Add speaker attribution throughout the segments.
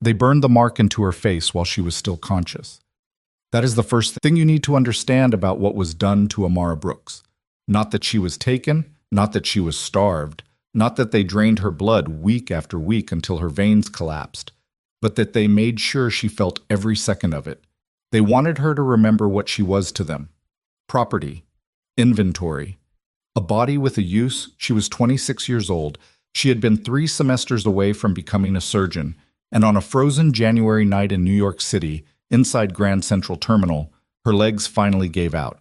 Speaker 1: They burned the mark into her face while she was still conscious. That is the first thing you need to understand about what was done to Amara Brooks. Not that she was taken, not that she was starved, not that they drained her blood week after week until her veins collapsed, but that they made sure she felt every second of it. They wanted her to remember what she was to them. Property. Inventory. A body with a use. She was 26 years old. She had been 3 semesters away from becoming a surgeon, and on a frozen January night in New York City, inside Grand Central Terminal, her legs finally gave out.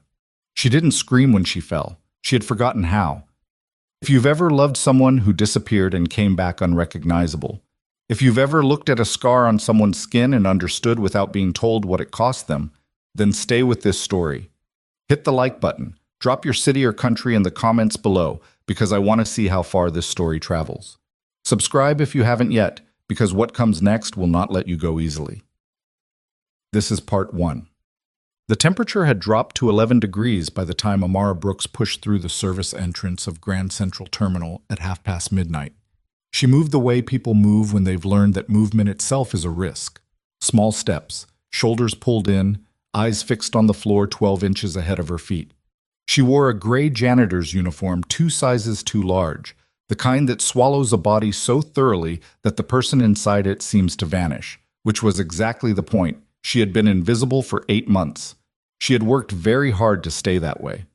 Speaker 1: She didn't scream when she fell. She had forgotten how. If you've ever loved someone who disappeared and came back unrecognizable, if you've ever looked at a scar on someone's skin and understood without being told what it cost them, then stay with this story. Hit the like button. Drop your city or country in the comments below because I want to see how far this story travels. Subscribe if you haven't yet, because what comes next will not let you go easily. This is part 1. The temperature had dropped to 11 degrees by the time Amara Brooks pushed through the service entrance of Grand Central Terminal at midnight. She moved the way people move when they've learned that movement itself is a risk. Small steps, shoulders pulled in, eyes fixed on the floor 12 inches ahead of her feet. She wore a gray janitor's uniform 2 sizes too large, the kind that swallows a body so thoroughly that the person inside it seems to vanish, which was exactly the point. She had been invisible for 8 months. She had worked very hard to stay that way.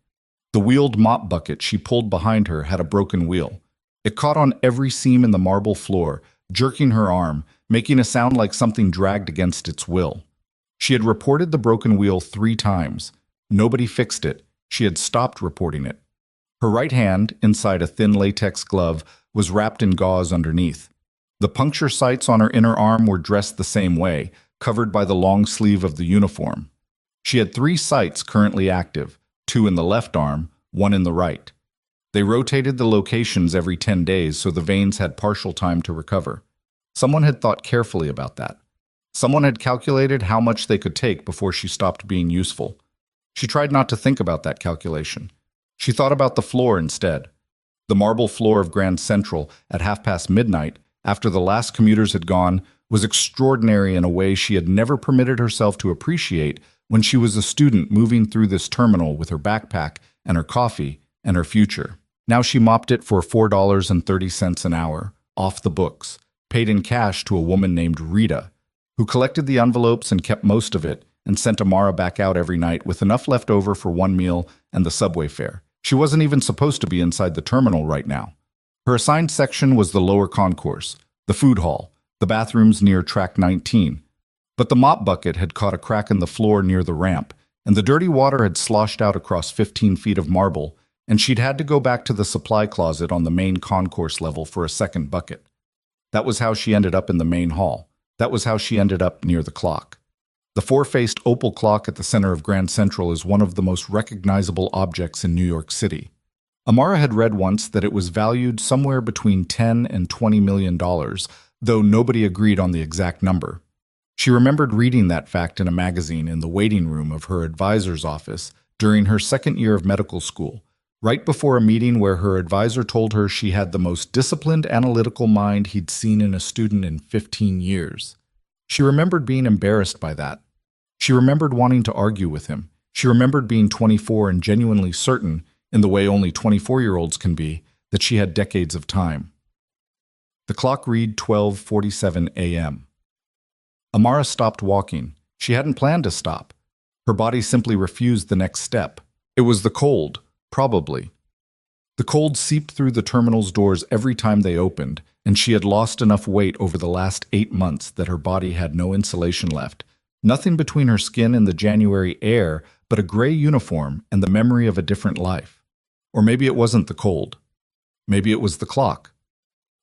Speaker 1: The wheeled mop bucket she pulled behind her had a broken wheel. It caught on every seam in the marble floor, jerking her arm, making a sound like something dragged against its will. She had reported the broken wheel 3 times. Nobody fixed it. She had stopped reporting it. Her right hand, inside a thin latex glove, was wrapped in gauze underneath. The puncture sites on her inner arm were dressed the same way, covered by the long sleeve of the uniform. She had 3 sites currently active, 2 in the left arm, 1 in the right. They rotated the locations every 10 days so the veins had partial time to recover. Someone had thought carefully about that. Someone had calculated how much they could take before she stopped being useful. She tried not to think about that calculation. She thought about the floor instead. The marble floor of Grand Central at midnight, after the last commuters had gone, was extraordinary in a way she had never permitted herself to appreciate when she was a student moving through this terminal with her backpack and her coffee and her future. Now she mopped it for $4.30 an hour, off the books, paid in cash to a woman named Rita, who collected the envelopes and kept most of it and sent Amara back out every night with enough left over for 1 meal and the subway fare. She wasn't even supposed to be inside the terminal right now. Her assigned section was the lower concourse, the food hall, the bathrooms near track 19. But the mop bucket had caught a crack in the floor near the ramp, and the dirty water had sloshed out across 15 feet of marble, and she'd had to go back to the supply closet on the main concourse level for a second bucket. That was how she ended up in the main hall. That was how she ended up near the clock. The 4-faced opal clock at the center of Grand Central is one of the most recognizable objects in New York City. Amara had read once that it was valued somewhere between $10 and $20 million, though nobody agreed on the exact number. She remembered reading that fact in a magazine in the waiting room of her advisor's office during her second year of medical school, right before a meeting where her advisor told her she had the most disciplined analytical mind he'd seen in a student in 15 years. She remembered being embarrassed by that. She remembered wanting to argue with him. She remembered being 24 and genuinely certain, in the way only 24-year-olds can be, that she had decades of time. The clock read 12:47 a.m. Amara stopped walking. She hadn't planned to stop. Her body simply refused the next step. It was the cold, probably. The cold seeped through the terminal's doors every time they opened, and she had lost enough weight over the last 8 months that her body had no insulation left. Nothing between her skin and the January air but a gray uniform and the memory of a different life. Or maybe it wasn't the cold. Maybe it was the clock.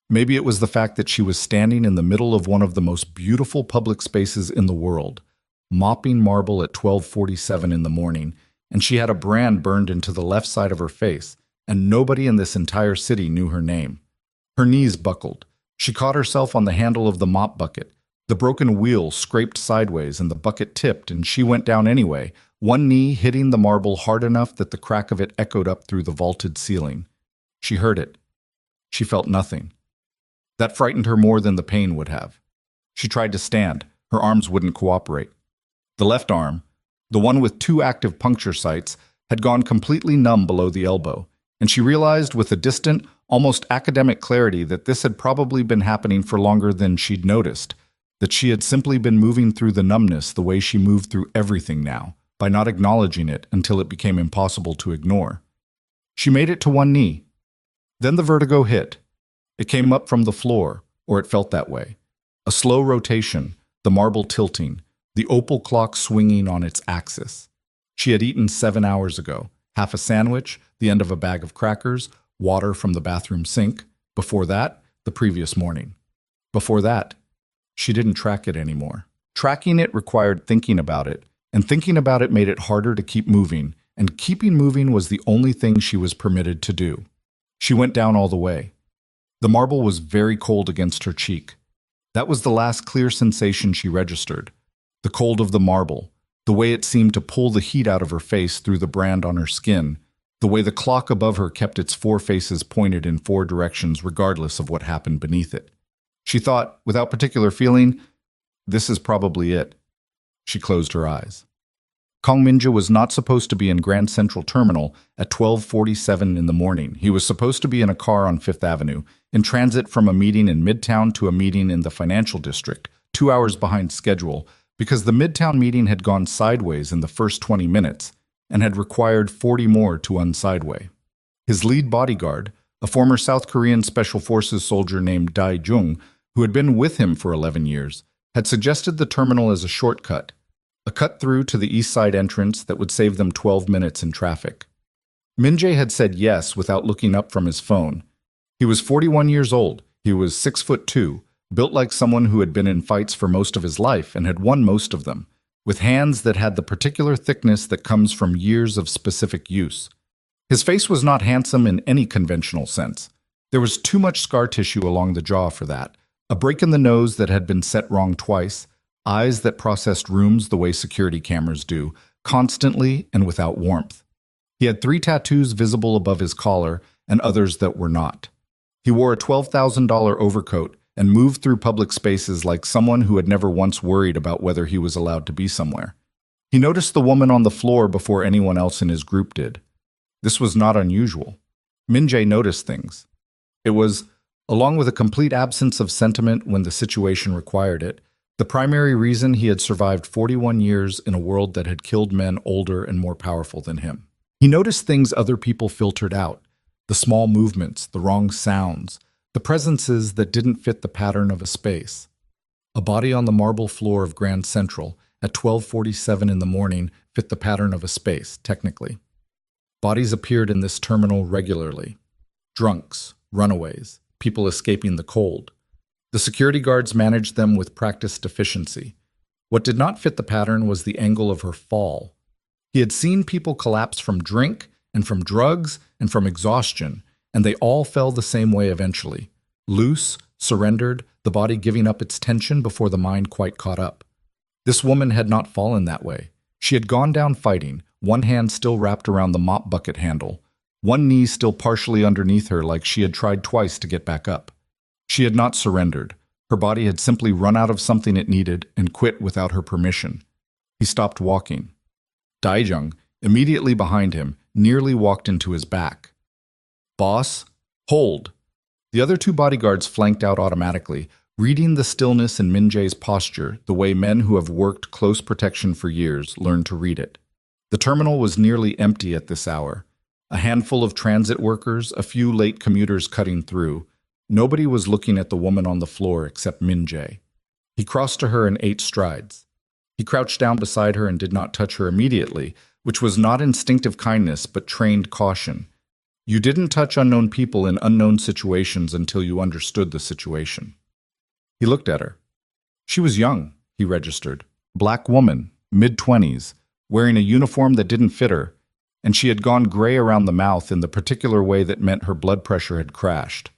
Speaker 1: Maybe it was the fact that she was standing in the middle of one of the most beautiful public spaces in the world, mopping marble at 12:47 in the morning, and she had a brand burned into the left side of her face, and nobody in this entire city knew her name. Her knees buckled. She caught herself on the handle of the mop bucket. The broken wheel scraped sideways and the bucket tipped, and she went down anyway, one knee hitting the marble hard enough that the crack of it echoed up through the vaulted ceiling. She heard it. She felt nothing. That frightened her more than the pain would have. She tried to stand. Her arms wouldn't cooperate. The left arm, the one with 2 active puncture sites, had gone completely numb below the elbow, and she realized with a distant, almost academic clarity that this had probably been happening for longer than she'd noticed, that she had simply been moving through the numbness the way she moved through everything now, by not acknowledging it until it became impossible to ignore. She made it to one knee. Then the vertigo hit. It came up from the floor, or it felt that way. A slow rotation, the marble tilting, the opal clock swinging on its axis. She had eaten 7 hours ago, half a sandwich, the end of a bag of crackers, water from the bathroom sink. Before that, the previous morning. Before that, she didn't track it anymore. Tracking it required thinking about it, and thinking about it made it harder to keep moving, and keeping moving was the only thing she was permitted to do. She went down all the way. The marble was very cold against her cheek. That was the last clear sensation she registered. The cold of the marble, the way it seemed to pull the heat out of her face through the brand on her skin, the way the clock above her kept its 4 faces pointed in 4 directions regardless of what happened beneath it. She thought, without particular feeling, this is probably it. She closed her eyes. Kong Minja was not supposed to be in Grand Central Terminal at 12:47 in the morning. He was supposed to be in a car on 5th Avenue, in transit from a meeting in Midtown to a meeting in the financial district, 2 hours behind schedule, because the Midtown meeting had gone sideways in the first 20 minutes and had required 40 more to unsideway. His lead bodyguard, a former South Korean Special Forces soldier named Dae Jung, who had been with him for 11 years, had suggested the terminal as a shortcut, a cut-through to the east side entrance that would save them 12 minutes in traffic. Min-jae had said yes without looking up from his phone. He was 41 years old. He was 6'2", built like someone who had been in fights for most of his life and had won most of them, with hands that had the particular thickness that comes from years of specific use. His face was not handsome in any conventional sense. There was too much scar tissue along the jaw for that, a break in the nose that had been set wrong twice, eyes that processed rooms the way security cameras do, constantly and without warmth. He had 3 tattoos visible above his collar and others that were not. He wore a $12,000 overcoat and moved through public spaces like someone who had never once worried about whether he was allowed to be somewhere. He noticed the woman on the floor before anyone else in his group did. This was not unusual. Min-jae noticed things. It was, along with a complete absence of sentiment when the situation required it, the primary reason he had survived 41 years in a world that had killed men older and more powerful than him. He noticed things other people filtered out, the small movements, the wrong sounds, the presences that didn't fit the pattern of a space. A body on the marble floor of Grand Central at 12:47 in the morning fit the pattern of a space, technically. Bodies appeared in this terminal regularly. Drunks, runaways, people escaping the cold. The security guards managed them with practiced efficiency. What did not fit the pattern was the angle of her fall. He had seen people collapse from drink and from drugs and from exhaustion, and they all fell the same way eventually. Loose, surrendered, the body giving up its tension before the mind quite caught up. This woman had not fallen that way. She had gone down fighting, one hand still wrapped around the mop bucket handle, one knee still partially underneath her like she had tried twice to get back up. She had not surrendered. Her body had simply run out of something it needed and quit without her permission. He stopped walking. Dae-jung, immediately behind him, nearly walked into his back. "Boss, hold!" The other 2 bodyguards flanked out automatically, reading the stillness in Min-jae's posture the way men who have worked close protection for years learn to read it. The terminal was nearly empty at this hour. A handful of transit workers, a few late commuters cutting through. Nobody was looking at the woman on the floor except Min-jae. He crossed to her in 8 strides. He crouched down beside her and did not touch her immediately, which was not instinctive kindness but trained caution. You didn't touch unknown people in unknown situations until you understood the situation. He looked at her. She was young, he registered. Black woman, mid-20s, wearing a uniform that didn't fit her, and she had gone gray around the mouth in the particular way that meant her blood pressure had crashed.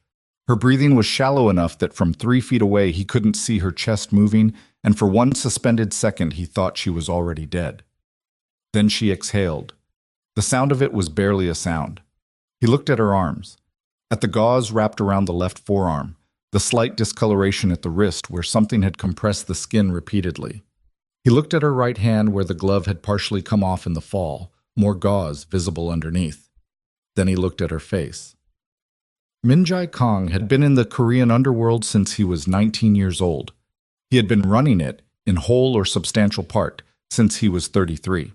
Speaker 1: Her breathing was shallow enough that from 3 feet away he couldn't see her chest moving, and for one suspended second he thought she was already dead. Then she exhaled. The sound of it was barely a sound. He looked at her arms, at the gauze wrapped around the left forearm, the slight discoloration at the wrist where something had compressed the skin repeatedly. He looked at her right hand where the glove had partially come off in the fall, more gauze visible underneath. Then he looked at her face. Min Jae Kong had been in the Korean underworld since he was 19 years old. He had been running it, in whole or substantial part, since he was 33.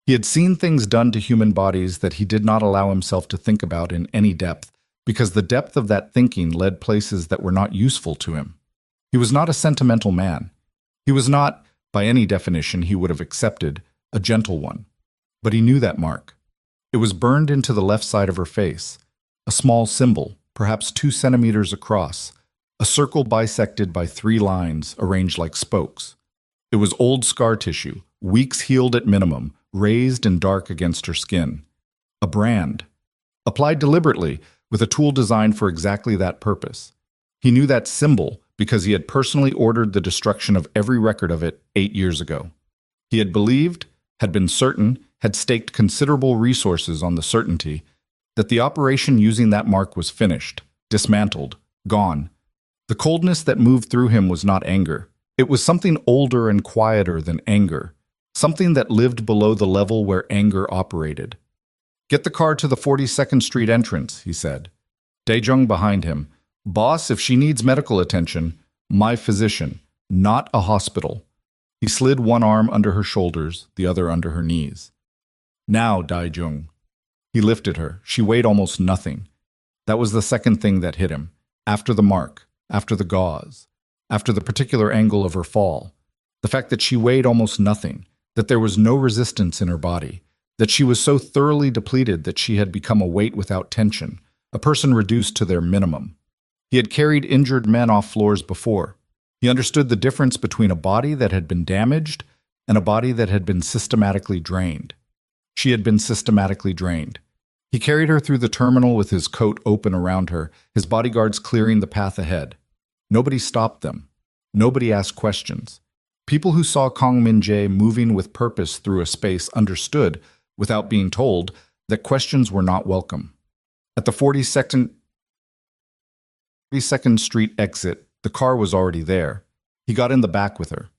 Speaker 1: He had seen things done to human bodies that he did not allow himself to think about in any depth, because the depth of that thinking led places that were not useful to him. He was not a sentimental man. He was not, by any definition he would have accepted, a gentle one. But he knew that mark. It was burned into the left side of her face, a small symbol, perhaps 2 centimeters across, a circle bisected by 3 lines arranged like spokes. It was old scar tissue, weeks healed at minimum, raised and dark against her skin. A brand, applied deliberately, with a tool designed for exactly that purpose. He knew that symbol because he had personally ordered the destruction of every record of it 8 years ago. He had believed, had been certain, had staked considerable resources on the certainty that the operation using that mark was finished, dismantled, gone. The coldness that moved through him was not anger. It was something older and quieter than anger, something that lived below the level where anger operated. "Get the car to the 42nd Street entrance," he said. Dae-jung behind him. "Boss, if she needs medical attention, my physician, not a hospital." He slid one arm under her shoulders, the other under her knees. "Now, Dae-jung." He lifted her. She weighed almost nothing. That was the second thing that hit him. After the mark, after the gauze, after the particular angle of her fall. The fact that she weighed almost nothing, that there was no resistance in her body, that she was so thoroughly depleted that she had become a weight without tension, a person reduced to their minimum. He had carried injured men off floors before. He understood the difference between a body that had been damaged and a body that had been systematically drained. She had been systematically drained. He carried her through the terminal with his coat open around her, his bodyguards clearing the path ahead. Nobody stopped them. Nobody asked questions. People who saw Kong Min-jae moving with purpose through a space understood, without being told, that questions were not welcome. At the 42nd Street exit, the car was already there. He got in the back with her.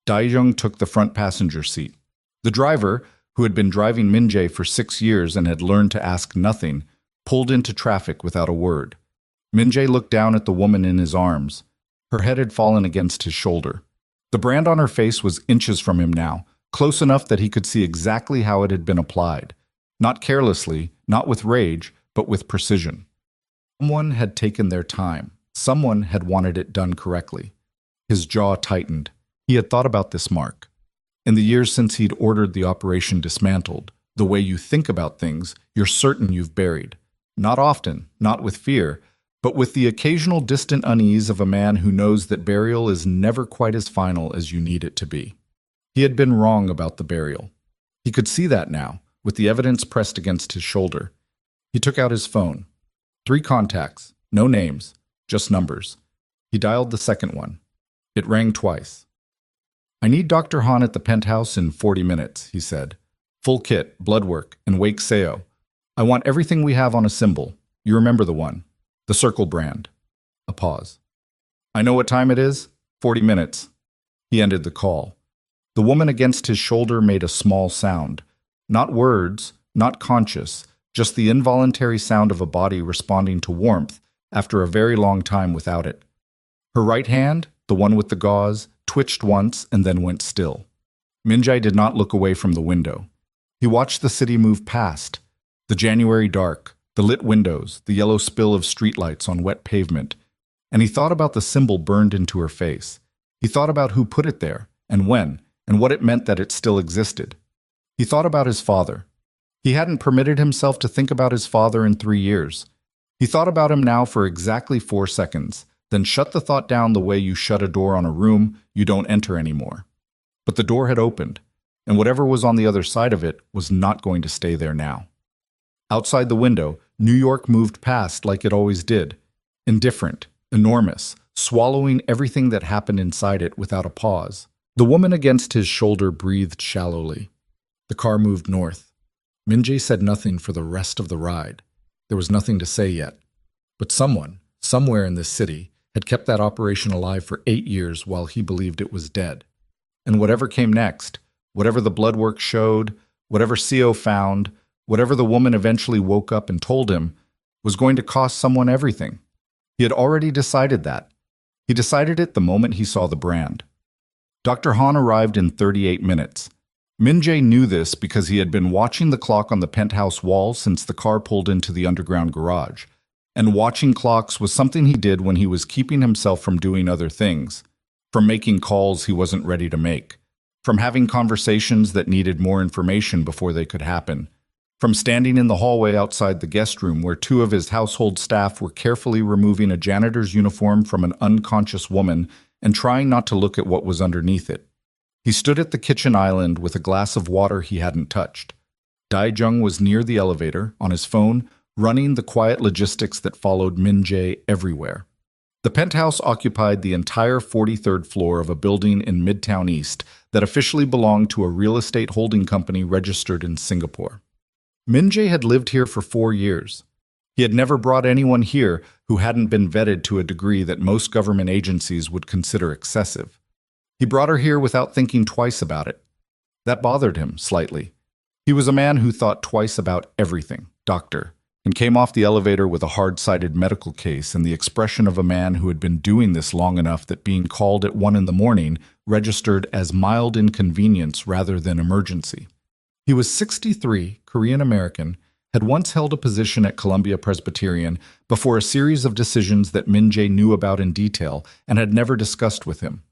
Speaker 1: Dae-jung took the front passenger seat. The driver, who had been driving Min-jae for 6 years and had learned to ask nothing, pulled into traffic without a word. Min-jae looked down at the woman in his arms. Her head had fallen against his shoulder. The brand on her face was inches from him now, close enough that he could see exactly how it had been applied. Not carelessly, not with rage, but with precision. Someone had taken their time. Someone had wanted it done correctly. His jaw tightened. He had thought about this mark. In the years since he'd ordered the operation dismantled, the way you think about things, you're certain you've buried. Not often, not with fear, but with the occasional distant unease of a man who knows that burial is never quite as final as you need it to be. He had been wrong about the burial. He could see that now, with the evidence pressed against his shoulder. He took out his phone. 3 contacts, no names, just numbers. He dialed the second one. It rang twice. "I need Dr. Han at the penthouse in 40 minutes, he said. "Full kit, blood work, and wake Seo. I want everything we have on a symbol. You remember the one. The circle brand." A pause. "I know what time it is. 40 minutes. He ended the call. The woman against his shoulder made a small sound. Not words, not conscious, just the involuntary sound of a body responding to warmth after a very long time without it. Her right hand, the one with the gauze, twitched once and then went still. Min-jae did not look away from the window. He watched the city move past. The January dark, the lit windows, the yellow spill of streetlights on wet pavement. And he thought about the symbol burned into her face. He thought about who put it there, and when, and what it meant that it still existed. He thought about his father. He hadn't permitted himself to think about his father in 3 years. He thought about him now for exactly 4 seconds, then shut the thought down the way you shut a door on a room you don't enter anymore. But the door had opened, and whatever was on the other side of it was not going to stay there now. Outside the window, New York moved past like it always did, indifferent, enormous, swallowing everything that happened inside it without a pause. The woman against his shoulder breathed shallowly. The car moved north. Min-jae said nothing for the rest of the ride. There was nothing to say yet. But someone, somewhere in this city, had kept that operation alive for 8 years while he believed it was dead. And whatever came next, whatever the blood work showed, whatever CO found, whatever the woman eventually woke up and told him, was going to cost someone everything. He had already decided that. He decided it the moment he saw the brand. Dr. Han arrived in 38 minutes. Min-jae knew this because he had been watching the clock on the penthouse wall since the car pulled into the underground garage. And watching clocks was something he did when he was keeping himself from doing other things, from making calls he wasn't ready to make, from having conversations that needed more information before they could happen, from standing in the hallway outside the guest room where 2 of his household staff were carefully removing a janitor's uniform from an unconscious woman and trying not to look at what was underneath it. He stood at the kitchen island with a glass of water he hadn't touched. Dae-jung was near the elevator, on his phone, running the quiet logistics that followed Min-jae everywhere. The penthouse occupied the entire 43rd floor of a building in Midtown East that officially belonged to a real estate holding company registered in Singapore. Min-jae had lived here for 4 years. He had never brought anyone here who hadn't been vetted to a degree that most government agencies would consider excessive. He brought her here without thinking twice about it. That bothered him slightly. He was a man who thought twice about everything, doctor, and came off the elevator with a hard-sided medical case and the expression of a man who had been doing this long enough that being called at 1 in the morning registered as mild inconvenience rather than emergency. He was 63, Korean-American, had once held a position at Columbia Presbyterian before a series of decisions that Min-jae knew about in detail and had never discussed with him.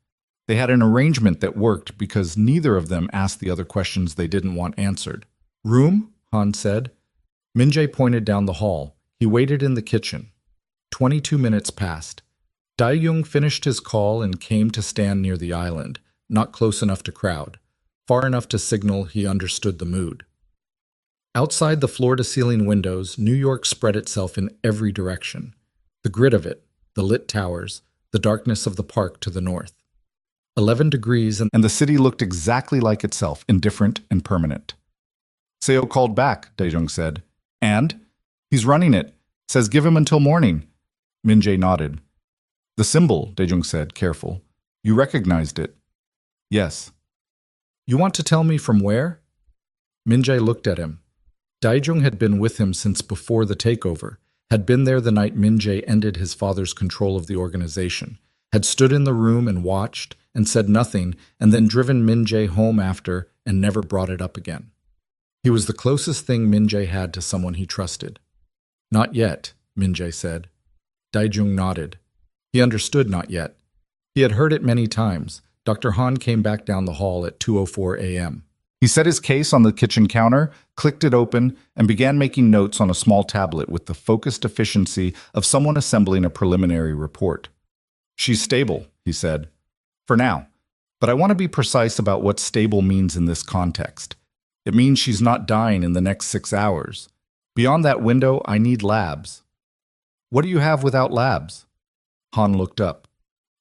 Speaker 1: They had an arrangement that worked because neither of them asked the other questions they didn't want answered. "Room?" Han said. Min-jae pointed down the hall. He waited in the kitchen. 22 minutes passed. Dae-jung finished his call and came to stand near the island, not close enough to crowd, far enough to signal he understood the mood. Outside the floor-to-ceiling windows, New York spread itself in every direction. The grid of it, the lit towers, the darkness of the park to the north. 11 degrees and the city looked exactly like itself, indifferent and permanent. "Seo called back," Dae-jung said. "And? He's running it. Says give him until morning." Min-jae nodded. "The symbol," Dae-jung said, careful. "You recognized it." "Yes." "You want to tell me from where?" Min-jae looked at him. Dae-jung had been with him since before the takeover, had been there the night Min-jae ended his father's control of the organization, had stood in the room and watched, and said nothing, and then driven Min-jae home after and never brought it up again. He was the closest thing Min-jae had to someone he trusted. "Not yet," Min-jae said. Dae-jung nodded. He understood not yet. He had heard it many times. Dr. Han came back down the hall at 2:04 a.m. He set his case on the kitchen counter, clicked it open, and began making notes on a small tablet with the focused efficiency of someone assembling a preliminary report. "She's stable," he said. "For now. But I want to be precise about what stable means in this context. It means she's not dying in the next 6 hours. Beyond that window, I need labs." "What do you have without labs?" Han looked up.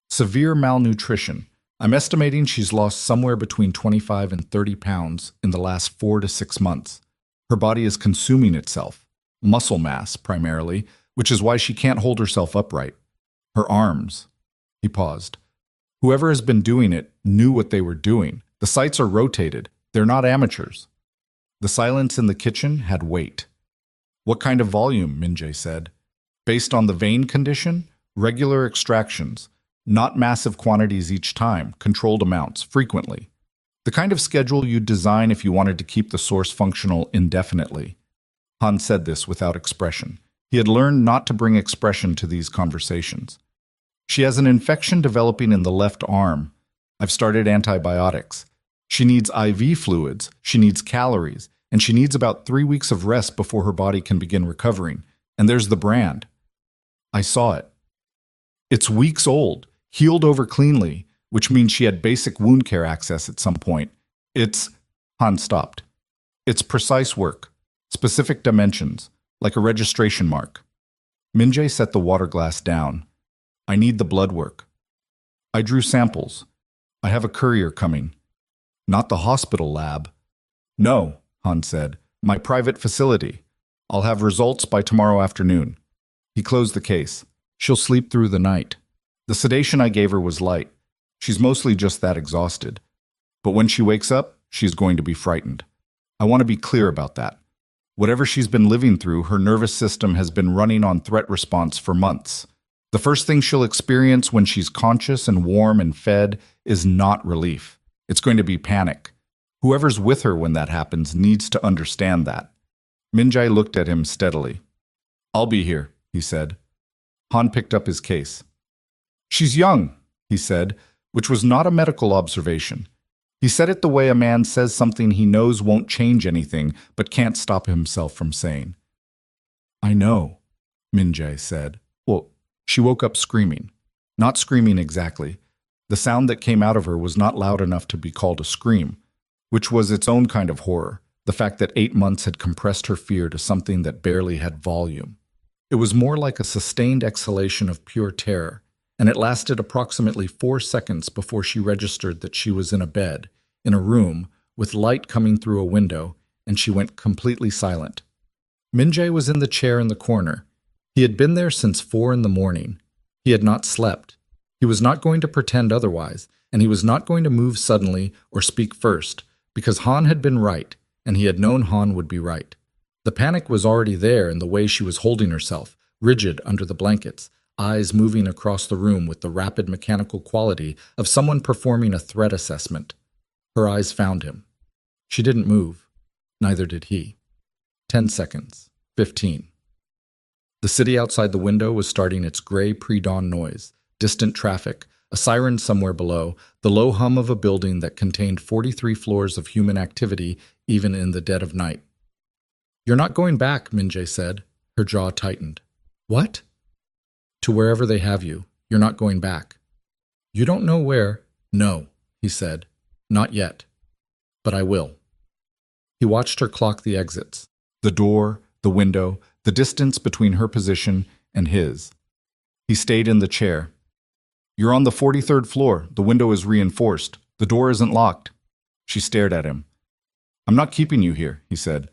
Speaker 1: "Severe malnutrition. I'm estimating she's lost somewhere between 25 and 30 pounds in the last 4 to 6 months. Her body is consuming itself, muscle mass primarily, which is why she can't hold herself upright. Her arms." He paused. "Whoever has been doing it knew what they were doing. The sites are rotated. They're not amateurs." The silence in the kitchen had weight. "What kind of volume?" Min-jae said. "Based on the vein condition, regular extractions. Not massive quantities each time, controlled amounts, frequently. The kind of schedule you'd design if you wanted to keep the source functional indefinitely." Han said this without expression. He had learned not to bring expression to these conversations. "She has an infection developing in the left arm. I've started antibiotics. She needs IV fluids, she needs calories, and she needs about 3 weeks of rest before her body can begin recovering. And there's the brand. I saw it. It's weeks old. Healed over cleanly, which means she had basic wound care access at some point. It's..." Han stopped. "It's precise work, specific dimensions, like a registration mark." Min-jae set the water glass down. "I need the blood work. I drew samples. I have a courier coming." "Not the hospital lab." "No," Han said. "My private facility. I'll have results by tomorrow afternoon." He closed the case. "She'll sleep through the night." The sedation I gave her was light. She's mostly just that exhausted. But when she wakes up, she's going to be frightened. I want to be clear about that. Whatever she's been living through, her nervous system has been running on threat response for months. The first thing she'll experience when she's conscious and warm and fed is not relief. It's going to be panic. Whoever's with her when that happens needs to understand that. Minjai looked at him steadily. "I'll be here," he said. Han picked up his case. "She's young," he said, which was not a medical observation. He said it the way a man says something he knows won't change anything, but can't stop himself from saying. "I know," Minjai said. Well, she woke up screaming. Not screaming exactly. The sound that came out of her was not loud enough to be called a scream, which was its own kind of horror, the fact that 8 months had compressed her fear to something that barely had volume. It was more like a sustained exhalation of pure terror, and it lasted approximately 4 seconds before she registered that she was in a bed, in a room, with light coming through a window, and she went completely silent. Minjai was in the chair in the corner. He had been there since 4 in the morning. He had not slept. He was not going to pretend otherwise, and he was not going to move suddenly or speak first, because Han had been right, and he had known Han would be right. The panic was already there in the way she was holding herself, rigid under the blankets, eyes moving across the room with the rapid mechanical quality of someone performing a threat assessment. Her eyes found him. She didn't move. Neither did he. 10 seconds. 15. The city outside the window was starting its gray pre-dawn noise, distant traffic, a siren somewhere below, the low hum of a building that contained 43 floors of human activity even in the dead of night. "You're not going back," Minjai said. Her jaw tightened. "What?" "To wherever they have you. You're not going back." "You don't know where?" "No," he said. "Not yet. But I will." He watched her clock the exits. The door, the window, the distance between her position and his. He stayed in the chair. "You're on the 43rd floor. The window is reinforced. The door isn't locked." She stared at him. "I'm not keeping you here," he said.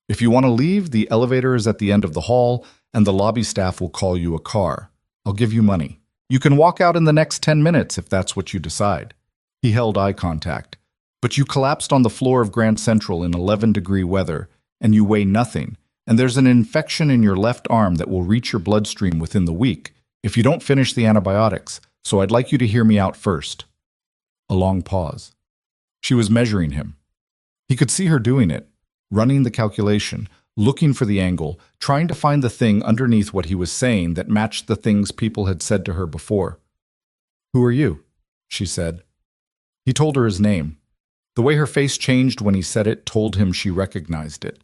Speaker 1: "If you want to leave, the elevator is at the end of the hall, and the lobby staff will call you a car. I'll give you money. You can walk out in the next 10 minutes if that's what you decide." He held eye contact. "But you collapsed on the floor of Grand Central in 11-degree weather, and you weigh nothing, and there's an infection in your left arm that will reach your bloodstream within the week if you don't finish the antibiotics, so I'd like you to hear me out first." A long pause. She was measuring him. He could see her doing it, running the calculation, looking for the angle, trying to find the thing underneath what he was saying that matched the things people had said to her before. "Who are you?" she said. He told her his name. The way her face changed when he said it told him she recognized it.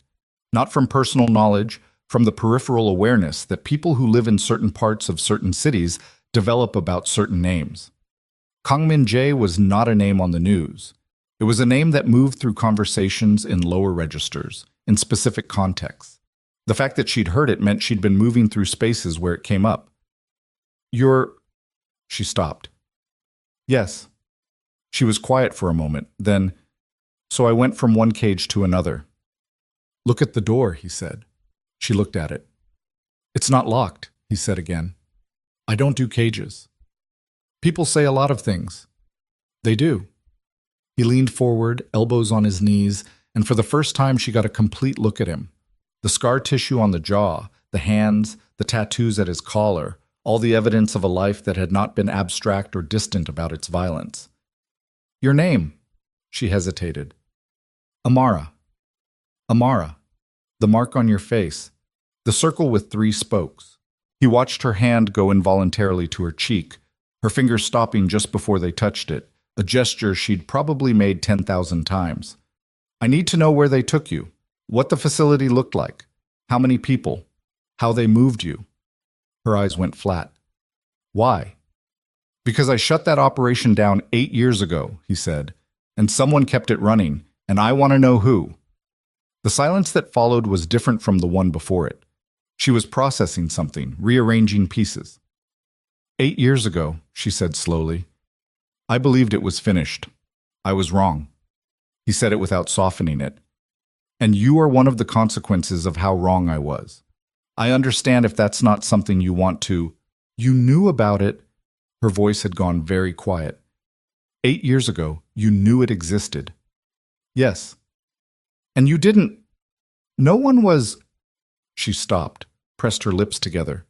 Speaker 1: Not from personal knowledge, from the peripheral awareness that people who live in certain parts of certain cities develop about certain names. Kang Min-jae was not a name on the news. It was a name that moved through conversations in lower registers, in specific contexts. The fact that she'd heard it meant she'd been moving through spaces where it came up. "You're—" She stopped. "Yes." She was quiet for a moment, then, "So I went from one cage to another." "Look at the door," he said. She looked at it. "It's not locked," he said again. "I don't do cages." "People say a lot of things." "They do." He leaned forward, elbows on his knees, and for the first time she got a complete look at him. The scar tissue on the jaw, the hands, the tattoos at his collar, all the evidence of a life that had not been abstract or distant about its violence. "Your name?" She hesitated. "Amara." "Amara. The mark on your face. The circle with 3 spokes." He watched her hand go involuntarily to her cheek, her fingers stopping just before they touched it, a gesture she'd probably made 10,000 times. "I need to know where they took you, what the facility looked like, how many people, how they moved you." Her eyes went flat. "Why?" "Because I shut that operation down 8 years ago," he said, "and someone kept it running, and I want to know who." The silence that followed was different from the one before it. She was processing something, rearranging pieces. 8 years ago," she said slowly. "I believed it was finished. I was wrong." He said it without softening it. "And you are one of the consequences of how wrong I was. I understand if that's not something you want to—" "You knew about it." Her voice had gone very quiet. 8 years ago, you knew it existed. Yes. And you didn't. No one was. She stopped, pressed her lips together.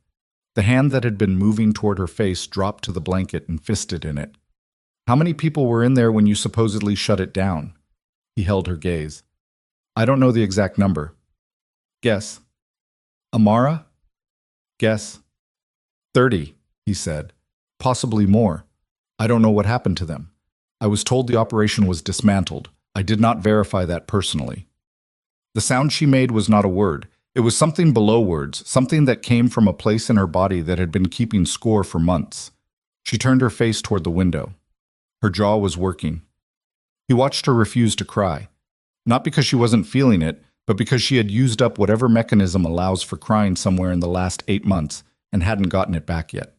Speaker 1: The hand that had been moving toward her face dropped to the blanket and fisted in it. How many people were in there when you supposedly shut it down? He held her gaze. I don't know the exact number. Guess. Amara? Guess. 30, he said. Possibly more. I don't know what happened to them. I was told the operation was dismantled. I did not verify that personally. The sound she made was not a word. It was something below words, something that came from a place in her body that had been keeping score for months. She turned her face toward the window. Her jaw was working. He watched her refuse to cry. Not because she wasn't feeling it, but because she had used up whatever mechanism allows for crying somewhere in the last 8 months and hadn't gotten it back yet.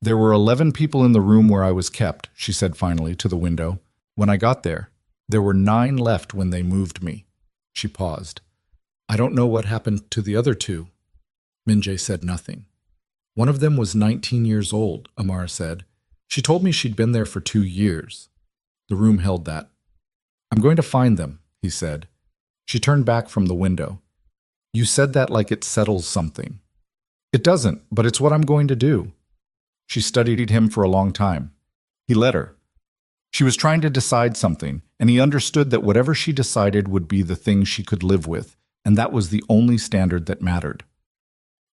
Speaker 1: There were 11 people in the room where I was kept, she said finally to the window. When I got there, there were 9 left when they moved me. She paused. I don't know what happened to the other 2. Minjae said nothing. One of them was 19 years old, Amara said. She told me she'd been there for 2 years. The room held that. I'm going to find them, he said. She turned back from the window. You said that like it settles something. It doesn't, but it's what I'm going to do. She studied him for a long time. He let her. She was trying to decide something, and he understood that whatever she decided would be the thing she could live with, and that was the only standard that mattered.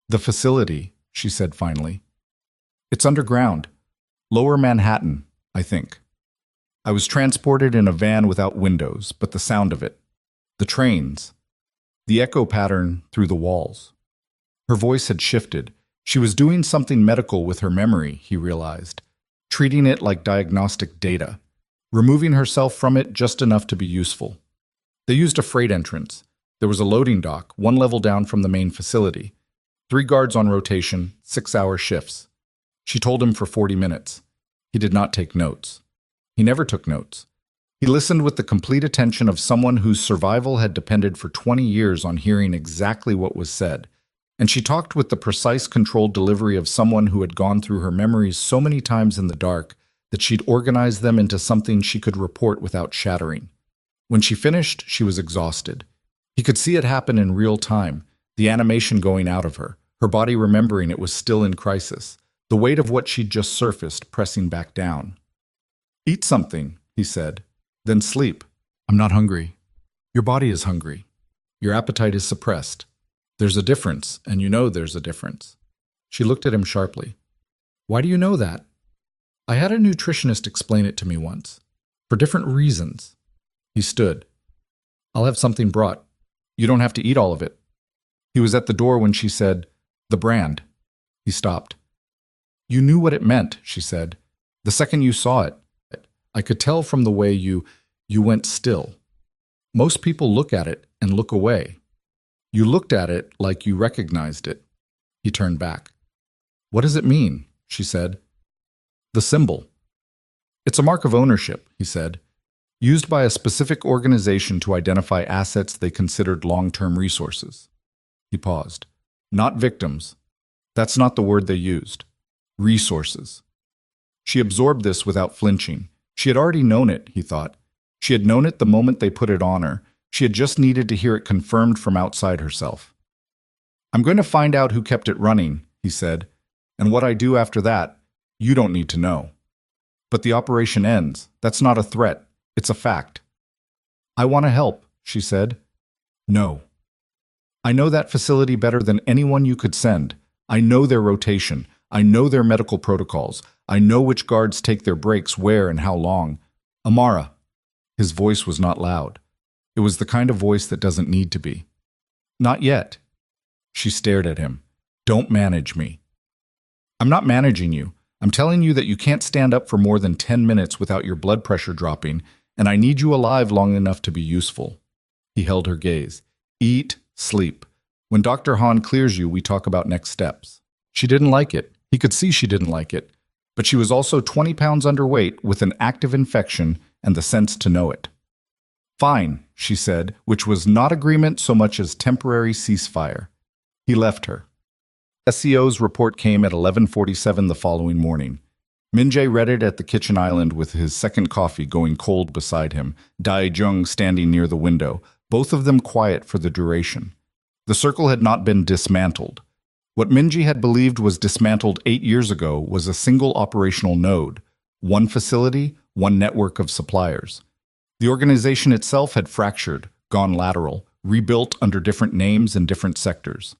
Speaker 1: The facility, she said finally. It's underground. Lower Manhattan, I think. I was transported in a van without windows, but the sound of it. The trains. The echo pattern through the walls. Her voice had shifted. She was doing something medical with her memory, he realized, treating it like diagnostic data, removing herself from it just enough to be useful. They used a freight entrance. There was a loading dock, 1 level down from the main facility. 3 guards on rotation, 6-hour shifts. She told him for 40 minutes. He did not take notes. He never took notes. He listened with the complete attention of someone whose survival had depended for 20 years on hearing exactly what was said. And she talked with the precise, controlled delivery of someone who had gone through her memories so many times in the dark that she'd organized them into something she could report without shattering. When she finished, she was exhausted. He could see it happen in real time, the animation going out of her, her body remembering it was still in crisis, the weight of what she'd just surfaced pressing back down. Eat something, he said, then sleep. I'm not hungry. Your body is hungry. Your appetite is suppressed. There's a difference, and you know there's a difference. She looked at him sharply. Why do you know that? I had a nutritionist explain it to me once. For different reasons. He stood. I'll have something brought. You don't have to eat all of it. He was at the door when she said, the brand. He stopped. You knew what it meant, she said. The second you saw it. I could tell from the way you went still. Most people look at it and look away. You looked at it like you recognized it. He turned back. What does it mean? She said. The symbol. It's a mark of ownership, he said, used by a specific organization to identify assets they considered long-term resources. He paused. Not victims. That's not the word they used. Resources. She absorbed this without flinching. She had already known it, he thought. She had known it the moment they put it on her. She had just needed to hear it confirmed from outside herself. I'm going to find out who kept it running, he said, and what I do after that, you don't need to know. But the operation ends. That's not a threat. It's a fact. I want to help, she said. No. I know that facility better than anyone you could send. I know their rotation. I know their medical protocols. I know which guards take their breaks where and how long. Amara. His voice was not loud. It was the kind of voice that doesn't need to be. Not yet. She stared at him. Don't manage me. I'm not managing you. I'm telling you that you can't stand up for more than 10 minutes without your blood pressure dropping, and I need you alive long enough to be useful. He held her gaze. Eat, sleep. When Dr. Hahn clears you, we talk about next steps. She didn't like it. He could see she didn't like it. But she was also 20 pounds underweight with an active infection and the sense to know it. Fine, she said, which was not agreement so much as temporary ceasefire. He left her. SEO's report came at 11:47 the following morning. Min-jae read it at the kitchen island with his second coffee going cold beside him, Dae-jung standing near the window, both of them quiet for the duration. The circle had not been dismantled. What Min-jae had believed was dismantled 8 years ago was a single operational node, one facility, one network of suppliers. The organization itself had fractured, gone lateral, rebuilt under different names and different sectors.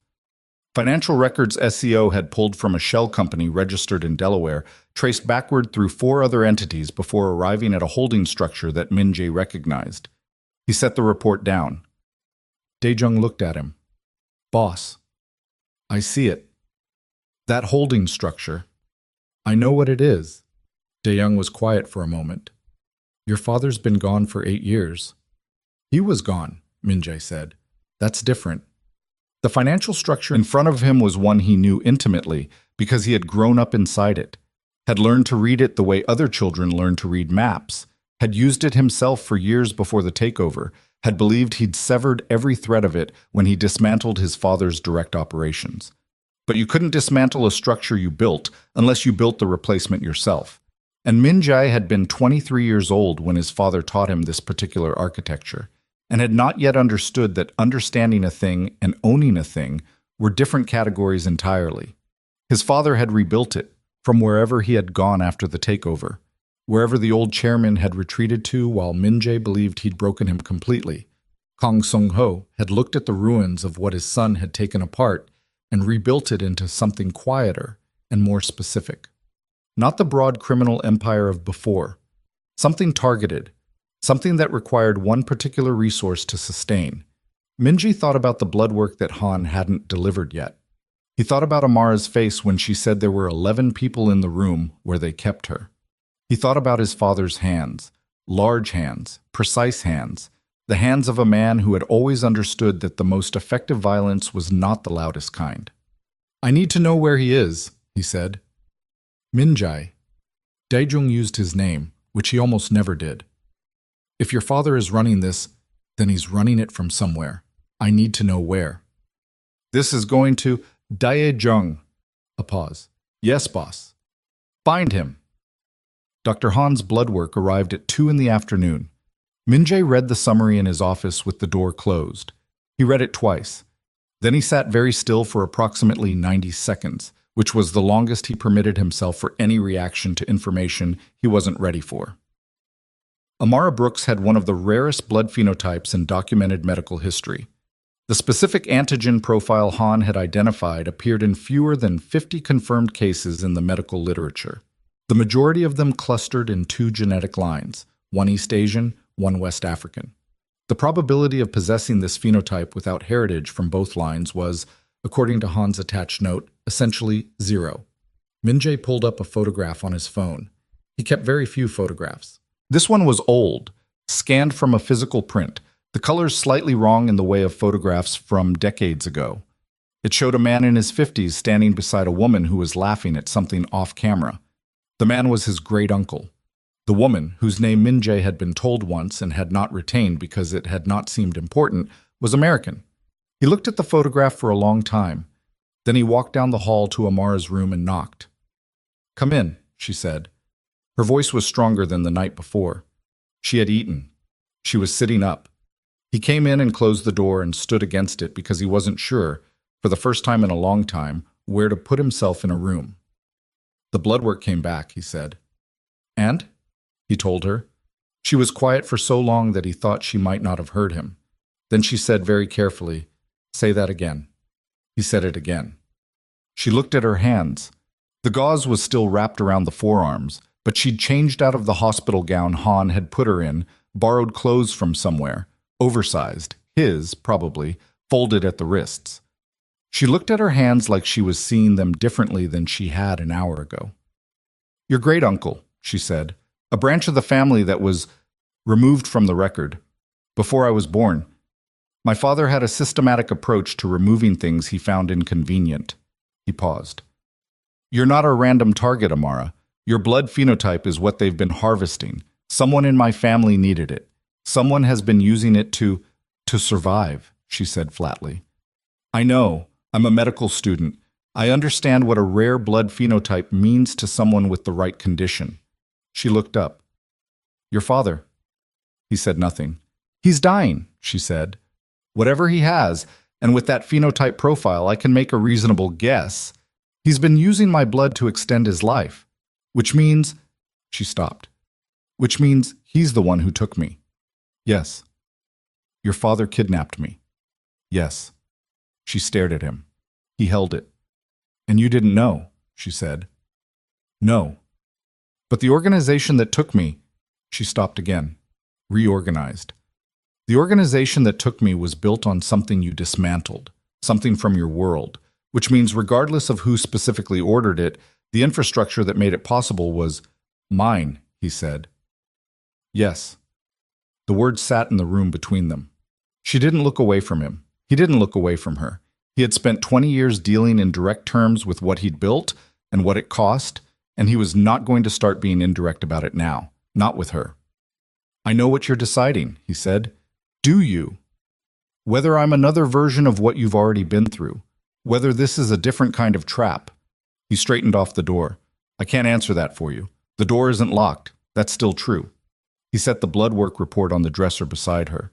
Speaker 1: Financial records SEO had pulled from a shell company registered in Delaware, traced backward through 4 other entities before arriving at a holding structure that Min-jae recognized. He set the report down. Dae-jung looked at him. "Boss, I see it. That holding structure. I know what it is." Dae-jung was quiet for a moment. "Your father's been gone for 8 years. "He was gone," Min-jae said. "That's different." The financial structure in front of him was one he knew intimately because he had grown up inside it, had learned to read it the way other children learn to read maps, had used it himself for years before the takeover, had believed he'd severed every thread of it when he dismantled his father's direct operations. But you couldn't dismantle a structure you built unless you built the replacement yourself. And Min-jae had been 23 years old when his father taught him this particular architecture, and had not yet understood that understanding a thing and owning a thing were different categories entirely. His father had rebuilt it from wherever he had gone after the takeover, wherever the old chairman had retreated to while Min-jae believed he'd broken him completely. Kang Sung-ho had looked at the ruins of what his son had taken apart and rebuilt it into something quieter and more specific. Not the broad criminal empire of before, something targeted, something that required one particular resource to sustain. Min-jae thought about the blood work that Han hadn't delivered yet. He thought about Amara's face when she said there were 11 people in the room where they kept her. He thought about his father's hands, large hands, precise hands, the hands of a man who had always understood that the most effective violence was not the loudest kind. "I need to know where he is," he said. "Min-jae." Dae-jung used his name, which he almost never did. "If your father is running this, then he's running it from somewhere. I need to know where." "This is going to Dae-jung." A pause. "Yes, boss." "Find him." Dr. Han's blood work arrived at 2 in the afternoon. Min-jae read the summary in his office with the door closed. He read it twice. Then he sat very still for approximately 90 seconds, which was the longest he permitted himself for any reaction to information he wasn't ready for. Amara Brooks had one of the rarest blood phenotypes in documented medical history. The specific antigen profile Han had identified appeared in fewer than 50 confirmed cases in the medical literature. The majority of them clustered in 2 genetic lines, one East Asian, one West African. The probability of possessing this phenotype without heritage from both lines was, according to Han's attached note, essentially 0. Min-jae pulled up a photograph on his phone. He kept very few photographs. This one was old, scanned from a physical print, the colors slightly wrong in the way of photographs from decades ago. It showed a man in his 50s standing beside a woman who was laughing at something off camera. The man was his great-uncle. The woman, whose name Min-jae had been told once and had not retained because it had not seemed important, was American. He looked at the photograph for a long time. Then he walked down the hall to Amara's room and knocked. "Come in," she said. Her voice was stronger than the night before. She had eaten. She was sitting up. He came in and closed the door and stood against it because he wasn't sure, for the first time in a long time, where to put himself in a room. "The blood work came back," he said. "And?" he told her. She was quiet for so long that he thought she might not have heard him. Then she said very carefully, "Say that again." He said it again. She looked at her hands. The gauze was still wrapped around the forearms, but she'd changed out of the hospital gown Han had put her in, borrowed clothes from somewhere, oversized, his, probably, folded at the wrists. She looked at her hands like she was seeing them differently than she had an hour ago. "Your great-uncle," she said, "a branch of the family that was removed from the record. Before I was born. My father had a systematic approach to removing things he found inconvenient." He paused. "You're not a random target, Amara. Your blood phenotype is what they've been harvesting. Someone in my family needed it. Someone has been using it to survive," she said flatly. "I know. I'm a medical student. I understand what a rare blood phenotype means to someone with the right condition. She looked up. Your father? He said nothing. He's dying, she said. Whatever he has, and with that phenotype profile, I can make a reasonable guess. He's been using my blood to extend his life, which means, she stopped, which means he's the one who took me. Yes. Your father kidnapped me. Yes. She stared at him. He held it. And you didn't know, she said. No. But the organization that took me, she stopped again, reorganized. The organization that took me was built on something you dismantled, something from your world, which means regardless of who specifically ordered it, the infrastructure that made it possible was mine, he said. Yes. The words sat in the room between them. She didn't look away from him. He didn't look away from her. He had spent 20 years dealing in direct terms with what he'd built and what it cost, and he was not going to start being indirect about it now, not with her. I know what you're deciding, he said. Do you? Whether I'm another version of what you've already been through, whether this is a different kind of trap. He straightened off the door. I can't answer that for you. The door isn't locked. That's still true. He set the blood work report on the dresser beside her.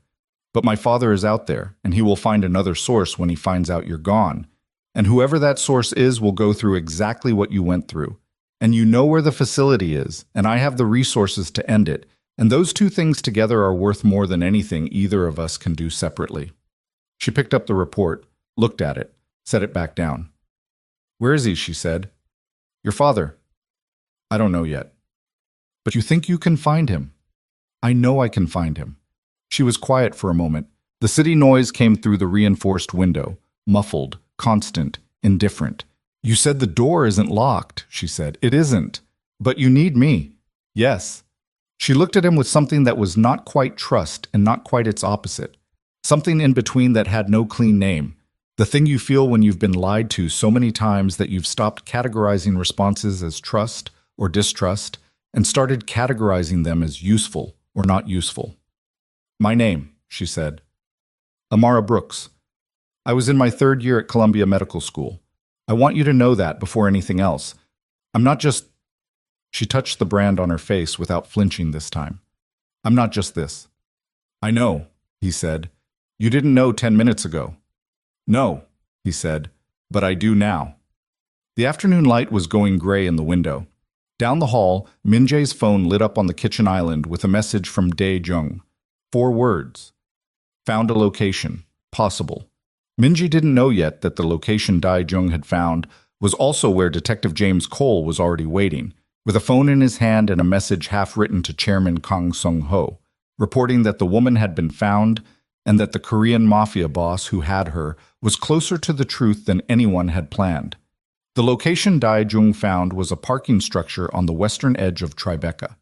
Speaker 1: But my father is out there, and he will find another source when he finds out you're gone. And whoever that source is will go through exactly what you went through. And you know where the facility is, and I have the resources to end it. And those two things together are worth more than anything either of us can do separately. She picked up the report, looked at it, set it back down. Where is he? She said. Your father. I don't know yet. But you think you can find him? I know I can find him. She was quiet for a moment. The city noise came through the reinforced window, muffled, constant, indifferent. You said the door isn't locked, she said. It isn't. But you need me. Yes. She looked at him with something that was not quite trust and not quite its opposite. Something in between that had no clean name. The thing you feel when you've been lied to so many times that you've stopped categorizing responses as trust or distrust and started categorizing them as useful or not useful. My name, she said. Amara Brooks. I was in my 3rd year at Columbia Medical School. I want you to know that before anything else. I'm not just... She touched the brand on her face without flinching this time. I'm not just this. I know, he said. You didn't know 10 minutes ago. No, he said, but I do now. The afternoon light was going gray in the window. Down the hall, Min Jae's phone lit up on the kitchen island with a message from Dae Jung. 4 words. Found a location. Possible. Min Jae didn't know yet that the location Dae Jung had found was also where Detective James Cole was already waiting, with a phone in his hand and a message half-written to Chairman Kang Sung-ho, reporting that the woman had been found and that the Korean Mafia boss who had her was closer to the truth than anyone had planned. The location Dae Jung found was a parking structure on the western edge of Tribeca.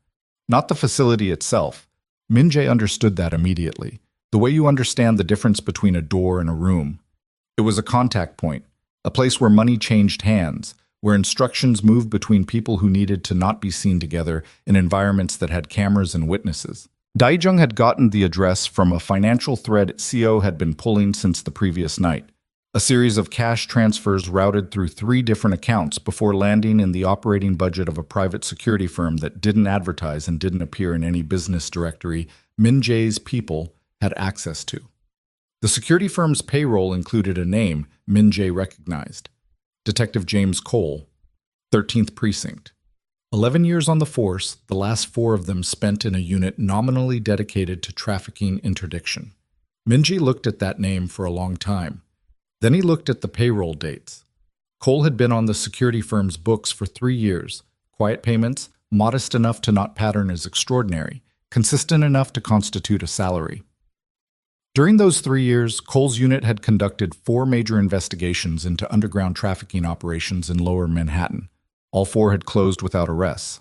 Speaker 1: Not the facility itself. Min Jae understood that immediately, the way you understand the difference between a door and a room. It was a contact point, a place where money changed hands, where instructions moved between people who needed to not be seen together in environments that had cameras and witnesses. Dae Jung had gotten the address from a financial thread CO had been pulling since the previous night. A series of cash transfers routed through 3 different accounts before landing in the operating budget of a private security firm that didn't advertise and didn't appear in any business directory Min Jae's people had access to. The security firm's payroll included a name Min Jae recognized. Detective James Cole, 13th Precinct. 11 years on the force, the last 4 of them spent in a unit nominally dedicated to trafficking interdiction. Min Jae looked at that name for a long time. Then he looked at the payroll dates. Cole had been on the security firm's books for 3 years. Quiet payments, modest enough to not pattern as extraordinary, consistent enough to constitute a salary. During those 3 years, Cole's unit had conducted 4 major investigations into underground trafficking operations in Lower Manhattan. All 4 had closed without arrests.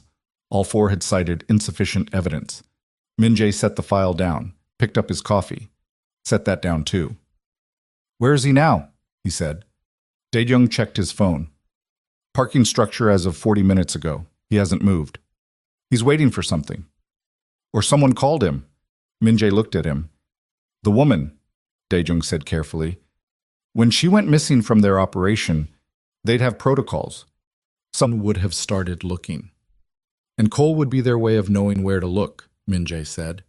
Speaker 1: All 4 had cited insufficient evidence. Min Jae set the file down, picked up his coffee. Set that down too. Where is he now? He said. Dae Jung checked his phone. Parking structure as of 40 minutes ago. He hasn't moved. He's waiting for something. Or someone called him. Min Jae looked at him. The woman, Dae Jung said carefully. When she went missing from their operation, They'd have protocols. Someone would have started looking. And Cole would be their way of knowing where to look, Minjay said.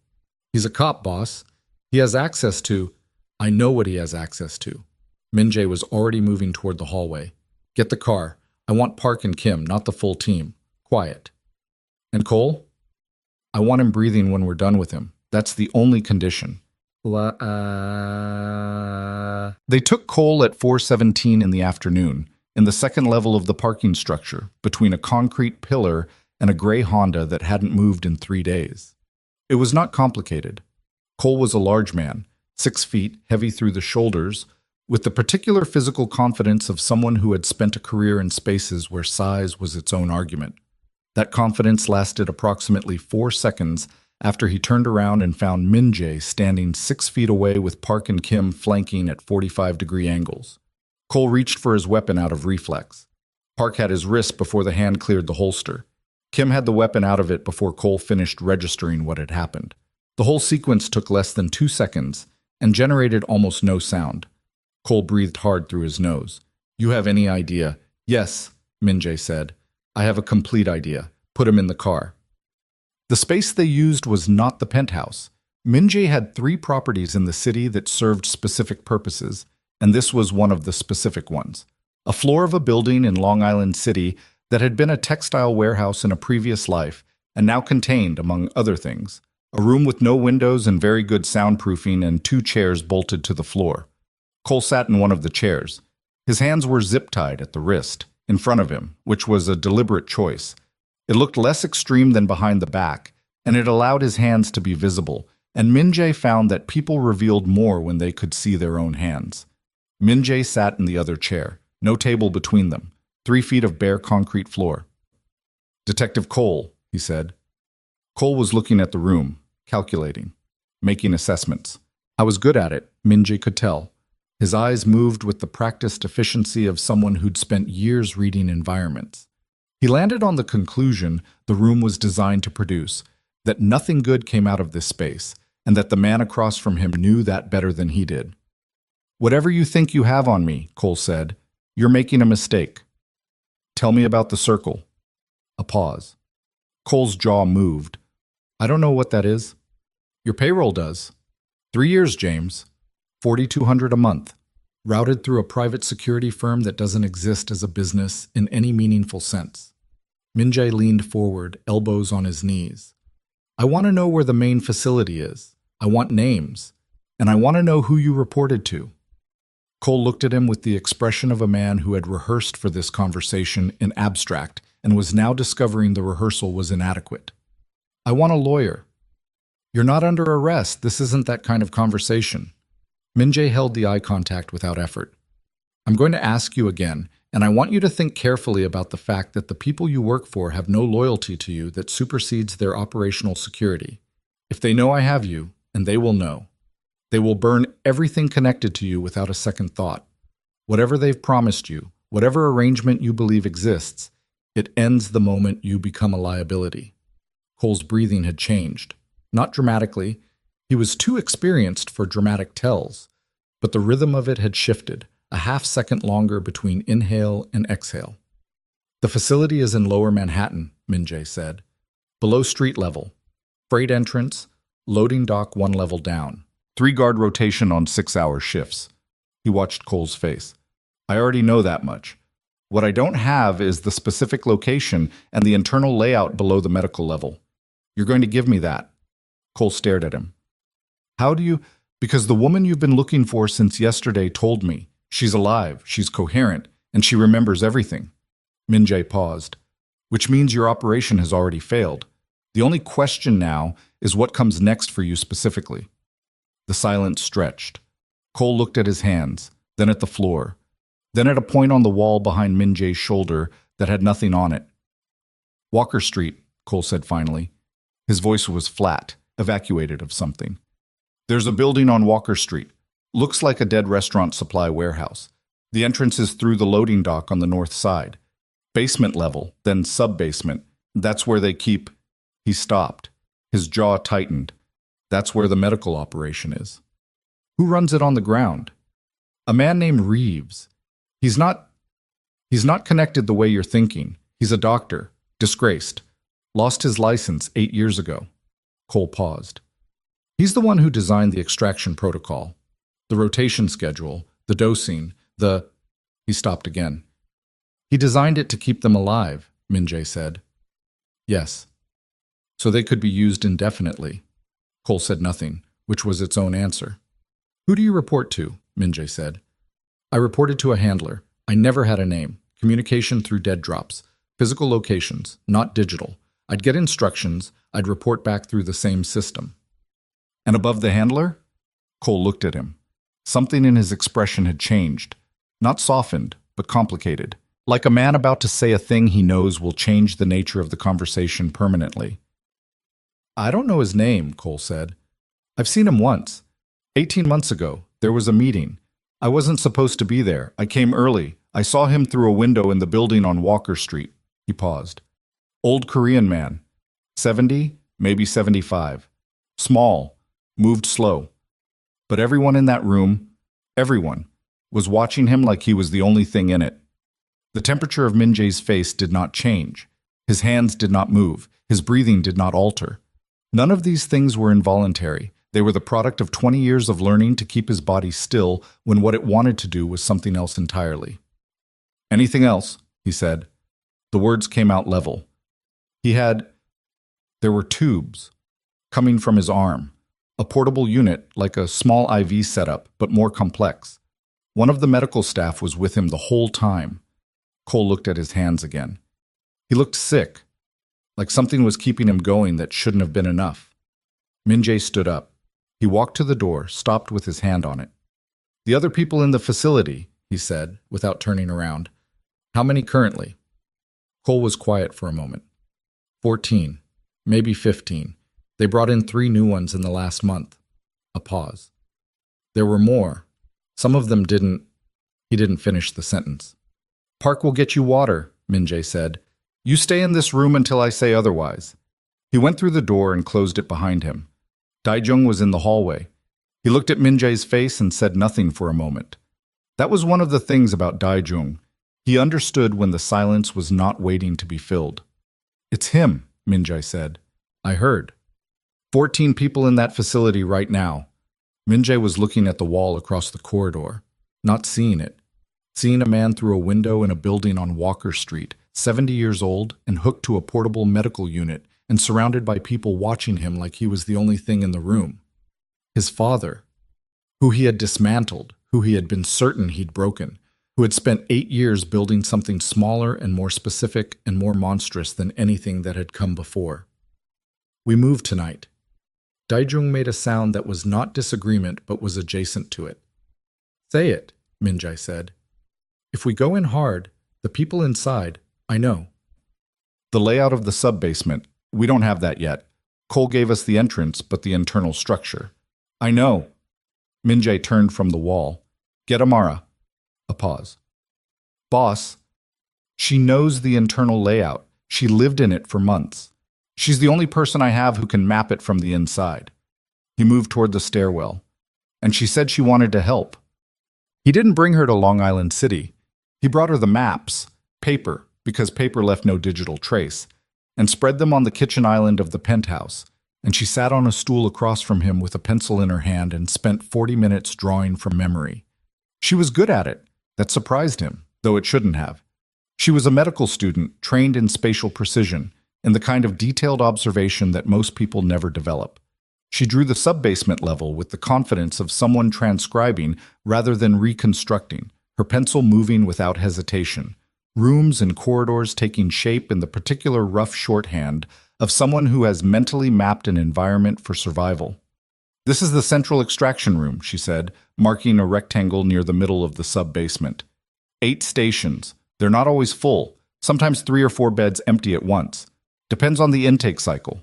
Speaker 1: He's a cop, boss. He has access to... I know what he has access to. Minjay was already moving toward the hallway. Get the car. I want Park and Kim, not the full team. Quiet. And Cole? I want him breathing when we're done with him. That's the only condition. They took Cole at 4:17 in the afternoon, in the second level of the parking structure, between a concrete pillar and a gray Honda that hadn't moved in 3 days. It was not complicated. Cole was a large man, 6 feet, heavy through the shoulders, with the particular physical confidence of someone who had spent a career in spaces where size was its own argument. That confidence lasted approximately 4 seconds after he turned around and found Minjay standing 6 feet away with Park and Kim flanking at 45-degree angles. Cole reached for his weapon out of reflex. Park had his wrist before the hand cleared the holster. Kim had the weapon out of it before Cole finished registering what had happened. The whole sequence took less than 2 seconds and generated almost no sound. Cole breathed hard through his nose. You have any idea? Yes, Minjay said. I have a complete idea. Put him in the car. The space they used was not the penthouse. Minjay had 3 properties in the city that served specific purposes, and this was one of the specific ones. A floor of a building in Long Island City that had been a textile warehouse in a previous life and now contained, among other things, a room with no windows and very good soundproofing and 2 chairs bolted to the floor. Cole sat in one of the chairs. His hands were zip-tied at the wrist, in front of him, which was a deliberate choice. It looked less extreme than behind the back, and it allowed his hands to be visible, and Minjay found that people revealed more when they could see their own hands. Minjay sat in the other chair, no table between them, 3 feet of bare concrete floor. Detective Cole, he said. Cole was looking at the room, calculating, making assessments. I was good at it, Minjay could tell. His eyes moved with the practiced efficiency of someone who'd spent years reading environments. He landed on the conclusion the room was designed to produce, that nothing good came out of this space, and that the man across from him knew that better than he did. Whatever you think you have on me, Cole said, you're making a mistake. Tell me about the circle. A pause. Cole's jaw moved. I don't know what that is. Your payroll does. 3 years, James. $4,200 a month. Routed through a private security firm that doesn't exist as a business in any meaningful sense. Minjay leaned forward, elbows on his knees. I want to know where the main facility is. I want names. And I want to know who you reported to. Cole looked at him with the expression of a man who had rehearsed for this conversation in abstract and was now discovering the rehearsal was inadequate. I want a lawyer. You're not under arrest. This isn't that kind of conversation. Minjay held the eye contact without effort. I'm going to ask you again, and I want you to think carefully about the fact that the people you work for have no loyalty to you that supersedes their operational security. If they know I have you, and they will know, they will burn everything connected to you without a second thought. Whatever they've promised you, whatever arrangement you believe exists, it ends the moment you become a liability. Cole's breathing had changed. Not dramatically. He was too experienced for dramatic tells, but the rhythm of it had shifted, a half-second longer between inhale and exhale. The facility is in Lower Manhattan, Minjay said. Below street level. Freight entrance, loading dock 1 level down. 3-guard rotation on 6-hour shifts. He watched Cole's face. I already know that much. What I don't have is the specific location and the internal layout below the medical level. You're going to give me that. Cole stared at him. How do you... Because the woman you've been looking for since yesterday told me. She's alive, she's coherent, and she remembers everything. Minjay paused. Which means your operation has already failed. The only question now is what comes next for you specifically. The silence stretched. Cole looked at his hands, then at the floor, then at a point on the wall behind Minjay's shoulder that had nothing on it. Walker Street, Cole said finally. His voice was flat, evacuated of something. There's a building on Walker Street. Looks like a dead restaurant supply warehouse. The entrance is through the loading dock on the north side. Basement level, then sub-basement. That's where they keep... He stopped. His jaw tightened. That's where the medical operation is. Who runs it on the ground? A man named Reeves. He's not... He's not connected the way you're thinking. He's a doctor, disgraced, lost his license 8 years ago. Cole paused. He's the one who designed the extraction protocol, the rotation schedule, the dosing, the... He stopped again. He designed it to keep them alive, Min-jae said. Yes. So they could be used indefinitely. Cole said nothing, which was its own answer. Who do you report to? Min-jae said. I reported to a handler. I never had a name. Communication through dead drops. Physical locations, not digital. I'd get instructions. I'd report back through the same system. And above the handler? Cole looked at him. Something in his expression had changed. Not softened, but complicated. Like a man about to say a thing he knows will change the nature of the conversation permanently. I don't know his name, Cole said. I've seen him once. 18 months ago, there was a meeting. I wasn't supposed to be there. I came early. I saw him through a window in the building on Walker Street. He paused. Old Korean man. 70, maybe 75. Small. Moved slow. But everyone in that room, everyone, was watching him like he was the only thing in it. The temperature of Min-jae's face did not change. His hands did not move. His breathing did not alter. None of these things were involuntary. They were the product of 20 years of learning to keep his body still when what it wanted to do was something else entirely. Anything else? He said. The words came out level. There were tubes coming from his arm. A portable unit, like a small IV setup, but more complex. One of the medical staff was with him the whole time. Cole looked at his hands again. He looked sick, like something was keeping him going that shouldn't have been enough. Min-jae stood up. He walked to the door, stopped with his hand on it. The other people in the facility, he said, without turning around. How many currently? Cole was quiet for a moment. 14, maybe 15. They brought in 3 new ones in the last month. A pause. There were more. Some of them didn't. He didn't finish the sentence. Park will get you water, Min-jae said. You stay in this room until I say otherwise. He went through the door and closed it behind him. Daijung was in the hallway. He looked at Min-jae's face and said nothing for a moment. That was one of the things about Daijung. He understood when the silence was not waiting to be filled. It's him, Min-jae said. I heard. 14 people in that facility right now. Min-jae was looking at the wall across the corridor, not seeing it. Seeing a man through a window in a building on Walker Street, 70 years old and hooked to a portable medical unit and surrounded by people watching him like he was the only thing in the room. His father, who he had dismantled, who he had been certain he'd broken, who had spent 8 years building something smaller and more specific and more monstrous than anything that had come before. We moved tonight. Daijung made a sound that was not disagreement but was adjacent to it. Say it, Min-jae said. If we go in hard, the people inside, I know. The layout of the sub-basement, we don't have that yet. Cole gave us the entrance, but the internal structure. I know. Min-jae turned from the wall. Get Amara. A pause. Boss, she knows the internal layout. She lived in it for months. She's the only person I have who can map it from the inside. He moved toward the stairwell. And she said she wanted to help. He didn't bring her to Long Island City. He brought her the maps, paper, because paper left no digital trace, and spread them on the kitchen island of the penthouse, and she sat on a stool across from him with a pencil in her hand and spent 40 minutes drawing from memory. She was good at it. That surprised him, though it shouldn't have. She was a medical student trained in spatial precision, in the kind of detailed observation that most people never develop. She drew the sub-basement level with the confidence of someone transcribing rather than reconstructing, her pencil moving without hesitation, rooms and corridors taking shape in the particular rough shorthand of someone who has mentally mapped an environment for survival. This is the central extraction room, she said, marking a rectangle near the middle of the sub-basement. 8 stations. They're not always full, sometimes 3 or 4 beds empty at once. Depends on the intake cycle.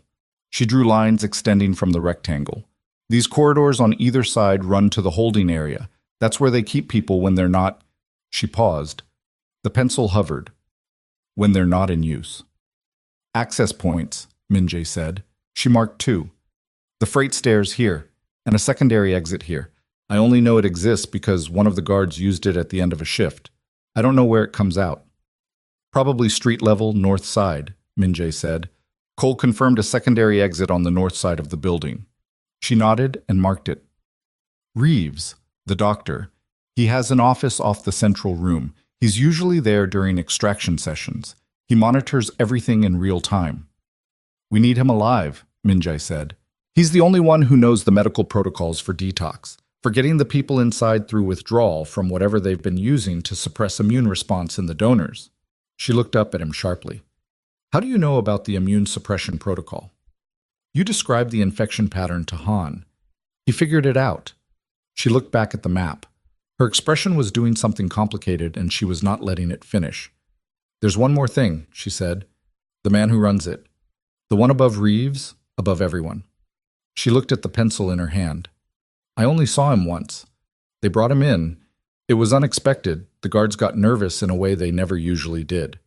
Speaker 1: She drew lines extending from the rectangle. These corridors on either side run to the holding area. That's where they keep people when they're not... She paused. The pencil hovered. When they're not in use. Access points, Min-jae said. She marked 2. The freight stairs here, and a secondary exit here. I only know it exists because one of the guards used it at the end of a shift. I don't know where it comes out. Probably street level, north side, Minjae said. Cole confirmed a secondary exit on the north side of the building. She nodded and marked it. Reeves, the doctor. He has an office off the central room. He's usually there during extraction sessions. He monitors everything in real time. We need him alive, Minjae said. He's the only one who knows the medical protocols for detox, for getting the people inside through withdrawal from whatever they've been using to suppress immune response in the donors. She looked up at him sharply. How do you know about the immune suppression protocol? You described the infection pattern to Han. He figured it out. She looked back at the map. Her expression was doing something complicated, and she was not letting it finish. There's one more thing, she said. The man who runs it. The one above Reeves, above everyone. She looked at the pencil in her hand. I only saw him once. They brought him in. It was unexpected. The guards got nervous in a way they never usually did.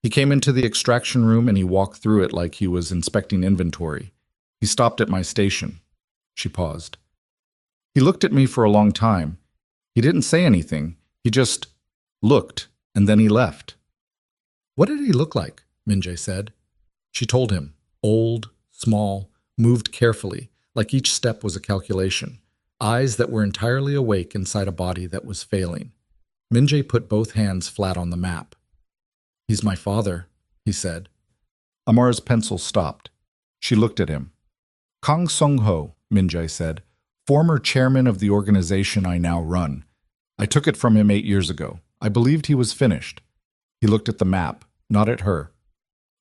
Speaker 1: He came into the extraction room and he walked through it like he was inspecting inventory. He stopped at my station. She paused. He looked at me for a long time. He didn't say anything. He just looked, and then he left. What did he look like? Minjae said. She told him. Old, small, moved carefully, like each step was a calculation. Eyes that were entirely awake inside a body that was failing. Minjae put both hands flat on the map. He's my father, he said. Amara's pencil stopped. She looked at him. Kang Sung-ho, Minjae said, former chairman of the organization I now run. I took it from him 8 years ago. I believed he was finished. He looked at the map, not at her.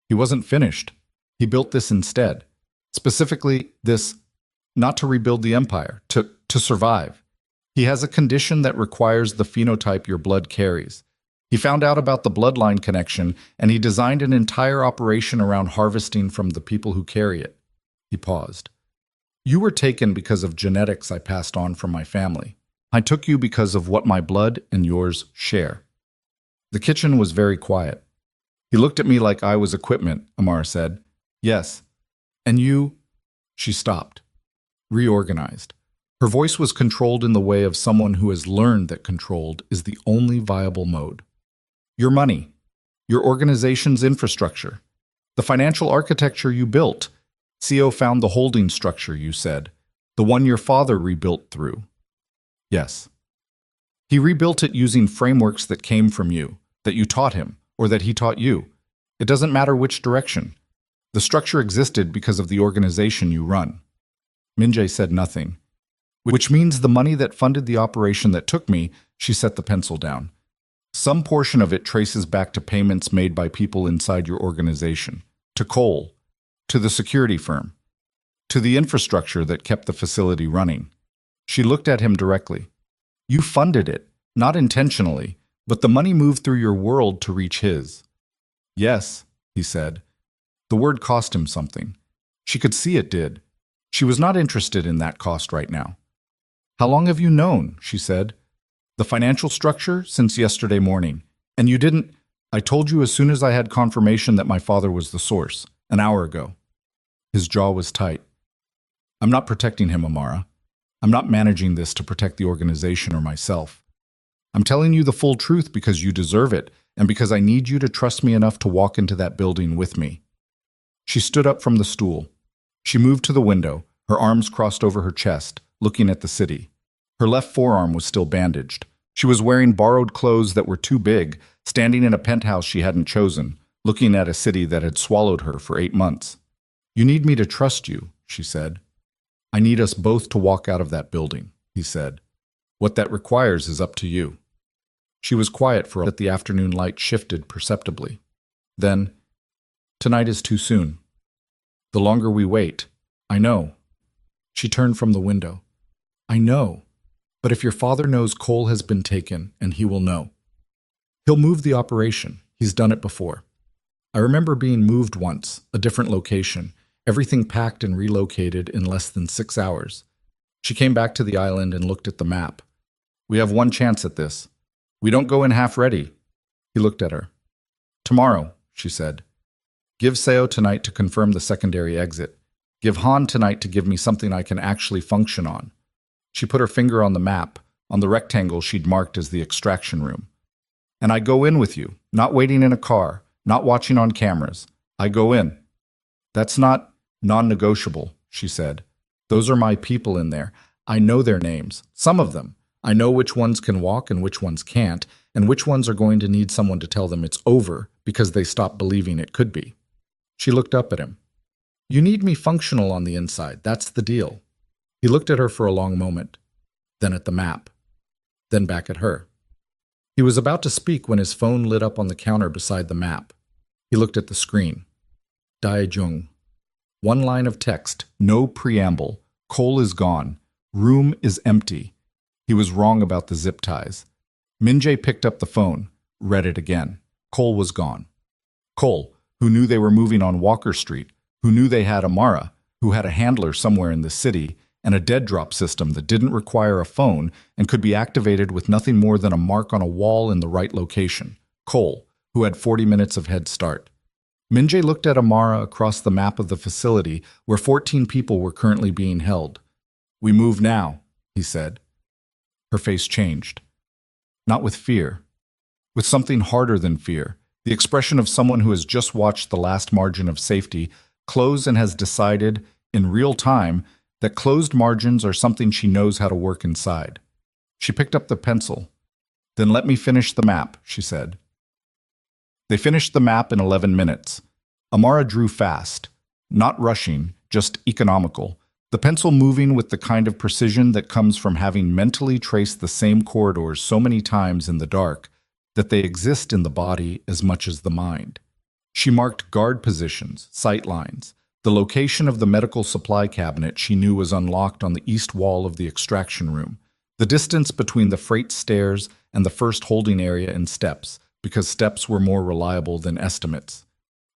Speaker 1: He wasn't finished. He built this instead. Specifically, this, not to rebuild the empire, to survive. He has a condition that requires the phenotype your blood carries. He found out about the bloodline connection, and he designed an entire operation around harvesting from the people who carry it. He paused. You were taken because of genetics I passed on from my family. I took you because of what my blood and yours share. The kitchen was very quiet. He looked at me like I was equipment, Amara said. Yes. And you? She stopped. Reorganized. Her voice was controlled in the way of someone who has learned that controlled is the only viable mode. Your money. Your organization's infrastructure. The financial architecture you built. CO found the holding structure, you said. The one your father rebuilt through. Yes. He rebuilt it using frameworks that came from you, that you taught him, or that he taught you. It doesn't matter which direction. The structure existed because of the organization you run. Minjae said nothing. Which means the money that funded the operation that took me, she set the pencil down. Some portion of it traces back to payments made by people inside your organization, to Cole, to the security firm, to the infrastructure that kept the facility running. She looked at him directly. You funded it, not intentionally, but the money moved through your world to reach his. Yes, he said. The word cost him something. She could see it did. She was not interested in that cost right now. How long have you known? She said. The financial structure since yesterday morning. And you didn't... I told you as soon as I had confirmation that my father was the source, an hour ago. His jaw was tight. I'm not protecting him, Amara. I'm not managing this to protect the organization or myself. I'm telling you the full truth because you deserve it and because I need you to trust me enough to walk into that building with me. She stood up from the stool. She moved to the window, her arms crossed over her chest, looking at the city. Her left forearm was still bandaged. She was wearing borrowed clothes that were too big, standing in a penthouse she hadn't chosen, looking at a city that had swallowed her for 8 months. You need me to trust you, she said. I need us both to walk out of that building, he said. What that requires is up to you. She was quiet for a minute. The afternoon light shifted perceptibly. Then, tonight is too soon. The longer we wait, I know. She turned from the window. I know. But if your father knows Cole has been taken, and he will know. He'll move the operation. He's done it before. I remember being moved once, a different location, everything packed and relocated in less than 6 hours. She came back to the island and looked at the map. We have one chance at this. We don't go in half ready. He looked at her. Tomorrow, she said. Give Seo tonight to confirm the secondary exit. Give Han tonight to give me something I can actually function on. She put her finger on the map, on the rectangle she'd marked as the extraction room. And I go in with you, not waiting in a car, Not watching on cameras. I go in. That's not non-negotiable, she said. Those are my people in there. I know their names, some of them. I know which ones can walk and which ones can't, and which ones are going to need someone to tell them it's over because they stopped believing it could be. She looked up at him. You need me functional on the inside, that's the deal. He looked at her for a long moment, then at the map, then back at her. He was about to speak when his phone lit up on the counter beside the map. He looked at the screen. Daejung. One line of text, no preamble. Cole is gone. Room is empty. He was wrong about the zip ties. Min-jae picked up the phone, read it again. Cole was gone. Cole, who knew they were moving on Walker Street, who knew they had Amara, who had a handler somewhere in the city, and a dead drop system that didn't require a phone and could be activated with nothing more than a mark on a wall in the right location. Cole, who had 40 minutes of head start. Min-jae looked at Amara across the map of the facility where 14 people were currently being held. We move now, he said. Her face changed. Not with fear. With something harder than fear. The expression of someone who has just watched the last margin of safety close and has decided, in real time, that closed margins are something she knows how to work inside. She picked up the pencil. Then let me finish the map, she said. They finished the map in 11 minutes. Amara drew fast, not rushing, just economical, the pencil moving with the kind of precision that comes from having mentally traced the same corridors so many times in the dark that they exist in the body as much as the mind. She marked guard positions, sight lines, the location of the medical supply cabinet she knew was unlocked on the east wall of the extraction room, the distance between the freight stairs and the first holding area and steps, because steps were more reliable than estimates.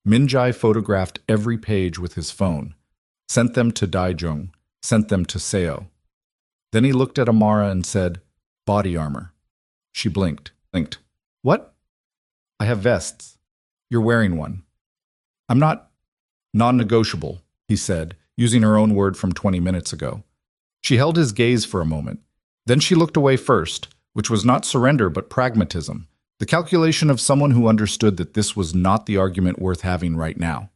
Speaker 1: Min-jae photographed every page with his phone, sent them to Daejung, sent them to Seo. Then he looked at Amara and said, body armor. She blinked. What? I have vests. You're wearing one. I'm not non-negotiable, he said, using her own word from 20 minutes ago. She held his gaze for a moment. Then she looked away first, which was not surrender but pragmatism, the calculation of someone who understood that this was not the argument worth having right now.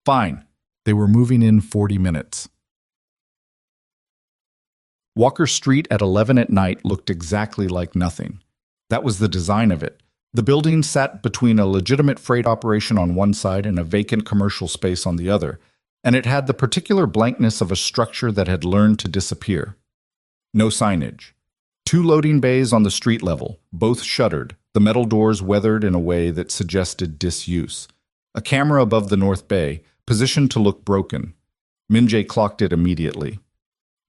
Speaker 1: Fine. They were moving in 40 minutes. Walker Street at 11 at night looked exactly like nothing. That was the design of it. The building sat between a legitimate freight operation on one side and a vacant commercial space on the other, and it had the particular blankness of a structure that had learned to disappear. No signage. 2 loading bays on the street level, both shuttered, the metal doors weathered in a way that suggested disuse. A camera above the north bay, positioned to look broken. Min-jae clocked it immediately.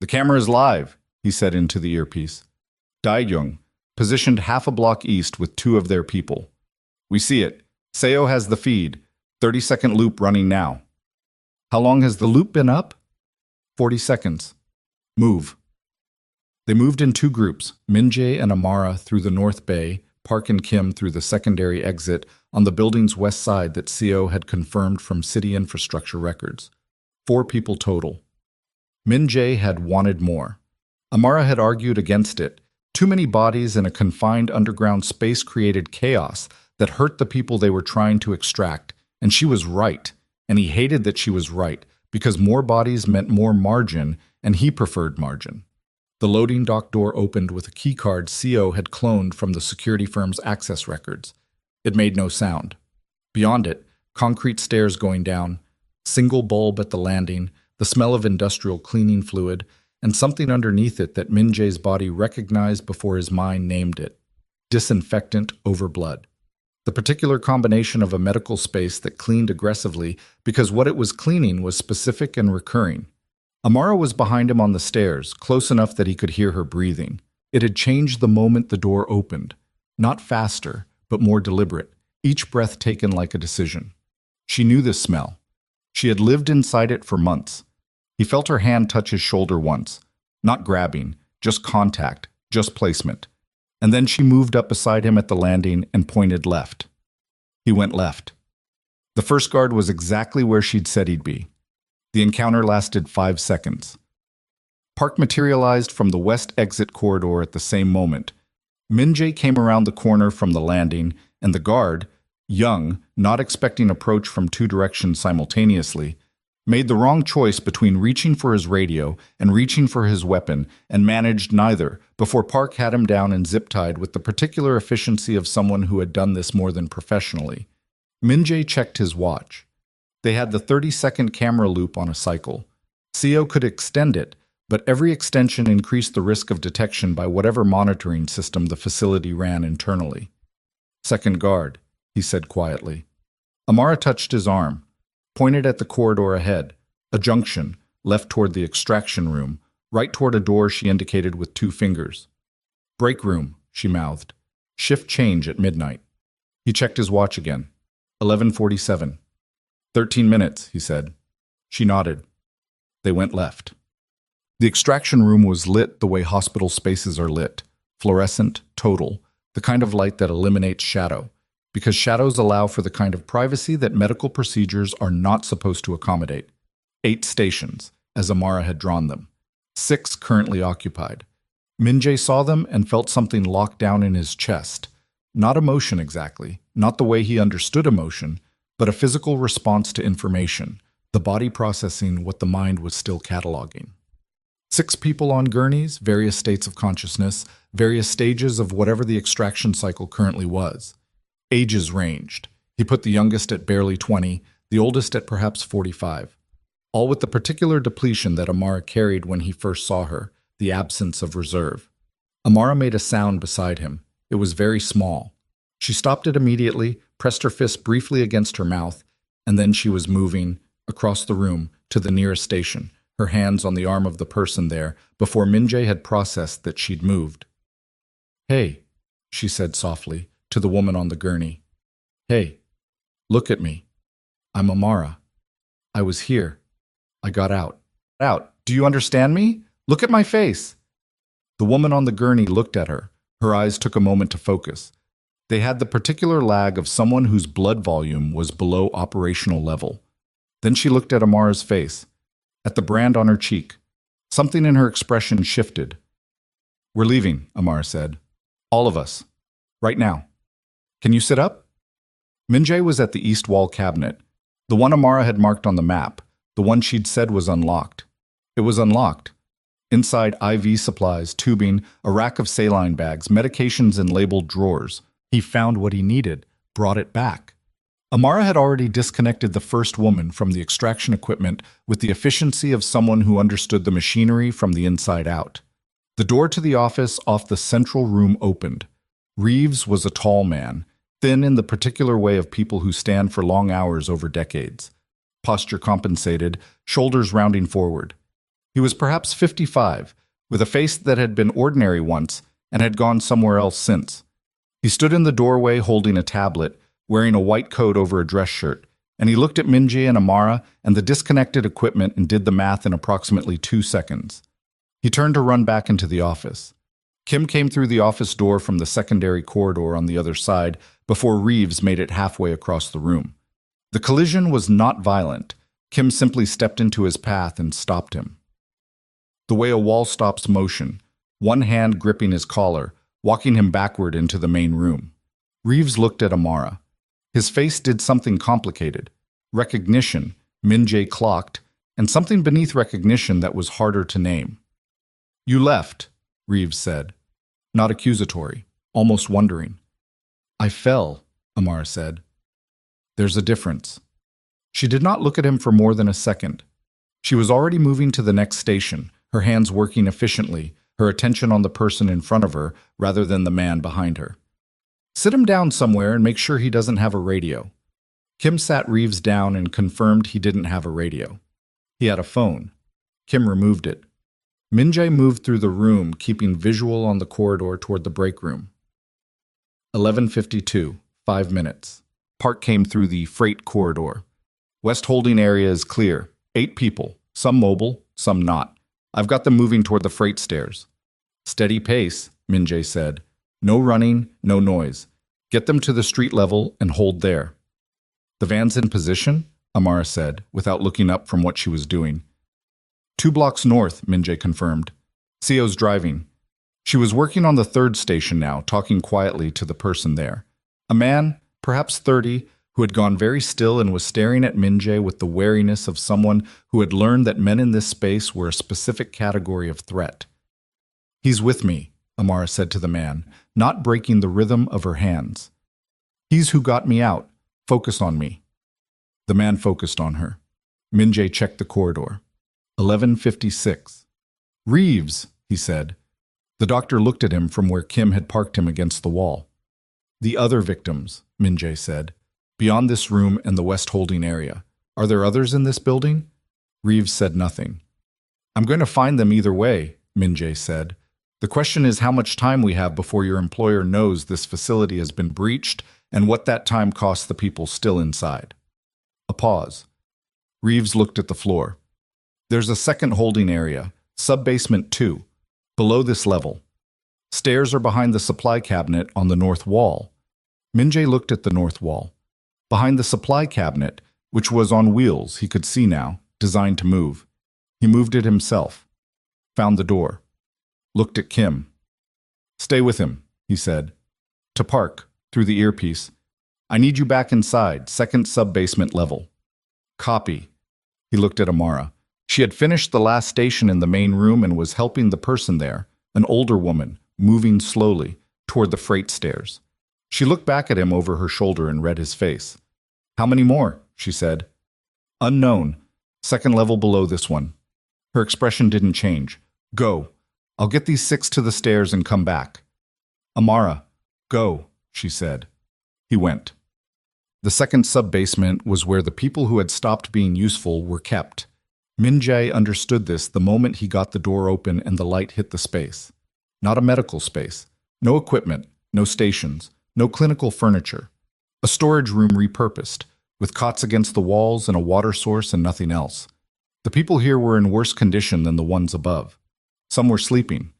Speaker 1: The camera is live, he said into the earpiece. Daejung, positioned half a block east with 2 of their people. We see it. Seo has the feed. 30-second loop running now. How long has the loop been up? 40 seconds. Move. They moved in 2 groups, Min-jae and Amara through the north bay, Park and Kim through the secondary exit on the building's west side that Seo had confirmed from city infrastructure records. 4 people total. Min-jae had wanted more. Amara had argued against it. Too many bodies in a confined underground space created chaos that hurt the people they were trying to extract, and she was right, and he hated that she was right, because more bodies meant more margin, and he preferred margin. The loading dock door opened with a keycard Seo had cloned from the security firm's access records. It made no sound. Beyond it, concrete stairs going down, single bulb at the landing, the smell of industrial cleaning fluid, and something underneath it that Min-jae's body recognized before his mind named it. Disinfectant over blood. The particular combination of a medical space that cleaned aggressively because what it was cleaning was specific and recurring. Amara was behind him on the stairs, close enough that he could hear her breathing. It had changed the moment the door opened. Not faster, but more deliberate, each breath taken like a decision. She knew this smell. She had lived inside it for months. He felt her hand touch his shoulder once. Not grabbing, just contact, just placement. And then she moved up beside him at the landing and pointed left. He went left. The first guard was exactly where she'd said he'd be. The encounter lasted 5 seconds. Park materialized from the west exit corridor at the same moment. Min-jae came around the corner from the landing, and the guard, Young, not expecting approach from two directions simultaneously, made the wrong choice between reaching for his radio and reaching for his weapon and managed neither before Park had him down and zip-tied with the particular efficiency of someone who had done this more than professionally. Min-jae checked his watch. They had the 30-second camera loop on a cycle. Seo could extend it, but every extension increased the risk of detection by whatever monitoring system the facility ran internally. "Second guard," he said quietly. Amara touched his arm, pointed at the corridor ahead, a junction, left toward the extraction room, right toward a door she indicated with two fingers. "Break room," she mouthed. "Shift change at midnight." He checked his watch again. 11:47. 13 minutes, he said. She nodded. They went left. The extraction room was lit the way hospital spaces are lit, fluorescent, total, the kind of light that eliminates shadow, because shadows allow for the kind of privacy that medical procedures are not supposed to accommodate. 8 stations, as Amara had drawn them. 6 currently occupied. Min-jae saw them and felt something locked down in his chest. Not emotion exactly, not the way he understood emotion, but a physical response to information, the body processing what the mind was still cataloging. 6 people on gurneys, various states of consciousness, various stages of whatever the extraction cycle currently was. Ages ranged. He put the youngest at barely 20, the oldest at perhaps 45. All with the particular depletion that Amara carried when he first saw her, the absence of reserve. Amara made a sound beside him. It was very small. She stopped it immediately, pressed her fist briefly against her mouth, and then she was moving across the room to the nearest station, her hands on the arm of the person there, before Min-jae had processed that she'd moved. "Hey," she said softly to the woman on the gurney. "Hey, look at me. I'm Amara. I was here. I got out. Out. Do you understand me? Look at my face." The woman on the gurney looked at her. Her eyes took a moment to focus. They had the particular lag of someone whose blood volume was below operational level. Then she looked at Amara's face, at the brand on her cheek. Something in her expression shifted. "We're leaving," Amara said. "All of us. Right now. Can you sit up?" Min-jae was at the east wall cabinet, the one Amara had marked on the map, the one she'd said was unlocked. It was unlocked. Inside, IV supplies, tubing, a rack of saline bags, medications in labeled drawers. He found what he needed, brought it back. Amara had already disconnected the first woman from the extraction equipment with the efficiency of someone who understood the machinery from the inside out. The door to the office off the central room opened. Reeves was a tall man, thin in the particular way of people who stand for long hours over decades. Posture compensated, shoulders rounding forward. He was perhaps 55, with a face that had been ordinary once and had gone somewhere else since. He stood in the doorway holding a tablet, wearing a white coat over a dress shirt, and he looked at Min-jae and Amara and the disconnected equipment and did the math in approximately 2 seconds. He turned to run back into the office. Kim came through the office door from the secondary corridor on the other side before Reeves made it halfway across the room. The collision was not violent. Kim simply stepped into his path and stopped him. The way a wall stops motion, one hand gripping his collar, walking him backward into the main room. Reeves looked at Amara. His face did something complicated. Recognition, Min-jae clocked, and something beneath recognition that was harder to name. "You left," Reeves said. Not accusatory, almost wondering. "I fell," Amara said. "There's a difference." She did not look at him for more than a second. She was already moving to the next station, her hands working efficiently, her attention on the person in front of her rather than the man behind her. "Sit him down somewhere and make sure he doesn't have a radio." Kim sat Reeves down and confirmed he didn't have a radio. He had a phone. Kim removed it. Min-jae moved through the room, keeping visual on the corridor toward the break room. 11:52, 5 minutes. Park came through the freight corridor. "West holding area is clear. 8 people, some mobile, some not. I've got them moving toward the freight stairs." "Steady pace," Min-jae said. "No running, no noise. Get them to the street level and hold there." "The van's in position?" Amara said, without looking up from what she was doing. 2 blocks north, Min-jae confirmed. Seo's driving. She was working on the 3rd station now, talking quietly to the person there. A man, perhaps 30, who had gone very still and was staring at Minjae with the wariness of someone who had learned that men in this space were a specific category of threat. "He's with me," Amara said to the man, not breaking the rhythm of her hands. "He's who got me out. Focus on me." The man focused on her. Minjae checked the corridor. 11:56. "Reeves," he said. The doctor looked at him from where Kim had parked him against the wall. "The other victims," Minjae said. "Beyond this room and the West holding area. Are there others in this building?" Reeves said nothing. "I'm going to find them either way," Minjae said. "The question is how much time we have before your employer knows this facility has been breached and what that time costs the people still inside." A pause. Reeves looked at the floor. "There's a second holding area, sub-basement 2, below this level. Stairs are behind the supply cabinet on the north wall." Minjae looked at the north wall. Behind the supply cabinet, which was on wheels, he could see now, designed to move. He moved it himself. Found the door. Looked at Kim. "Stay with him," he said. To Park, through the earpiece. "I need you back inside, second sub-basement level." "Copy." He looked at Amara. She had finished the last station in the main room and was helping the person there, an older woman, moving slowly, toward the freight stairs. She looked back at him over her shoulder and read his face. "How many more?" she said. "Unknown. Second level below this one." Her expression didn't change. "Go. I'll get these 6 to the stairs and come back." "Amara, go," she said. He went. The second sub-basement was where the people who had stopped being useful were kept. Minjae understood this the moment he got the door open and the light hit the space. Not a medical space. No equipment, no stations, no clinical furniture. A storage room repurposed, with cots against the walls and a water source and nothing else. The people here were in worse condition than the ones above. Some were sleeping.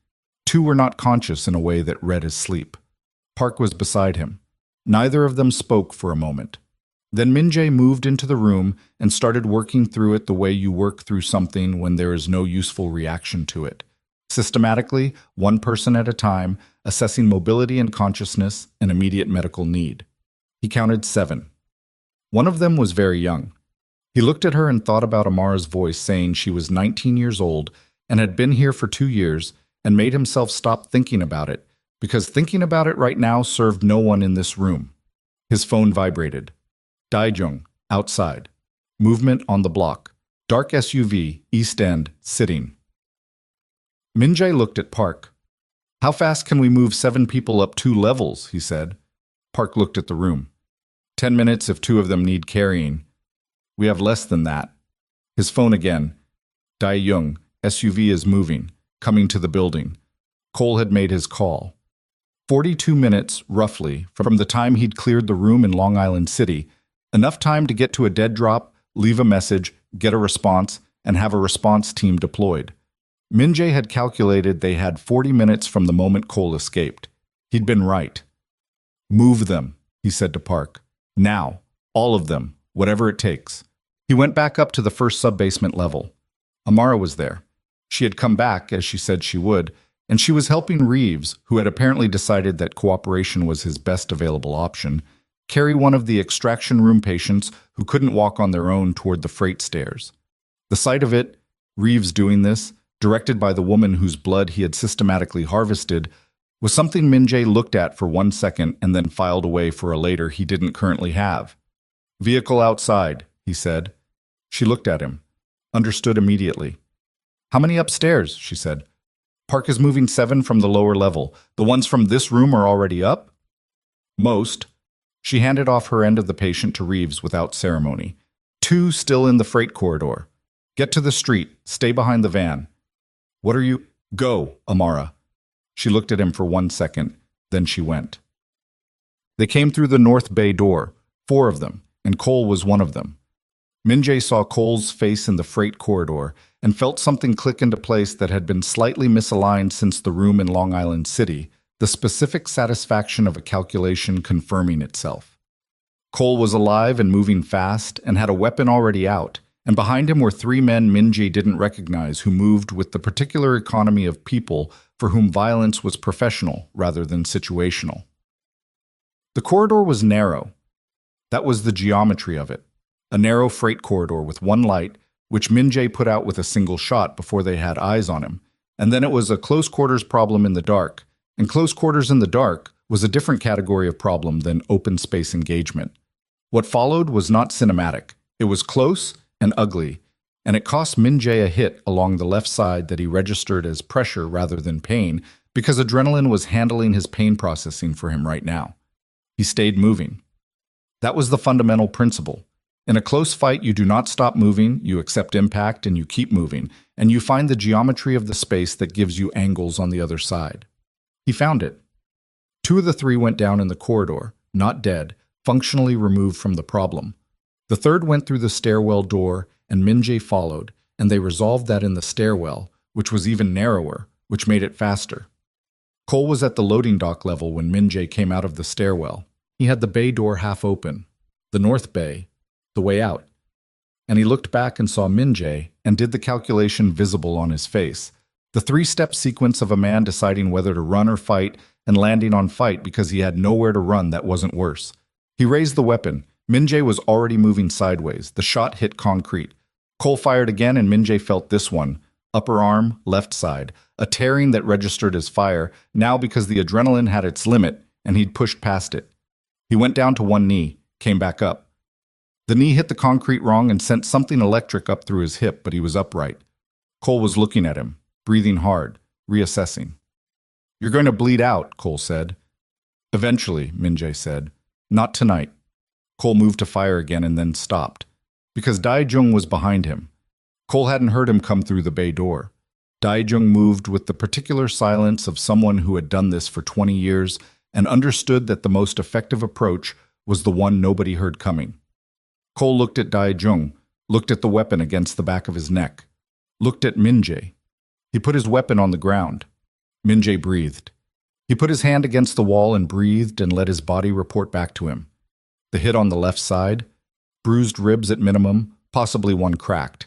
Speaker 1: 2 were not conscious in a way that read as sleep. Park was beside him. Neither of them spoke for a moment. Then Minjae moved into the room and started working through it the way you work through something when there is no useful reaction to it. Systematically, one person at a time, assessing mobility and consciousness and immediate medical need. He counted 7. One of them was very young. He looked at her and thought about Amara's voice saying she was 19 years old and had been here for 2 years, and made himself stop thinking about it, because thinking about it right now served no one in this room. His phone vibrated. Daijung, outside. Movement on the block. Dark SUV, East End, sitting. Minjae looked at Park. "How fast can we move 7 people up 2 levels?" he said. Park looked at the room. 10 minutes if 2 of them need carrying. We have less than that. His phone again. Daijung, SUV is moving, coming to the building. Cole had made his call. 42 minutes, roughly, from the time he'd cleared the room in Long Island City, enough time to get to a dead drop, leave a message, get a response, and have a response team deployed. Minjae had calculated they had 40 minutes from the moment Cole escaped. He'd been right. "Move them," he said to Park. "Now. All of them. Whatever it takes." He went back up to the first sub-basement level. Amara was there. She had come back, as she said she would, and she was helping Reeves, who had apparently decided that cooperation was his best available option, carry one of the extraction room patients who couldn't walk on their own toward the freight stairs. The sight of it, Reeves doing this, directed by the woman whose blood he had systematically harvested, was something Minjae looked at for 1 second and then filed away for a later he didn't currently have. "Vehicle outside," he said. She looked at him, understood immediately. "How many upstairs?" she said. "Park is moving 7 from the lower level. The ones from this room are already up?" "Most." She handed off her end of the patient to Reeves without ceremony. 2 still in the freight corridor. "Get to the street. Stay behind the van." "What are you—" "Go, Amara." She looked at him for 1 second, then she went. They came through the north bay door, 4 of them, and Cole was one of them. Minjae saw Cole's face in the freight corridor and felt something click into place that had been slightly misaligned since the room in Long Island City, the specific satisfaction of a calculation confirming itself. Cole was alive and moving fast and had a weapon already out, and behind him were 3 men Minjae didn't recognize who moved with the particular economy of people for whom violence was professional rather than situational. The corridor was narrow. That was the geometry of it. A narrow freight corridor with one light, which Min-jae put out with a single shot before they had eyes on him. And then it was a close quarters problem in the dark. And close quarters in the dark was a different category of problem than open space engagement. What followed was not cinematic. It was close and ugly, and it cost Min-jae a hit along the left side that he registered as pressure rather than pain because adrenaline was handling his pain processing for him right now. He stayed moving. That was the fundamental principle. In a close fight, you do not stop moving, you accept impact, and you keep moving, and you find the geometry of the space that gives you angles on the other side. He found it. 2 of the 3 went down in the corridor, not dead, functionally removed from the problem. The third went through the stairwell door, and Min-jae followed, and they resolved that in the stairwell, which was even narrower, which made it faster. Cole was at the loading dock level when Min-jae came out of the stairwell. He had the bay door half open, the north bay, the way out. And he looked back and saw Min-jae and did the calculation visible on his face. The 3-step sequence of a man deciding whether to run or fight and landing on fight because he had nowhere to run that wasn't worse. He raised the weapon. Min-jae was already moving sideways. The shot hit concrete. Cole fired again and Min-jae felt this one. Upper arm, left side. A tearing that registered as fire, now because the adrenaline had its limit and he'd pushed past it. He went down to one knee, came back up. The knee hit the concrete wrong and sent something electric up through his hip, but he was upright. Cole was looking at him, breathing hard, reassessing. "You're going to bleed out," Cole said. "Eventually," Min-jae said. "Not tonight." Cole moved to fire again and then stopped, because Dae-jung was behind him. Cole hadn't heard him come through the bay door. Dae-jung moved with the particular silence of someone who had done this for 20 years and understood that the most effective approach was the one nobody heard coming. Cole looked at Dae-jung, looked at the weapon against the back of his neck, looked at Min-jae. He put his weapon on the ground. Min-jae breathed. He put his hand against the wall and breathed and let his body report back to him. The hit on the left side, bruised ribs at minimum, possibly one cracked.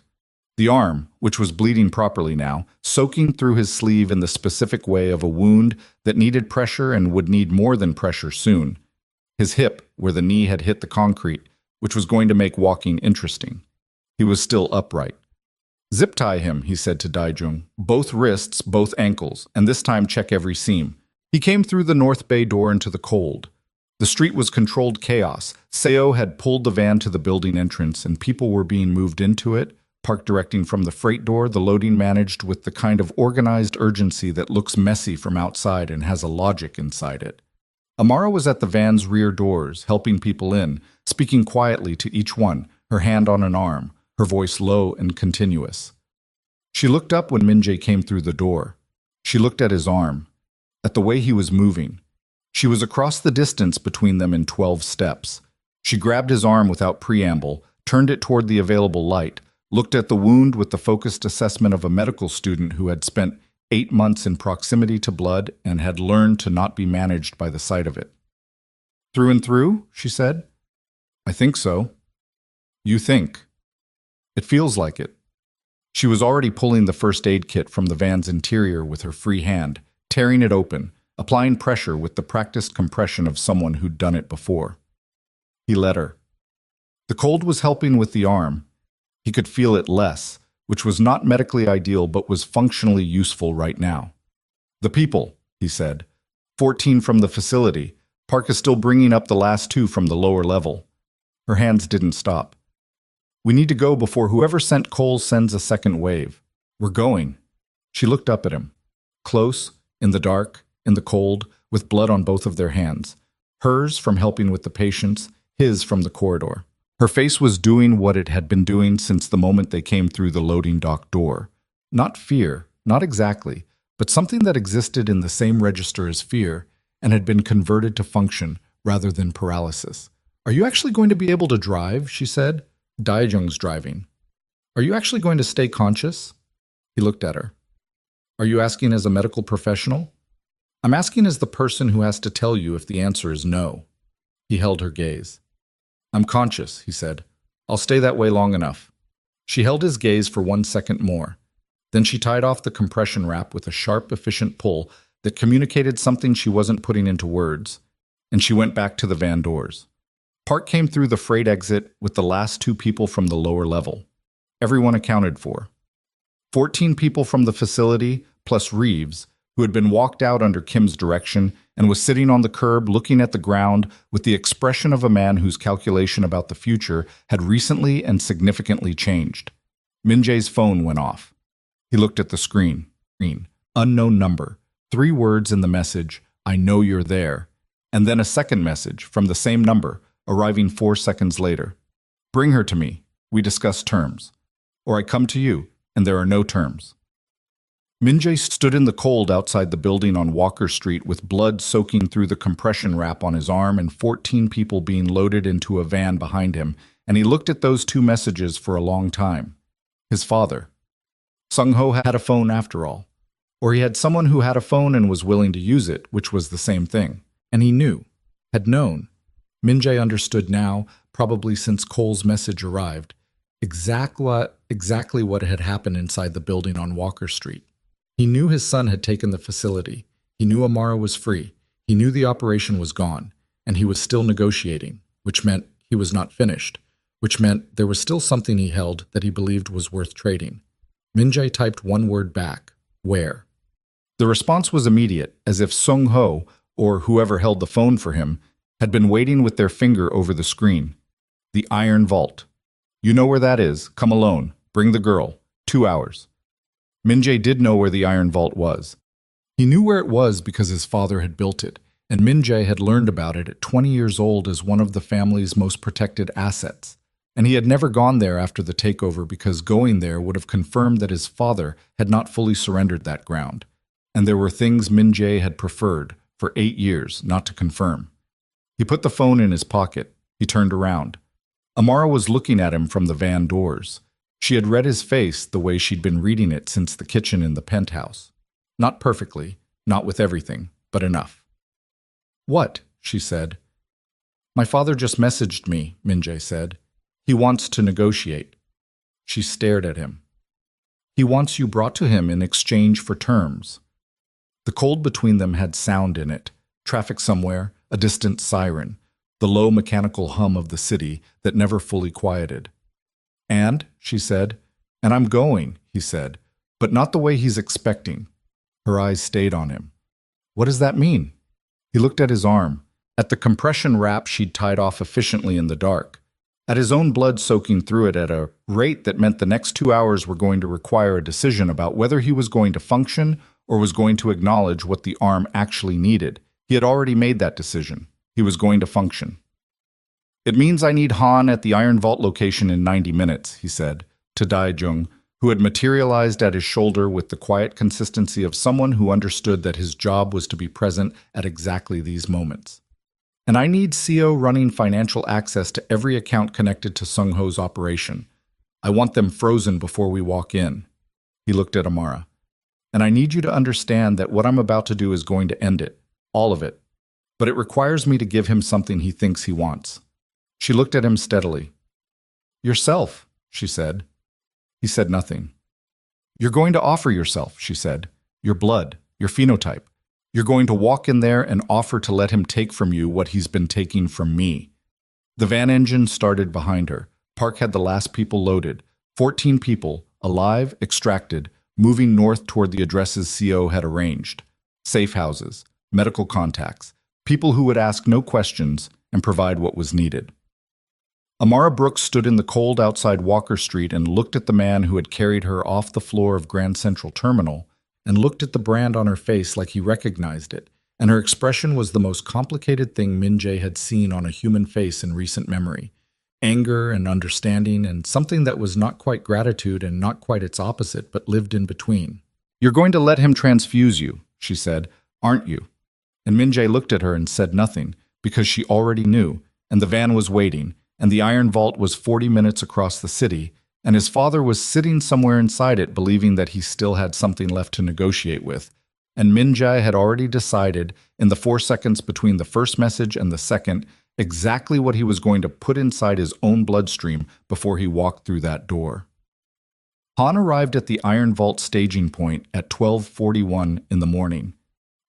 Speaker 1: The arm, which was bleeding properly now, soaking through his sleeve in the specific way of a wound that needed pressure and would need more than pressure soon. His hip, where the knee had hit the concrete, which was going to make walking interesting. He was still upright. "Zip tie him," he said to Dae-jung. "Both wrists, both ankles, and this time check every seam." He came through the north bay door into the cold. The street was controlled chaos. Seo had pulled the van to the building entrance, and people were being moved into it, parked directing from the freight door, the loading managed with the kind of organized urgency that looks messy from outside and has a logic inside it. Amara was at the van's rear doors, helping people in, speaking quietly to each one, her hand on an arm, her voice low and continuous. She looked up when Min-jae came through the door. She looked at his arm, at the way he was moving. She was across the distance between them in 12 steps. She grabbed his arm without preamble, turned it toward the available light, looked at the wound with the focused assessment of a medical student who had spent 8 months in proximity to blood and had learned to not be managed by the sight of it. "Through and through?" she said. "I think so." "You think?" "It feels like it." She was already pulling the first aid kit from the van's interior with her free hand, tearing it open, applying pressure with the practiced compression of someone who'd done it before. He let her. The cold was helping with the arm. He could feel it less, which was not medically ideal but was functionally useful right now. "The people," he said. 14 from the facility. Park is still bringing up the last 2 from the lower level. Her hands didn't stop. "We need to go before whoever sent Cole sends a second wave. We're going." She looked up at him. Close, in the dark, in the cold, with blood on both of their hands. Hers from helping with the patients, his from the corridor. Her face was doing what it had been doing since the moment they came through the loading dock door. Not fear, not exactly, but something that existed in the same register as fear and had been converted to function rather than paralysis. "Are you actually going to be able to drive?" she said. "Dae-jung's driving. Are you actually going to stay conscious?" He looked at her. "Are you asking as a medical professional?" "I'm asking as the person who has to tell you if the answer is no." He held her gaze. "I'm conscious," he said. "I'll stay that way long enough." She held his gaze for 1 second more. Then she tied off the compression wrap with a sharp, efficient pull that communicated something she wasn't putting into words, and she went back to the van doors. Park came through the freight exit with the last two people from the lower level. Everyone accounted for. 14 people from the facility, plus Reeves, who had been walked out under Kim's direction and was sitting on the curb looking at the ground with the expression of a man whose calculation about the future had recently and significantly changed. Min Jae's phone went off. He looked at the screen. Unknown number. 3 words in the message, "I know you're there." And then a second message from the same number, arriving 4 seconds later. "Bring her to me. We discuss terms. Or I come to you, and there are no terms." Min Jae stood in the cold outside the building on Walker Street with blood soaking through the compression wrap on his arm and 14 people being loaded into a van behind him, and he looked at those 2 messages for a long time. His father. Sung-ho had a phone after all. Or he had someone who had a phone and was willing to use it, which was the same thing. And he knew, had known. Min Jae understood now, probably since Cole's message arrived, exactly what had happened inside the building on Walker Street. He knew his son had taken the facility. He knew Amara was free. He knew the operation was gone, and he was still negotiating, which meant he was not finished, which meant there was still something he held that he believed was worth trading. Min Jae typed one word back, "Where?" The response was immediate, as if Sung-ho, or whoever held the phone for him, had been waiting with their finger over the screen. "The Iron Vault. You know where that is. Come alone. Bring the girl. 2 hours." Min Jae did know where the Iron Vault was. He knew where it was because his father had built it, and Min Jae had learned about it at 20 years old as one of the family's most protected assets. And he had never gone there after the takeover because going there would have confirmed that his father had not fully surrendered that ground. And there were things Min Jae had preferred, for 8 years, not to confirm. He put the phone in his pocket. He turned around. Amara was looking at him from the van doors. She had read his face the way she'd been reading it since the kitchen in the penthouse. Not perfectly, not with everything, but enough. "What?" she said. "My father just messaged me," Min Jae said. "He wants to negotiate." She stared at him. "He wants you brought to him in exchange for terms." The cold between them had sound in it, traffic somewhere, a distant siren, the low mechanical hum of the city that never fully quieted. "And," she said, "and I'm going," he said, but not the way he's expecting. Her eyes stayed on him. "What does that mean?" He looked at his arm, at the compression wrap she'd tied off efficiently in the dark, at his own blood soaking through it at a rate that meant the next 2 hours were going to require a decision about whether he was going to function or was going to acknowledge what the arm actually needed. He had already made that decision. He was going to function. "It means I need Han at the Iron Vault location in 90 minutes, he said, to Dae-jung, who had materialized at his shoulder with the quiet consistency of someone who understood that his job was to be present at exactly these moments. "And I need CO running financial access to every account connected to Sung-ho's operation. I want them frozen before we walk in." He looked at Amara. "And I need you to understand that what I'm about to do is going to end it. All of it. But it requires me to give him something he thinks he wants." She looked at him steadily. "Yourself," she said. He said nothing. "You're going to offer yourself," she said. "Your blood, your phenotype. You're going to walk in there and offer to let him take from you what he's been taking from me." The van engine started behind her. Park had the last people loaded. 14 people, alive, extracted, moving north toward the addresses CO had arranged. Safe houses, medical contacts, people who would ask no questions and provide what was needed. Amara Brooks stood in the cold outside Walker Street and looked at the man who had carried her off the floor of Grand Central Terminal and looked at the brand on her face like he recognized it, and her expression was the most complicated thing Min Jae had seen on a human face in recent memory. Anger and understanding and something that was not quite gratitude and not quite its opposite but lived in between. "You're going to let him transfuse you," she said, "aren't you?" And Min Jae looked at her and said nothing, because she already knew, and the van was waiting, and the Iron Vault was 40 minutes across the city, and his father was sitting somewhere inside it believing that he still had something left to negotiate with. And Min Jae had already decided, in the 4 seconds between the first message and the second, exactly what he was going to put inside his own bloodstream before he walked through that door. Han arrived at the Iron Vault staging point at 12:41 in the morning.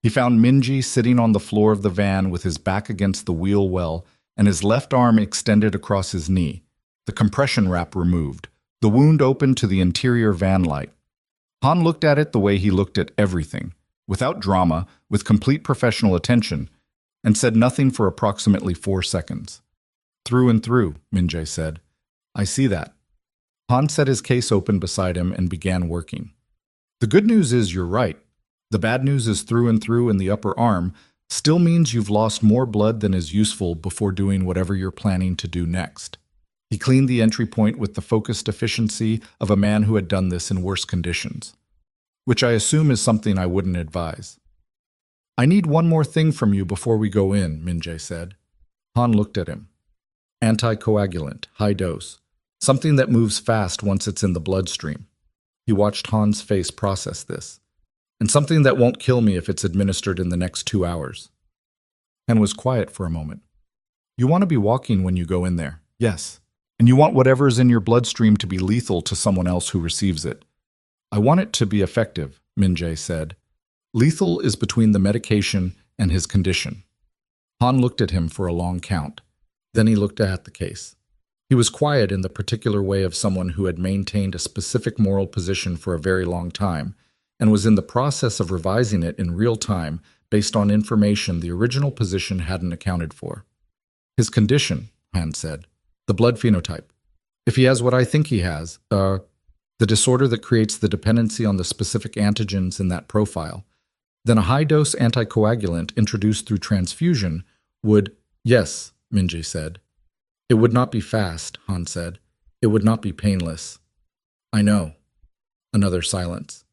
Speaker 1: He found Minji sitting on the floor of the van with his back against the wheel well and his left arm extended across his knee, the compression wrap removed, the wound open to the interior van light. Han looked at it the way he looked at everything, without drama, with complete professional attention, and said nothing for approximately 4 seconds. Through and through, Min-jae said. I see that. Han set his case open beside him and began working. The good news is you're right. The bad news is through and through in the upper arm still means you've lost more blood than is useful before doing whatever you're planning to do next. He cleaned the entry point with the focused efficiency of a man who had done this in worse conditions, which I assume is something I wouldn't advise. I need one more thing from you before we go in, Min-jae said. Han looked at him. Anticoagulant, high dose. Something that moves fast once it's in the bloodstream. He watched Han's face process this. And something that won't kill me if it's administered in the next 2 hours. Han was quiet for a moment. You want to be walking when you go in there, yes. And you want whatever is in your bloodstream to be lethal to someone else who receives it. I want it to be effective, Min-jae said. Lethal is between the medication and his condition. Han looked at him for a long count. Then he looked at the case. He was quiet in the particular way of someone who had maintained a specific moral position for a very long time, and was in the process of revising it in real time based on information the original position hadn't accounted for. His condition, Han said, the blood phenotype. If he has what I think he has, the disorder that creates the dependency on the specific antigens in that profile, then a high-dose anticoagulant introduced through transfusion would, yes, Min-jae said. It would not be fast, Han said. It would not be painless. I know. Another silence.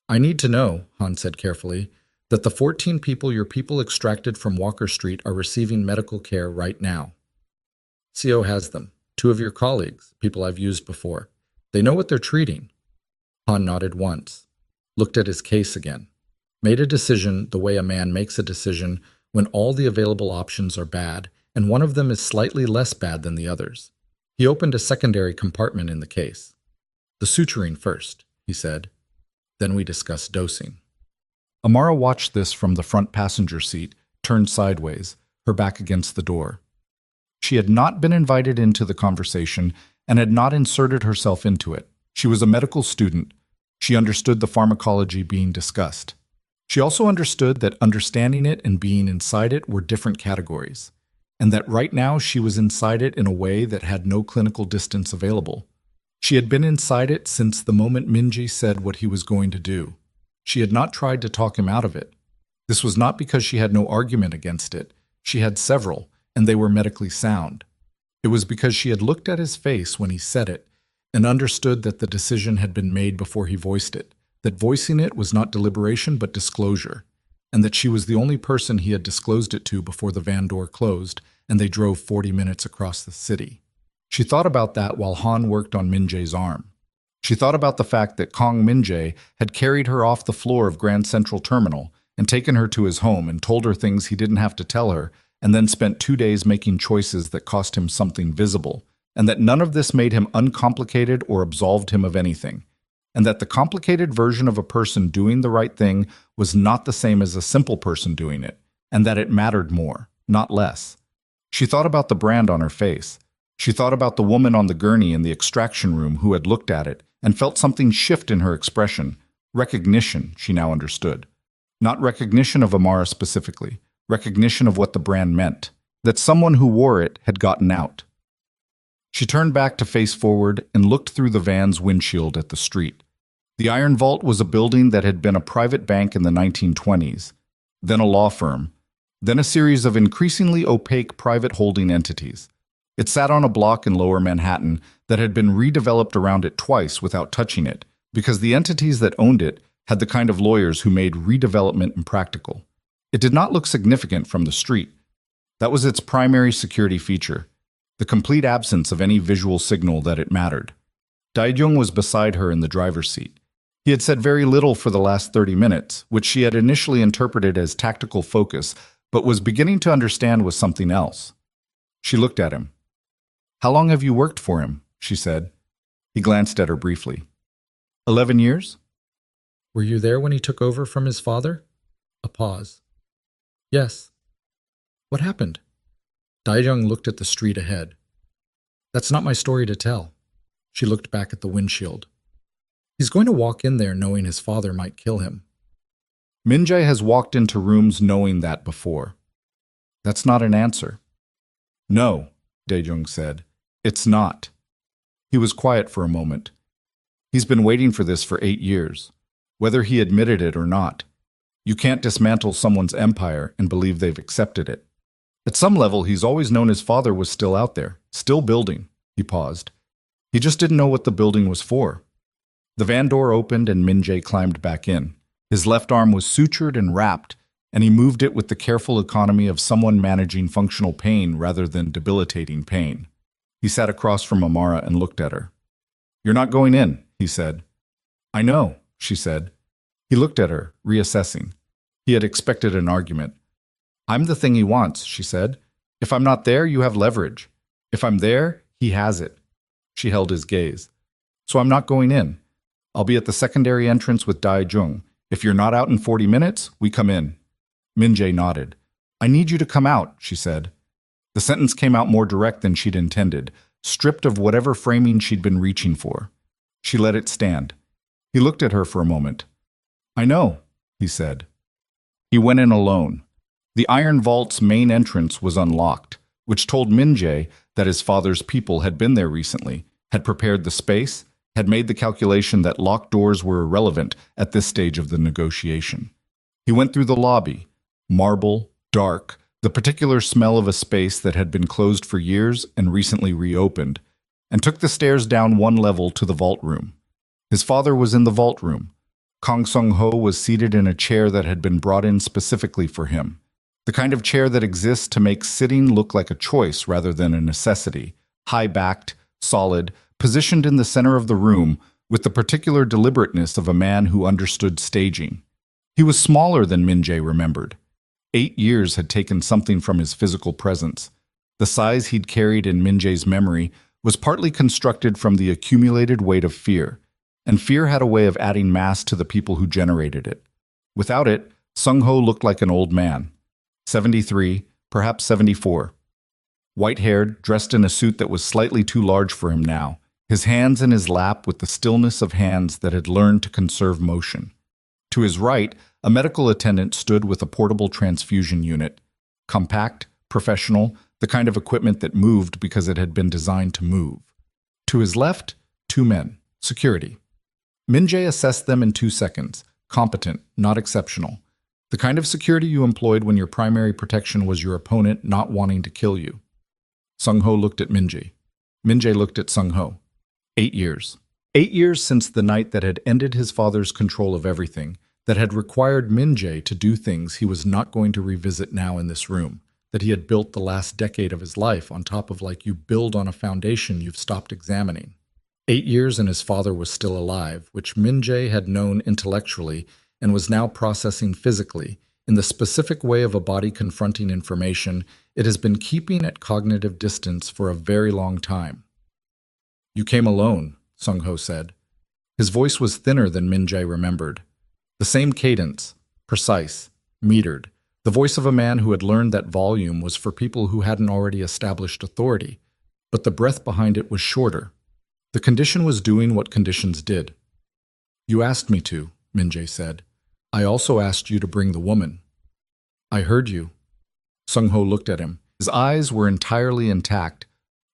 Speaker 1: I need to know, Han said carefully, that the 14 people your people extracted from Walker Street are receiving medical care right now. CO has them. 2 of your colleagues, people I've used before. They know what they're treating. Han nodded once, looked at his case again, made a decision the way a man makes a decision when all the available options are bad and one of them is slightly less bad than the others. He opened a secondary compartment in the case. The suturing first, he said. Then we discuss dosing. Amara watched this from the front passenger seat, turned sideways, her back against the door. She had not been invited into the conversation and had not inserted herself into it. She was a medical student. She understood the pharmacology being discussed. She also understood that understanding it and being inside it were different categories, and that right now she was inside it in a way that had no clinical distance available. She had been inside it since the moment Min-jae said what he was going to do. She had not tried to talk him out of it. This was not because she had no argument against it. She had several, and they were medically sound. It was because she had looked at his face when he said it and understood that the decision had been made before he voiced it, that voicing it was not deliberation but disclosure, and that she was the only person he had disclosed it to before the van door closed and they drove 40 minutes across the city. She thought about that while Han worked on Min-jae's arm. She thought about the fact that Kong Min-jae had carried her off the floor of Grand Central Terminal and taken her to his home and told her things he didn't have to tell her, and then spent 2 days making choices that cost him something visible, and that none of this made him uncomplicated or absolved him of anything, and that the complicated version of a person doing the right thing was not the same as a simple person doing it, and that it mattered more, not less. She thought about the brand on her face. She thought about the woman on the gurney in the extraction room who had looked at it and felt something shift in her expression. Recognition, she now understood. Not recognition of Amara specifically, recognition of what the brand meant, that someone who wore it had gotten out. She turned back to face forward and looked through the van's windshield at the street. The Iron Vault was a building that had been a private bank in the 1920s, then a law firm, then a series of increasingly opaque private holding entities. It sat on a block in Lower Manhattan that had been redeveloped around it twice without touching it, because the entities that owned it had the kind of lawyers who made redevelopment impractical. It did not look significant from the street. That was its primary security feature, the complete absence of any visual signal that it mattered. Dae-jung was beside her in the driver's seat. He had said very little for the last 30 minutes, which she had initially interpreted as tactical focus, but was beginning to understand was something else. She looked at him. How long have you worked for him? She said. He glanced at her briefly. 11 years? Were you there when he took over from his father? A pause. Yes. What happened? Daijung looked at the street ahead. That's not my story to tell. She looked back at the windshield. He's going to walk in there knowing his father might kill him. Min-jae has walked into rooms knowing that before. That's not an answer. No, Daejung said. It's not. He was quiet for a moment. He's been waiting for this for 8 years, whether he admitted it or not. You can't dismantle someone's empire and believe they've accepted it. At some level, he's always known his father was still out there, still building. He paused. He just didn't know what the building was for. The van door opened and Min-jae climbed back in. His left arm was sutured and wrapped, and he moved it with the careful economy of someone managing functional pain rather than debilitating pain. He sat across from Amara and looked at her. You're not going in, he said. I know, she said. He looked at her, reassessing. He had expected an argument. I'm the thing he wants, she said. If I'm not there, you have leverage. If I'm there, he has it. She held his gaze. So I'm not going in. I'll be at the secondary entrance with Daejung. If you're not out in 40 minutes, we come in. Min-jae nodded. I need you to come out, she said. The sentence came out more direct than she'd intended, stripped of whatever framing she'd been reaching for. She let it stand. He looked at her for a moment. I know, he said. He went in alone. The Iron Vault's main entrance was unlocked, which told Min-jae that his father's people had been there recently, had prepared the space, had made the calculation that locked doors were irrelevant at this stage of the negotiation. He went through the lobby, marble, dark, the particular smell of a space that had been closed for years and recently reopened, and took the stairs down one level to the vault room. His father was in the vault room. Kang Sung-ho was seated in a chair that had been brought in specifically for him, the kind of chair that exists to make sitting look like a choice rather than a necessity, high-backed, solid, positioned in the center of the room with the particular deliberateness of a man who understood staging. He was smaller than Min-jae remembered. 8 years had taken something from his physical presence. The size he'd carried in Min-jae's memory was partly constructed from the accumulated weight of fear, and fear had a way of adding mass to the people who generated it. Without it, Sung-ho looked like an old man, 73, perhaps 74. White-haired, dressed in a suit that was slightly too large for him now, his hands in his lap with the stillness of hands that had learned to conserve motion. To his right, a medical attendant stood with a portable transfusion unit, compact, professional, the kind of equipment that moved because it had been designed to move. To his left, 2 men, security. Min-jae assessed them in 2 seconds, competent, not exceptional. The kind of security you employed when your primary protection was your opponent not wanting to kill you. Sung-ho looked at Min-jae. Min-jae looked at Sung-ho. 8 years. 8 years since the night that had ended his father's control of everything, that had required Min-jae to do things he was not going to revisit now in this room, that he had built the last decade of his life on top of like you build on a foundation you've stopped examining. 8 years and his father was still alive, which Min-jae had known intellectually and was now processing physically, in the specific way of a body confronting information it has been keeping at cognitive distance for a very long time. You came alone, Sung-ho said. His voice was thinner than Min-jae remembered. The same cadence, precise, metered, the voice of a man who had learned that volume was for people who hadn't already established authority, but the breath behind it was shorter. The condition was doing what conditions did. You asked me to, Min-jae said. I also asked you to bring the woman. I heard you. Sung-ho looked at him. His eyes were entirely intact.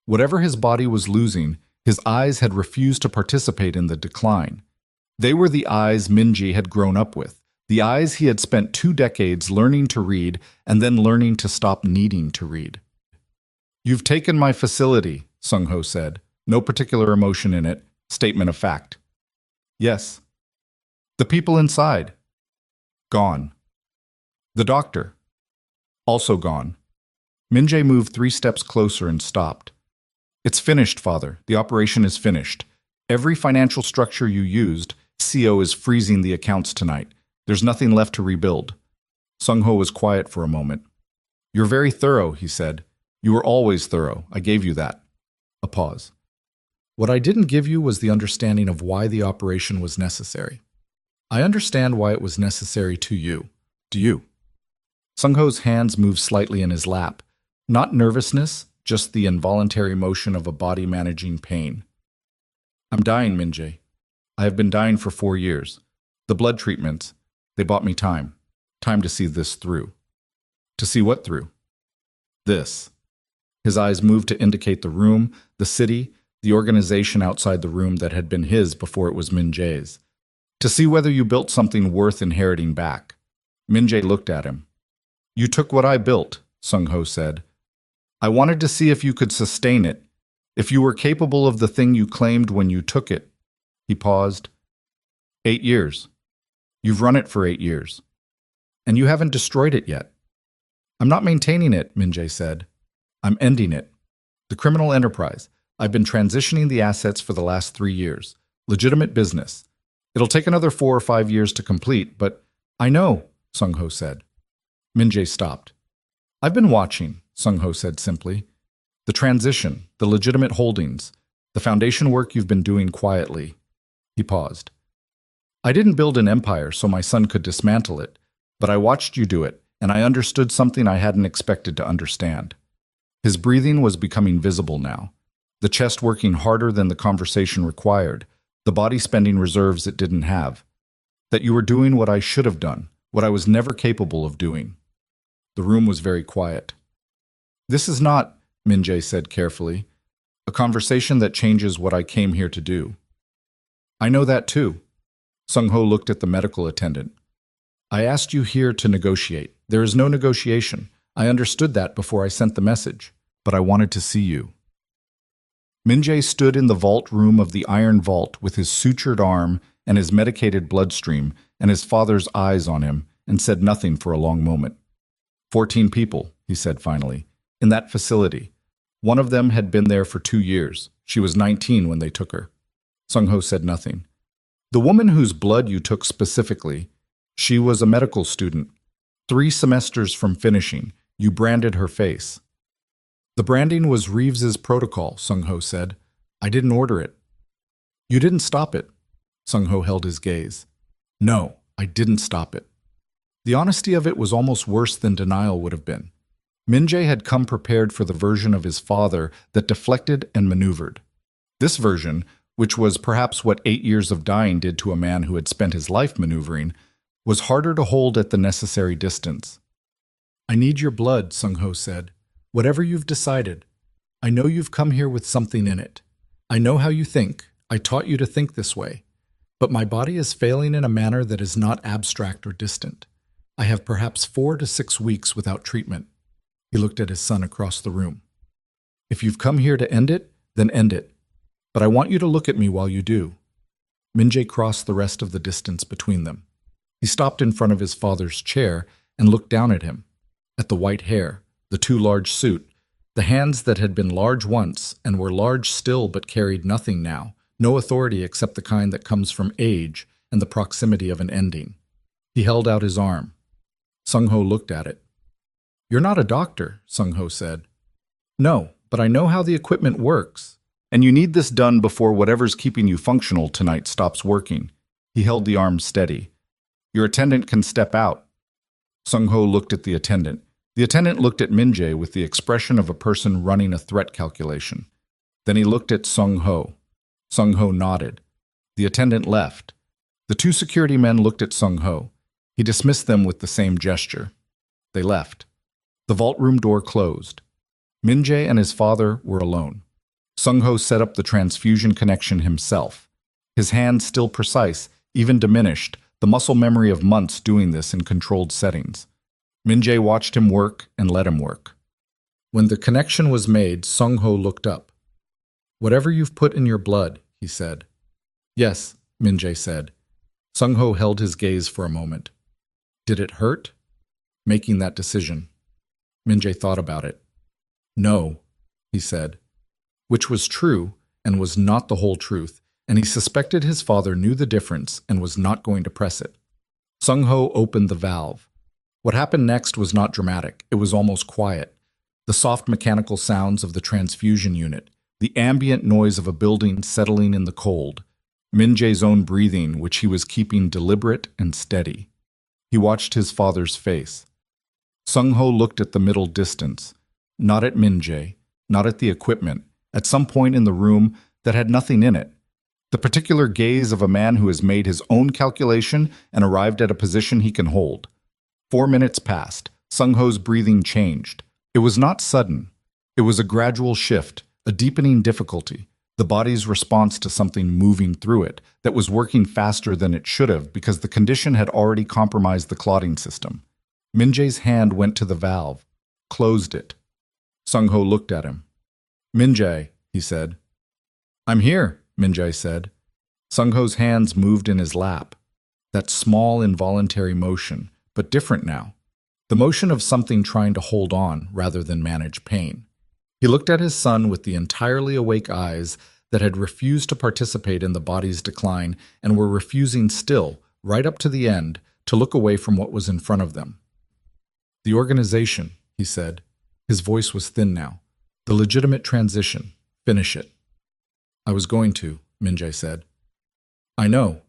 Speaker 1: Whatever his body was losing, his eyes had refused to participate in the decline. They were the eyes Min-jae had grown up with, the eyes he had spent 2 decades learning to read and then learning to stop needing to read. You've taken my facility, Sung-ho said. No particular emotion in it. Statement of fact. Yes. The people inside. Gone. The doctor. Also gone. Min-jae moved 3 steps closer and stopped. It's finished, Father. The operation is finished. Every financial structure you used, CO is freezing the accounts tonight. There's nothing left to rebuild. Sung-ho was quiet for a moment. You're very thorough, he said. You were always thorough. I gave you that. A pause. What I didn't give you was the understanding of why the operation was necessary. I understand why it was necessary to you. Do you? Sung-ho's hands moved slightly in his lap. Not nervousness, just the involuntary motion of a body managing pain. I'm dying, Minjae. I have been dying for 4 years. The blood treatments, they bought me time. Time to see this through. To see what through? This. His eyes moved to indicate the room, the city, the organization outside the room that had been his before it was Minjae's. To see whether you built something worth inheriting back. Minjae looked at him. You took what I built, Sung-ho said. I wanted to see if you could sustain it, if you were capable of the thing you claimed when you took it. He paused. 8 years. You've run it for 8 years. And you haven't destroyed it yet. I'm not maintaining it, Minjae said. I'm ending it. The criminal enterprise. I've been transitioning the assets for the last 3 years. Legitimate business. It'll take another 4 or 5 years to complete, but I know, Sung-ho said. Minjae stopped. I've been watching, Sung-ho said simply. The transition, the legitimate holdings, the foundation work you've been doing quietly. He paused. I didn't build an empire so my son could dismantle it, but I watched you do it, and I understood something I hadn't expected to understand. His breathing was becoming visible now, the chest working harder than the conversation required, the body spending reserves it didn't have. That you were doing what I should have done, what I was never capable of doing. The room was very quiet. This is not, Minjae said carefully, a conversation that changes what I came here to do. I know that too. Sung-ho looked at the medical attendant. I asked you here to negotiate. There is no negotiation. I understood that before I sent the message, but I wanted to see you. Minjae stood in the vault room of the iron vault with his sutured arm and his medicated bloodstream and his father's eyes on him and said nothing for a long moment. 14 people, he said finally, in that facility. One of them had been there for 2 years. She was 19 when they took her. Sung-ho said nothing. The woman whose blood you took specifically, she was a medical student. 3 semesters from finishing, you branded her face. The branding was Reeves's protocol, Sung-ho said. I didn't order it. You didn't stop it. Sung-ho held his gaze. No, I didn't stop it. The honesty of it was almost worse than denial would have been. Minjae had come prepared for the version of his father that deflected and maneuvered. This version, which was perhaps what 8 years of dying did to a man who had spent his life maneuvering, was harder to hold at the necessary distance. I need your blood, Sung-ho said. Whatever you've decided. I know you've come here with something in it. I know how you think. I taught you to think this way. But my body is failing in a manner that is not abstract or distant. I have perhaps 4 to 6 weeks without treatment. He looked at his son across the room. If you've come here to end it, then end it. But I want you to look at me while you do. Minjae crossed the rest of the distance between them. He stopped in front of his father's chair and looked down at him, at the white hair, the too large suit, the hands that had been large once and were large still but carried nothing now, no authority except the kind that comes from age and the proximity of an ending. He held out his arm. Sung-ho looked at it. You're not a doctor, Sung-ho said. No, but I know how the equipment works. And you need this done before whatever's keeping you functional tonight stops working. He held the arm steady. Your attendant can step out. Sung-ho looked at the attendant. The attendant looked at Minjae with the expression of a person running a threat calculation. Then he looked at Sung-ho. Sung-ho nodded. The attendant left. The 2 security men looked at Sung-ho. He dismissed them with the same gesture. They left. The vault room door closed. Minjae and his father were alone. Sung-ho set up the transfusion connection himself. His hands still precise, even diminished, the muscle memory of months doing this in controlled settings. Minjae watched him work and let him work. When the connection was made, Sung-ho looked up. Whatever you've put in your blood, he said. Yes, Minjae said. Sung-ho held his gaze for a moment. Did it hurt? Making that decision. Minjae thought about it. No, he said. Which was true and was not the whole truth, and he suspected his father knew the difference and was not going to press it. Sung-ho opened the valve. What happened next was not dramatic. It was almost quiet. The soft mechanical sounds of the transfusion unit, the ambient noise of a building settling in the cold, Minjae's own breathing, which he was keeping deliberate and steady. He watched his father's face. Sung-ho looked at the middle distance. Not at Min-jae, not at the equipment, at some point in the room that had nothing in it. The particular gaze of a man who has made his own calculation and arrived at a position he can hold. 4 minutes passed. Sung-ho's breathing changed. It was not sudden. It was a gradual shift, a deepening difficulty, the body's response to something moving through it that was working faster than it should have because the condition had already compromised the clotting system. Min-jae's hand went to the valve, closed it. Sung-ho looked at him. "Min-jae," he said. "I'm here," Min-jae said. Sung-ho's hands moved in his lap. That small, involuntary motion, but different now. The motion of something trying to hold on rather than manage pain. He looked at his son with the entirely awake eyes that had refused to participate in the body's decline and were refusing still, right up to the end, to look away from what was in front of them. "The organization," he said. His voice was thin now. "The legitimate transition. Finish it." "I was going to," Min-jae said. "I know."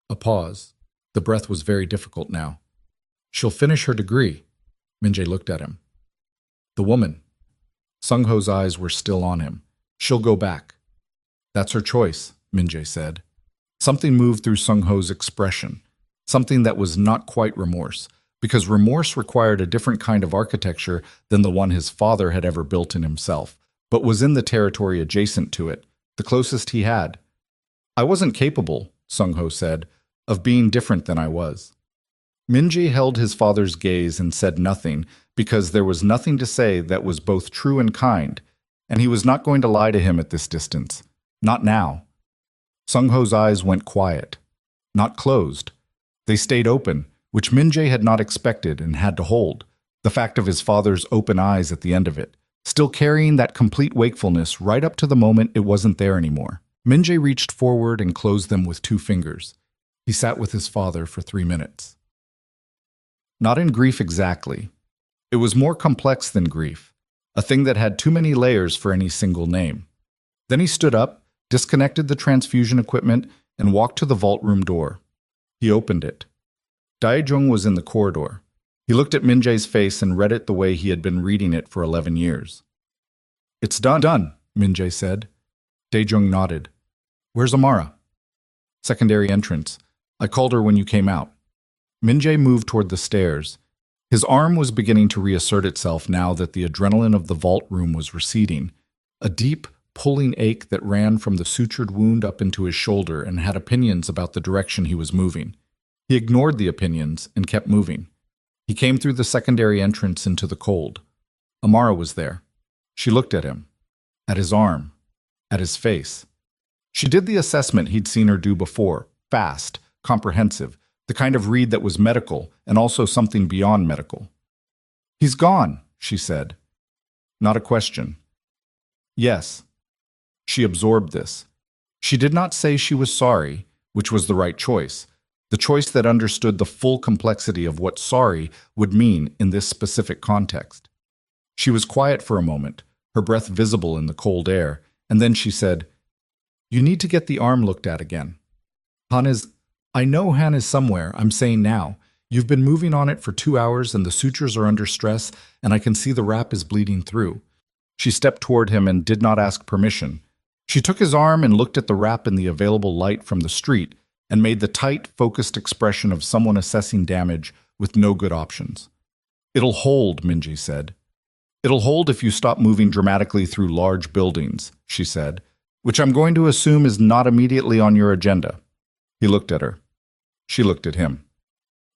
Speaker 1: A pause. The breath was very difficult now. "She'll finish her degree." Min-jae looked at him. "The woman." Sung-ho's eyes were still on him. "She'll go back." "That's her choice," Min-jae said. Something moved through Sung-ho's expression. Something that was not quite remorse, because remorse required a different kind of architecture than the one his father had ever built in himself, but was in the territory adjacent to it, the closest he had. "I wasn't capable," Sung-ho said, "of being different than I was." Min-jae held his father's gaze and said nothing, because there was nothing to say that was both true and kind, and he was not going to lie to him at this distance. Not now. Sung-ho's eyes went quiet. Not closed. They stayed open, which Min-jae had not expected and had to hold, the fact of his father's open eyes at the end of it, still carrying that complete wakefulness right up to the moment it wasn't there anymore. Min-jae reached forward and closed them with 2 fingers. He sat with his father for 3 minutes. Not in grief exactly. It was more complex than grief, a thing that had too many layers for any single name. Then he stood up, disconnected the transfusion equipment, and walked to the vault room door. He opened it. Dae-jung was in the corridor. He looked at Min-jae's face and read it the way he had been reading it for 11 years. "It's done," Min-jae said. Dae-jung nodded. "Where's Amara?" "Secondary entrance. I called her when you came out." Min-jae moved toward the stairs. His arm was beginning to reassert itself now that the adrenaline of the vault room was receding. A deep, pulling ache that ran from the sutured wound up into his shoulder and had opinions about the direction he was moving. He ignored the opinions and kept moving. He came through the secondary entrance into the cold. Amara was there. She looked at him, at his arm, at his face. She did the assessment he'd seen her do before, fast, comprehensive, the kind of read that was medical and also something beyond medical. "He's gone," she said. Not a question. "Yes." She absorbed this. She did not say she was sorry, which was the right choice, the choice that understood the full complexity of what sorry would mean in this specific context. She was quiet for a moment, her breath visible in the cold air, and then she said, "You need to get the arm looked at again. Han is... I know Han is somewhere, I'm saying now. You've been moving on it for 2 hours and the sutures are under stress and I can see the wrap is bleeding through." She stepped toward him and did not ask permission. She took his arm and looked at the wrap in the available light from the street and made the tight, focused expression of someone assessing damage with no good options. "It'll hold," Min-jae said. "It'll hold if you stop moving dramatically through large buildings," she said, "which I'm going to assume is not immediately on your agenda." He looked at her. She looked at him.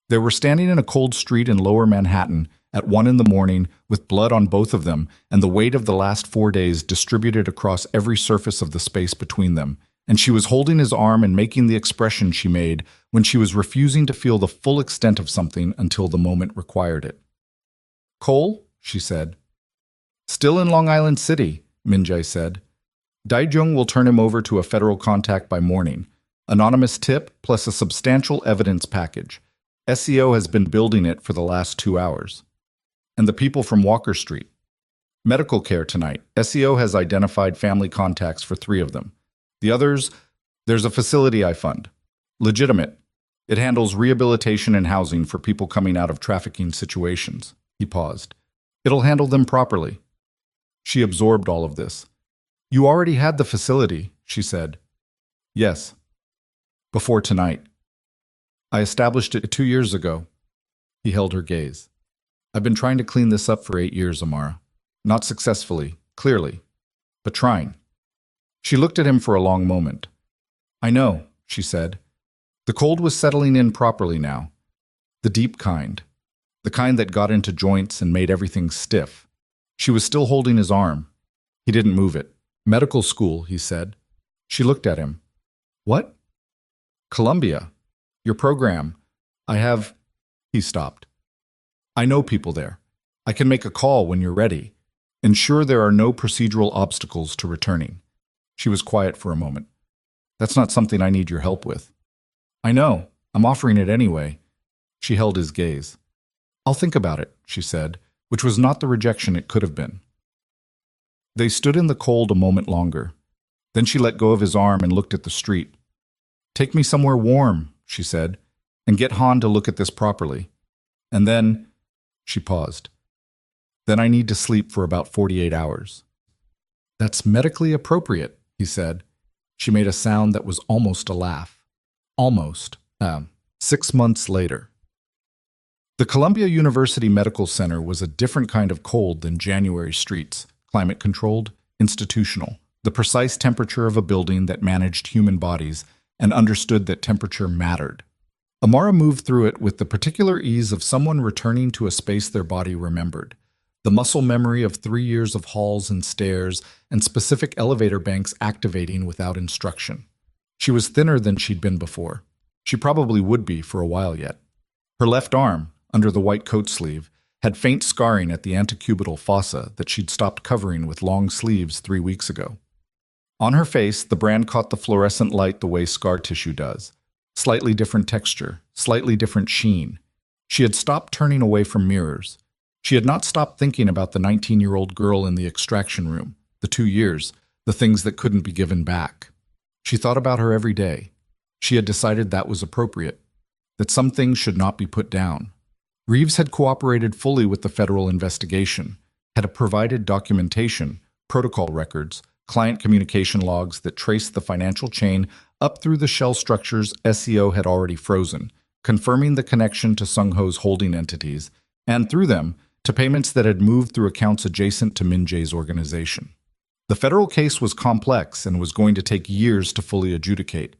Speaker 1: They were standing in a cold street in lower Manhattan at 1 in the morning with blood on both of them and the weight of the last 4 days distributed across every surface of the space between them, and she was holding his arm and making the expression she made when she was refusing to feel the full extent of something until the moment required it. "Cole?" she said. "Still in Long Island City," Min-jae said. "Dae-jung will turn him over to a federal contact by morning. Anonymous tip plus a substantial evidence package. SEO has been building it for the last 2 hours. And the people from Walker Street. Medical care tonight. SEO has identified family contacts for 3 of them. The others, there's a facility I fund. Legitimate. It handles rehabilitation and housing for people coming out of trafficking situations." He paused. "It'll handle them properly. She absorbed all of this. You already had the facility, she said. Yes. Before tonight. I established it 2 years ago. He held her gaze. I've been trying to clean this up for 8 years, Amara. Not successfully, clearly, but trying. She looked at him for a long moment. I know, she said. The cold was settling in properly now. The deep kind. The kind that got into joints and made everything stiff. She was still holding his arm. He didn't move it. Medical school, he said. She looked at him. What? Columbia. Your program. I have... He stopped. I know people there. I can make a call when you're ready. Ensure there are no procedural obstacles to returning. She was quiet for a moment. That's not something I need your help with. I know. I'm offering it anyway. She held his gaze. I'll think about it, she said, which was not the rejection it could have been. They stood in the cold a moment longer. Then she let go of his arm and looked at the street. Take me somewhere warm, she said, and get Han to look at this properly. And then, she paused. Then I need to sleep for about 48 hours. That's medically appropriate, he said. She made a sound that was almost a laugh. Almost. 6 months later. The Columbia University Medical Center was a different kind of cold than January streets, climate-controlled, institutional, the precise temperature of a building that managed human bodies and understood that temperature mattered. Amara moved through it with the particular ease of someone returning to a space their body remembered, the muscle memory of 3 years of halls and stairs and specific elevator banks activating without instruction. She was thinner than she'd been before. She probably would be for a while yet. Her left arm, under the white coat sleeve, had faint scarring at the antecubital fossa that she'd stopped covering with long sleeves 3 weeks ago. On her face, the brand caught the fluorescent light the way scar tissue does. Slightly different texture, slightly different sheen. She had stopped turning away from mirrors. She had not stopped thinking about the 19-year-old girl in the extraction room, the 2 years, the things that couldn't be given back. She thought about her every day. She had decided that was appropriate, that some things should not be put down. Reeves had cooperated fully with the federal investigation, had provided documentation, protocol records, client communication logs that traced the financial chain up through the shell structures SEO had already frozen, confirming the connection to Sung Ho's holding entities, and through them, to payments that had moved through accounts adjacent to Min Jae's organization. The federal case was complex and was going to take years to fully adjudicate.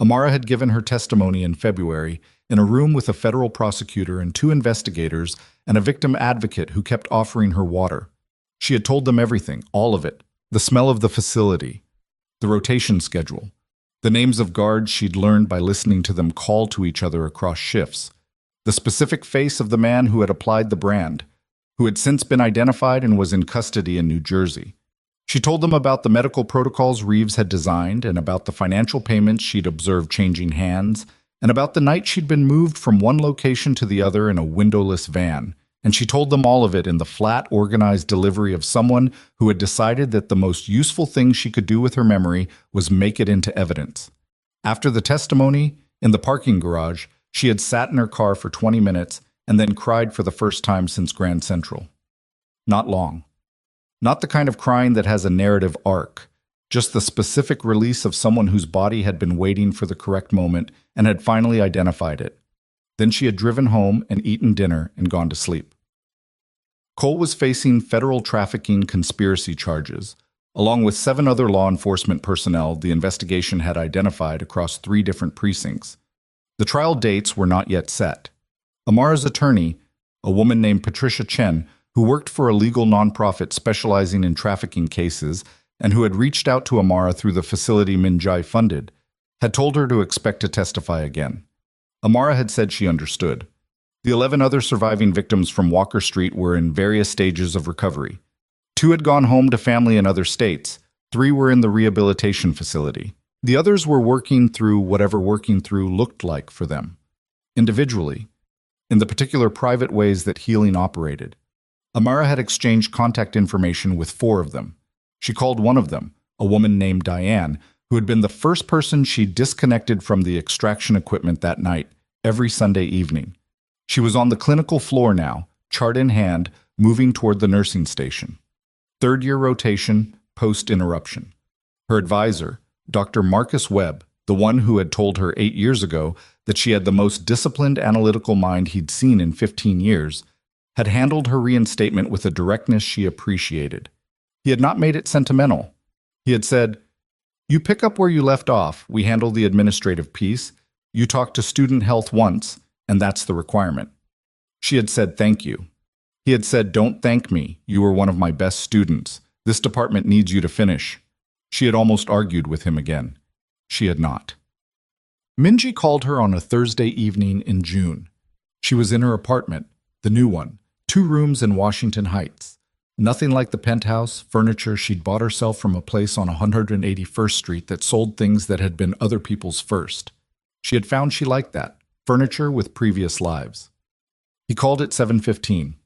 Speaker 1: Amara had given her testimony in February in a room with a federal prosecutor and 2 investigators and a victim advocate who kept offering her water. She had told them everything, all of it, the smell of the facility, the rotation schedule, the names of guards she'd learned by listening to them call to each other across shifts, the specific face of the man who had applied the brand, who had since been identified and was in custody in New Jersey. She told them about the medical protocols Reeves had designed and about the financial payments she'd observed changing hands, and about the night she'd been moved from one location to the other in a windowless van, and she told them all of it in the flat, organized delivery of someone who had decided that the most useful thing she could do with her memory was make it into evidence. After the testimony, in the parking garage, she had sat in her car for 20 minutes and then cried for the first time since Grand Central. Not long. Not the kind of crying that has a narrative arc, just the specific release of someone whose body had been waiting for the correct moment and had finally identified it. Then she had driven home and eaten dinner and gone to sleep. Cole was facing federal trafficking conspiracy charges, along with 7 other law enforcement personnel the investigation had identified across 3 different precincts. The trial dates were not yet set. Amara's attorney, a woman named Patricia Chen, who worked for a legal nonprofit specializing in trafficking cases and who had reached out to Amara through the facility Min Jae funded, had told her to expect to testify again. Amara had said she understood. The 11 other surviving victims from Walker Street were in various stages of recovery. 2 had gone home to family in other states. 3 were in the rehabilitation facility. The others were working through whatever working through looked like for them. Individually, in the particular private ways that healing operated. Amara had exchanged contact information with 4 of them. She called one of them, a woman named Diane, who had been the first person she disconnected from the extraction equipment that night, every Sunday evening. She was on the clinical floor now, chart in hand, moving toward the nursing station. Third-year rotation, post-interruption. Her advisor, Dr. Marcus Webb, the one who had told her 8 years ago that she had the most disciplined analytical mind he'd seen in 15 years, had handled her reinstatement with a directness she appreciated. He had not made it sentimental. He had said, "You pick up where you left off, we handle the administrative piece. You talk to student health once, and that's the requirement." She had said thank you. He had said, "Don't thank me, you were one of my best students. This department needs you to finish." She had almost argued with him again. She had not. Minji called her on a Thursday evening in June. She was in her apartment, the new one, 2 rooms in Washington Heights. Nothing like the penthouse, furniture she'd bought herself from a place on 181st Street that sold things that had been other people's first. She had found she liked that, furniture with previous lives. He called at 7:15.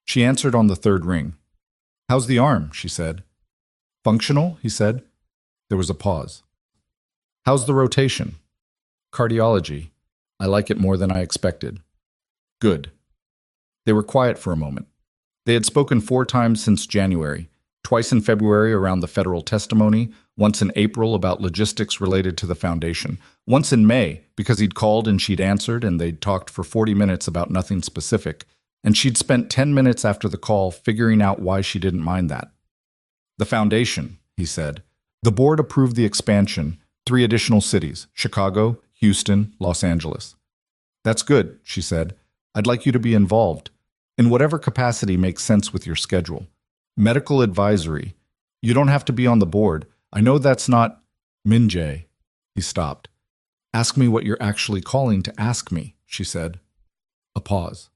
Speaker 1: She answered on the 3rd ring. "How's the arm?" she said. "Functional," he said. There was a pause. "How's the rotation?" "Cardiology. I like it more than I expected." "Good." They were quiet for a moment. They had spoken 4 times since January, twice in February around the federal testimony, once in April about logistics related to the foundation, once in May because he'd called and she'd answered and they'd talked for 40 minutes about nothing specific, and she'd spent 10 minutes after the call figuring out why she didn't mind that. "The foundation," he said. "The board approved the expansion, 3 additional cities, Chicago, Houston, Los Angeles." "That's good," she said. "I'd like you to be involved, in whatever capacity makes sense with your schedule. Medical advisory. You don't have to be on the board. I know that's not—" "Minjae." He stopped. "Ask me what you're actually calling to ask me," she said. A pause.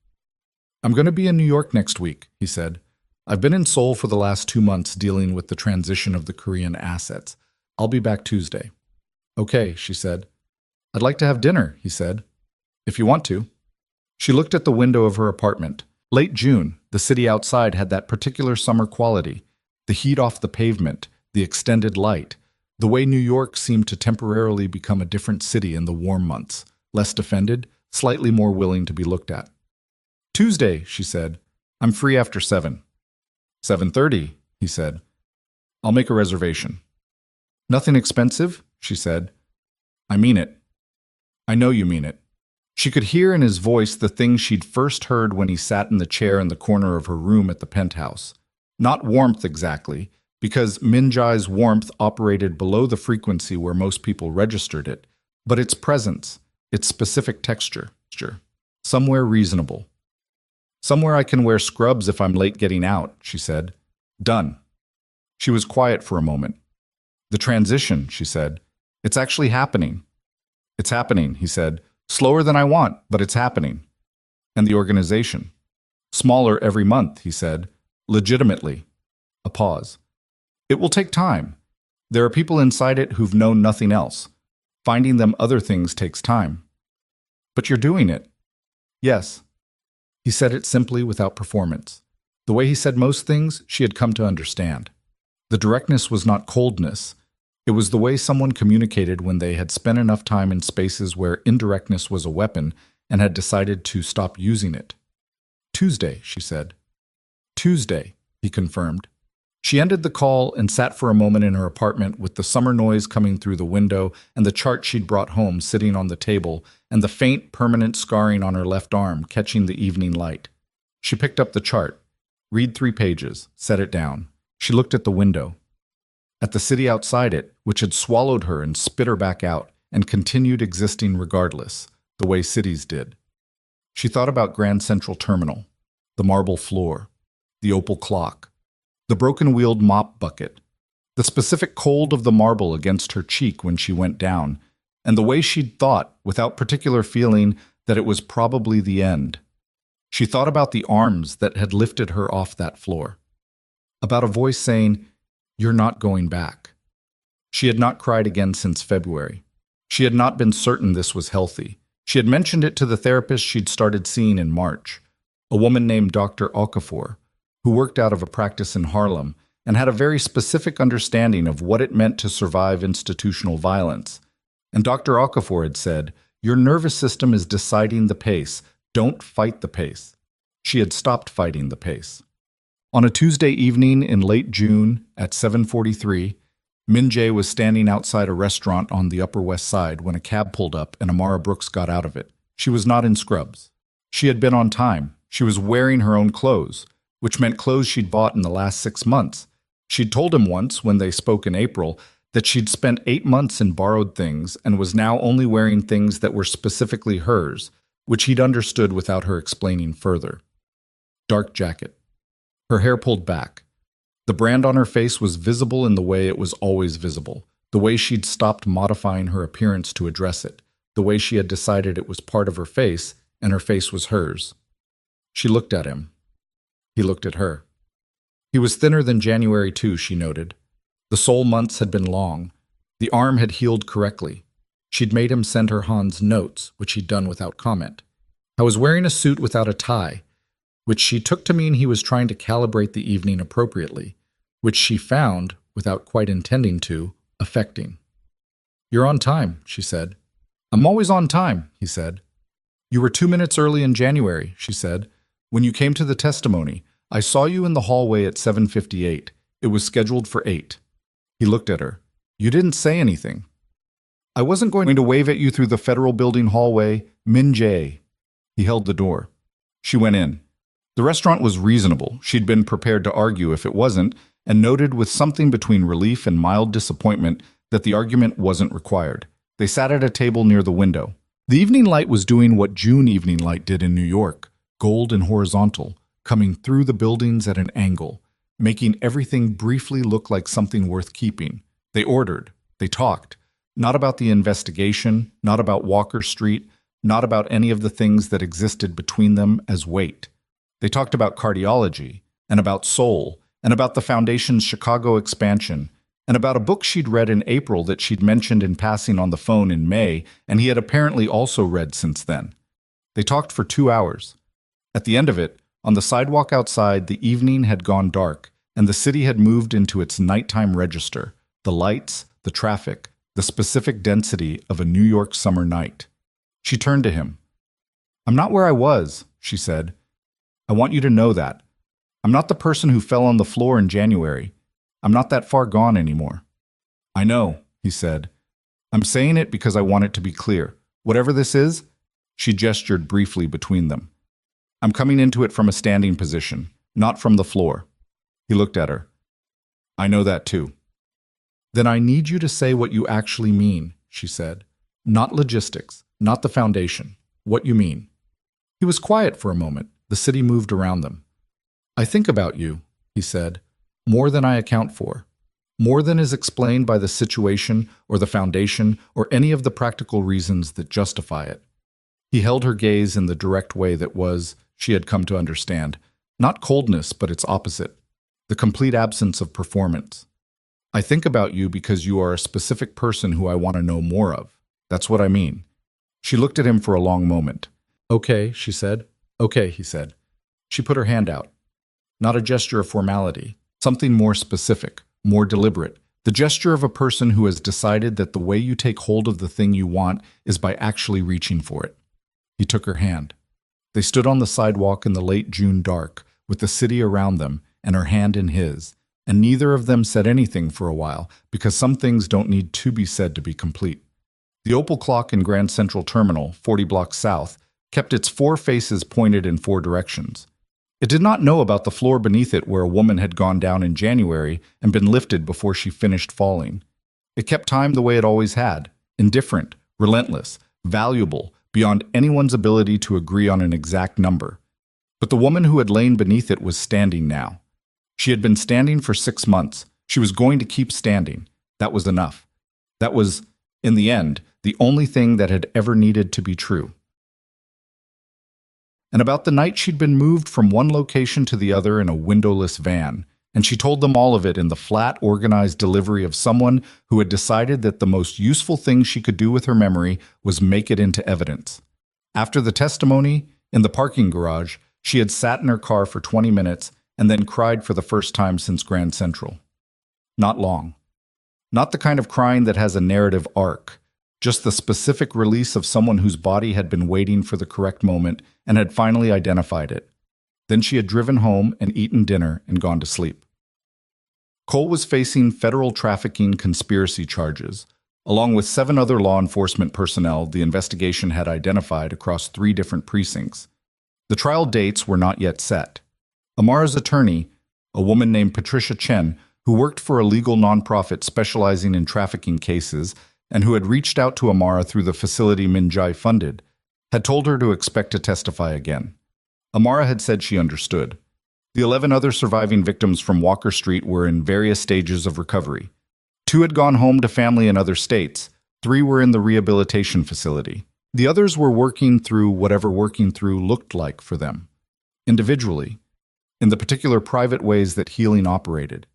Speaker 1: "I'm going to be in New York next week," he said. "I've been in Seoul for the last 2 months dealing with the transition of the Korean assets. I'll be back Tuesday." "Okay," she said. "I'd like to have dinner," he said. "If you want to." She looked at the window of her apartment. Late June, the city outside had that particular summer quality, the heat off the pavement, the extended light, the way New York seemed to temporarily become a different city in the warm months, less defended, slightly more willing to be looked at. "Tuesday," she said. "I'm free after 7. 7:30, he said. "I'll make a reservation." "Nothing expensive?" she said. "I mean it." "I know you mean it." She could hear in his voice the thing she'd first heard when he sat in the chair in the corner of her room at the penthouse. Not warmth exactly, because Minjai's warmth operated below the frequency where most people registered it, but its presence, its specific texture, somewhere reasonable. "Somewhere I can wear scrubs if I'm late getting out," she said. "Done." She was quiet for a moment. "The transition," she said. "It's actually happening." "It's happening," he said. "Slower than I want, but it's happening." "And the organization?" "Smaller every month," he said. "Legitimately." A pause. "It will take time. There are people inside it who've known nothing else. Finding them other things takes time." "But you're doing it." "Yes." He said it simply without performance. The way he said most things, she had come to understand. The directness was not coldness. It was the way someone communicated when they had spent enough time in spaces where indirectness was a weapon and had decided to stop using it. "Tuesday," she said. "Tuesday," he confirmed. She ended the call and sat for a moment in her apartment with the summer noise coming through the window and the chart she'd brought home sitting on the table and the faint, permanent scarring on her left arm catching the evening light. She picked up the chart, read 3 pages, set it down. She looked at the window. At the city outside it, which had swallowed her and spit her back out, and continued existing regardless, the way cities did. She thought about Grand Central Terminal, the marble floor, the opal clock, the broken-wheeled mop bucket, the specific cold of the marble against her cheek when she went down, and the way she'd thought, without particular feeling, that it was probably the end. She thought about the arms that had lifted her off that floor, about a voice saying, "You're not going back." She had not cried again since February. She had not been certain this was healthy. She had mentioned it to the therapist she'd started seeing in March, a woman named Dr. Okafor, who worked out of a practice in Harlem and had a very specific understanding of what it meant to survive institutional violence. And Dr. Okafor had said, "Your nervous system is deciding the pace. Don't fight the pace." She had stopped fighting the pace. On a Tuesday evening in late June at 7:43, Min Jae was standing outside a restaurant on the Upper West Side when a cab pulled up and Amara Brooks got out of it. She was not in scrubs. She had been on time. She was wearing her own clothes, which meant clothes she'd bought in the last 6 months. She'd told him once, when they spoke in April, that she'd spent 8 months in borrowed things and was now only wearing things that were specifically hers, which he'd understood without her explaining further. Dark jacket. Her hair pulled back. The brand on her face was visible in the way it was always visible, the way she'd stopped modifying her appearance to address it, the way she had decided it was part of her face and her face was hers. She looked at him. He looked at her. He was thinner than January too, she noted. The Seoul months had been long. The arm had healed correctly. She'd made him send her Han's notes, which he'd done without comment. I was wearing a suit without a tie, which she took to mean he was trying to calibrate the evening appropriately, which she found, without quite intending to, affecting. "You're on time," she said. "I'm always on time," he said. "You were 2 minutes early in January," she said. "When you came to the testimony, I saw you in the hallway at 7:58. It was scheduled for 8. He looked at her. "You didn't say anything." "I wasn't going to wave at you through the federal building hallway, Min Jae." He held the door. She went in. The restaurant was reasonable. She'd been prepared to argue if it wasn't, and noted with something between relief and mild disappointment that the argument wasn't required. They sat at a table near the window. The evening light was doing what June evening light did in New York, gold and horizontal, coming through the buildings at an angle, making everything briefly look like something worth keeping. They ordered. They talked. Not about the investigation, not about Walker Street, not about any of the things that existed between them as weight. They talked about cardiology, and about Seoul, and about the Foundation's Chicago expansion, and about a book she'd read in April that she'd mentioned in passing on the phone in May, and he had apparently also read since then. They talked for 2 hours. At the end of it, on the sidewalk outside, the evening had gone dark, and the city had moved into its nighttime register, the lights, the traffic, the specific density of a New York summer night. She turned to him. "I'm not where I was," she said. "I want you to know that. I'm not the person who fell on the floor in January. I'm not that far gone anymore." "I know," he said. "I'm saying it because I want it to be clear. Whatever this is," she gestured briefly between them. "I'm coming into it from a standing position, not from the floor." He looked at her. "I know that too." "Then I need you to say what you actually mean," she said. "Not logistics, not the Foundation. What you mean." He was quiet for a moment. The city moved around them. "I think about you," he said, "more than I account for. More than is explained by the situation or the Foundation or any of the practical reasons that justify it." He held her gaze in the direct way that was, she had come to understand, not coldness but its opposite, the complete absence of performance. "I think about you because you are a specific person who I want to know more of. That's what I mean." She looked at him for a long moment. "Okay," she said. "Okay," he said. She put her hand out. Not a gesture of formality, something more specific, more deliberate, the gesture of a person who has decided that the way you take hold of the thing you want is by actually reaching for it. He took her hand. They stood on the sidewalk in the late June dark, with the city around them and her hand in his, and neither of them said anything for a while, because some things don't need to be said to be complete. The opal clock in Grand Central Terminal, 40 blocks south, kept its 4 faces pointed in 4 directions. It did not know about the floor beneath it where a woman had gone down in January and been lifted before she finished falling. It kept time the way it always had, indifferent, relentless, valuable, beyond anyone's ability to agree on an exact number. But the woman who had lain beneath it was standing now. She had been standing for 6 months. She was going to keep standing. That was enough. That was, in the end, the only thing that had ever needed to be true. And about the night she'd been moved from one location to the other in a windowless van, and she told them all of it in the flat, organized delivery of someone who had decided that the most useful thing she could do with her memory was make it into evidence. After the testimony, in the parking garage, she had sat in her car for 20 minutes and then cried for the first time since Grand Central. Not long. Not the kind of crying that has a narrative arc, just the specific release of someone whose body had been waiting for the correct moment and had finally identified it. Then she had driven home and eaten dinner and gone to sleep. Cole was facing federal trafficking conspiracy charges, along with 7 other law enforcement personnel the investigation had identified across 3 different precincts. The trial dates were not yet set. Amara's attorney, a woman named Patricia Chen, who worked for a legal nonprofit specializing in trafficking cases and who had reached out to Amara through the facility Minjai funded, had told her to expect to testify again. Amara had said she understood. The 11 other surviving victims from Walker Street were in various stages of recovery. 2 had gone home to family in other states. 3 were in the rehabilitation facility. The others were working through whatever working through looked like for them, individually, in the particular private ways that healing operated.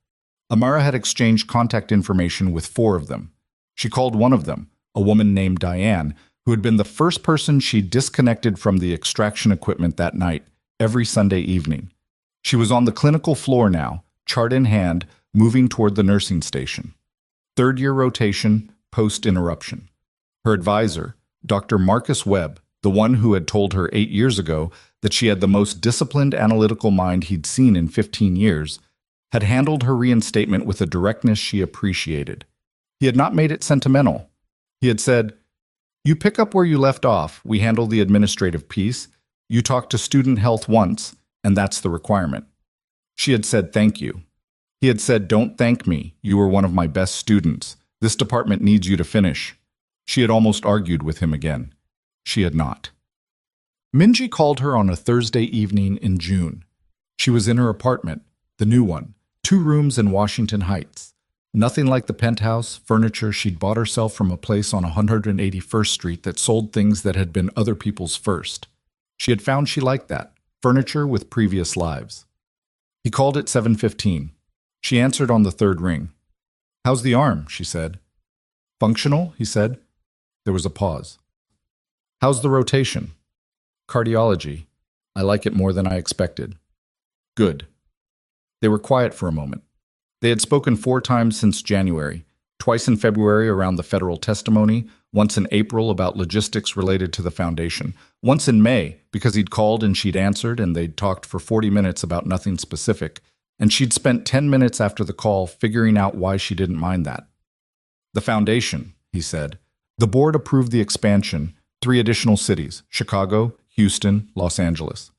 Speaker 1: Amara had exchanged contact information with 4 of them. She called one of them, a woman named Diane, who had been the first person she disconnected from the extraction equipment that night, every Sunday evening. She was on the clinical floor now, chart in hand, moving toward the nursing station. 3rd-year rotation, post-interruption. Her advisor, Dr. Marcus Webb, the one who had told her 8 years ago that she had the most disciplined analytical mind he'd seen in 15 years, had handled her reinstatement with a directness she appreciated. He had not made it sentimental. He had said, "You pick up where you left off, we handle the administrative piece. You talk to student health once, and that's the requirement." She had said thank you. He had said, "Don't thank me, you were one of my best students. This department needs you to finish." She had almost argued with him again. She had not. Minji called her on a Thursday evening in June. She was in her apartment, the new one, 2 rooms in Washington Heights. Nothing like the penthouse, furniture she'd bought herself from a place on 181st Street that sold things that had been other people's first. She had found she liked that, furniture with previous lives. He called at 7:15. She answered on the 3rd ring. "How's the arm?" she said. "Functional," he said. There was a pause. "How's the rotation?" "Cardiology. I like it more than I expected." "Good." They were quiet for a moment. They had spoken 4 times since January, twice in February around the federal testimony, once in April about logistics related to the foundation, once in May because he'd called and she'd answered and they'd talked for 40 minutes about nothing specific, and she'd spent 10 minutes after the call figuring out why she didn't mind that. "The foundation," he said. "The board approved the expansion, 3 additional cities, Chicago, Houston, Los Angeles."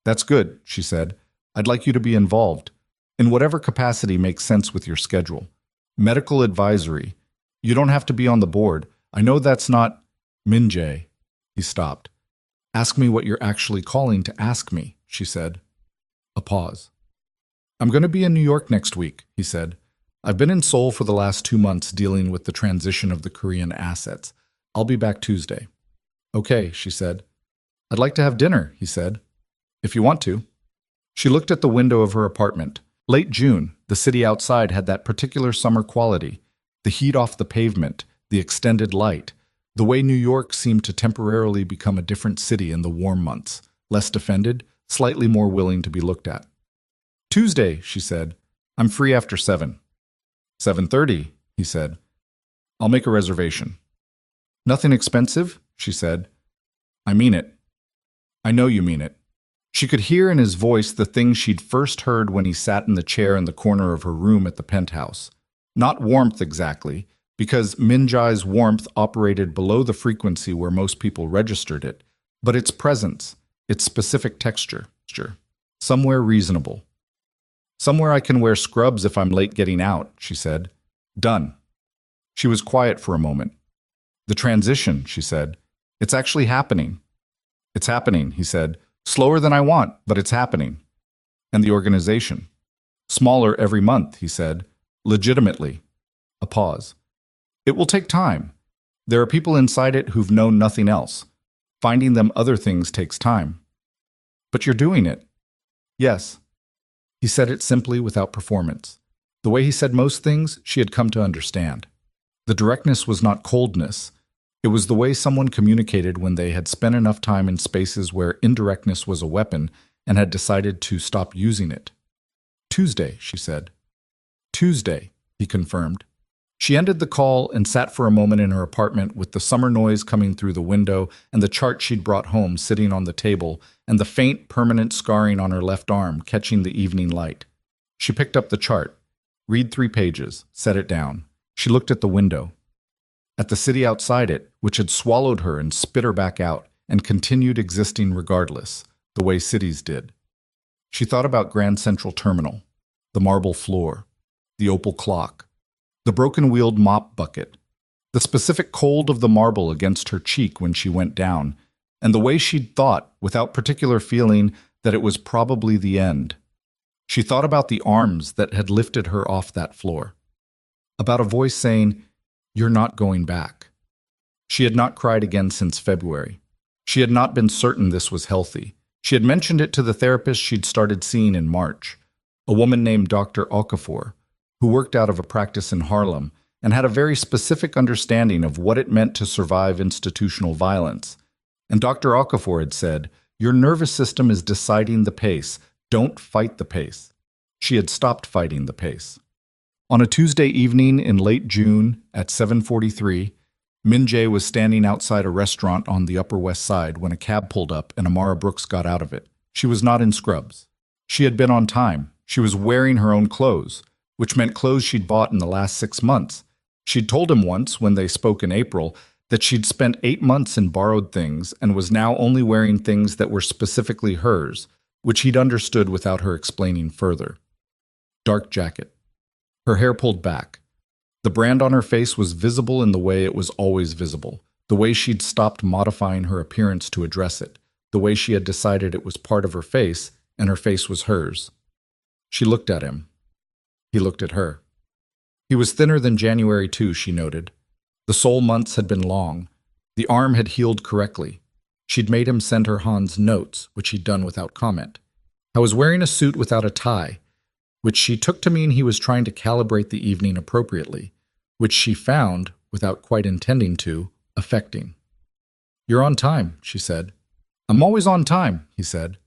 Speaker 1: "That's good," she said. "I'd like you to be involved, in whatever capacity makes sense with your schedule. Medical advisory. You don't have to be on the board. I know that's not—" "Minjae." He stopped. "Ask me what you're actually calling to ask me," she said. A pause. "I'm going to be in New York next week," he said. "I've been in Seoul for the last 2 months dealing with the transition of the Korean assets. I'll be back Tuesday." "Okay," she said. "I'd like to have dinner," he said. "If you want to." She looked at the window of her apartment. Late June, the city outside had that particular summer quality, the heat off the pavement, the extended light, the way New York seemed to temporarily become a different city in the warm months, less defended, slightly more willing to be looked at. "Tuesday," she said. "I'm free after 7. 7:30, he said. "I'll make a reservation." "Nothing expensive?" she said. "I mean it." "I know you mean it." She could hear in his voice the thing she'd first heard when he sat in the chair in the corner of her room at the penthouse. Not warmth exactly, because Minjai's warmth operated below the frequency where most people registered it, but its presence, its specific texture. Somewhere reasonable. "Somewhere I can wear scrubs if I'm late getting out," she said. "Done." She was quiet for a moment. "The transition," she said. "It's actually happening." "It's happening," he said. "Slower than I want, but it's happening." "And the organization?" "Smaller every month," he said. "Legitimately." A pause. "It will take time. There are people inside it who've known nothing else. Finding them other things takes time." "But you're doing it." "Yes." He said it simply without performance. The way he said most things, she had come to understand. The directness was not coldness. It was the way someone communicated when they had spent enough time in spaces where indirectness was a weapon and had decided to stop using it. "Tuesday," she said. "Tuesday," he confirmed. She ended the call and sat for a moment in her apartment with the summer noise coming through the window and the chart she'd brought home sitting on the table and the faint, permanent scarring on her left arm catching the evening light. She picked up the chart, read 3 pages, set it down. She looked at the window, at the city outside it, which had swallowed her and spit her back out, and continued existing regardless, the way cities did. She thought about Grand Central Terminal, the marble floor, the opal clock, the broken-wheeled mop bucket, the specific cold of the marble against her cheek when she went down, and the way she'd thought, without particular feeling, that it was probably the end. She thought about the arms that had lifted her off that floor, about a voice saying, "You're not going back." She had not cried again since February. She had not been certain this was healthy. She had mentioned it to the therapist she'd started seeing in March, a woman named Dr. Okafor, who worked out of a practice in Harlem and had a very specific understanding of what it meant to survive institutional violence. And Dr. Okafor had said, "Your nervous system is deciding the pace. Don't fight the pace." She had stopped fighting the pace. On a Tuesday evening in late June at 7:43, Min Jae was standing outside a restaurant on the Upper West Side when a cab pulled up and Amara Brooks got out of it. She was not in scrubs. She had been on time. She was wearing her own clothes, which meant clothes she'd bought in the last 6 months. She'd told him once, when they spoke in April, that she'd spent 8 months in borrowed things and was now only wearing things that were specifically hers, which he'd understood without her explaining further. Dark jacket. Her hair pulled back. The brand on her face was visible in the way it was always visible, the way she'd stopped modifying her appearance to address it, the way she had decided it was part of her face and her face was hers. She looked at him. He looked at her. He was thinner than January too, she noted. The Seoul months had been long. The arm had healed correctly. She'd made him send her Hans notes, which he'd done without comment. I was wearing a suit without a tie, which she took to mean he was trying to calibrate the evening appropriately, which she found, without quite intending to, affecting. "You're on time," she said. "I'm always on time," he said.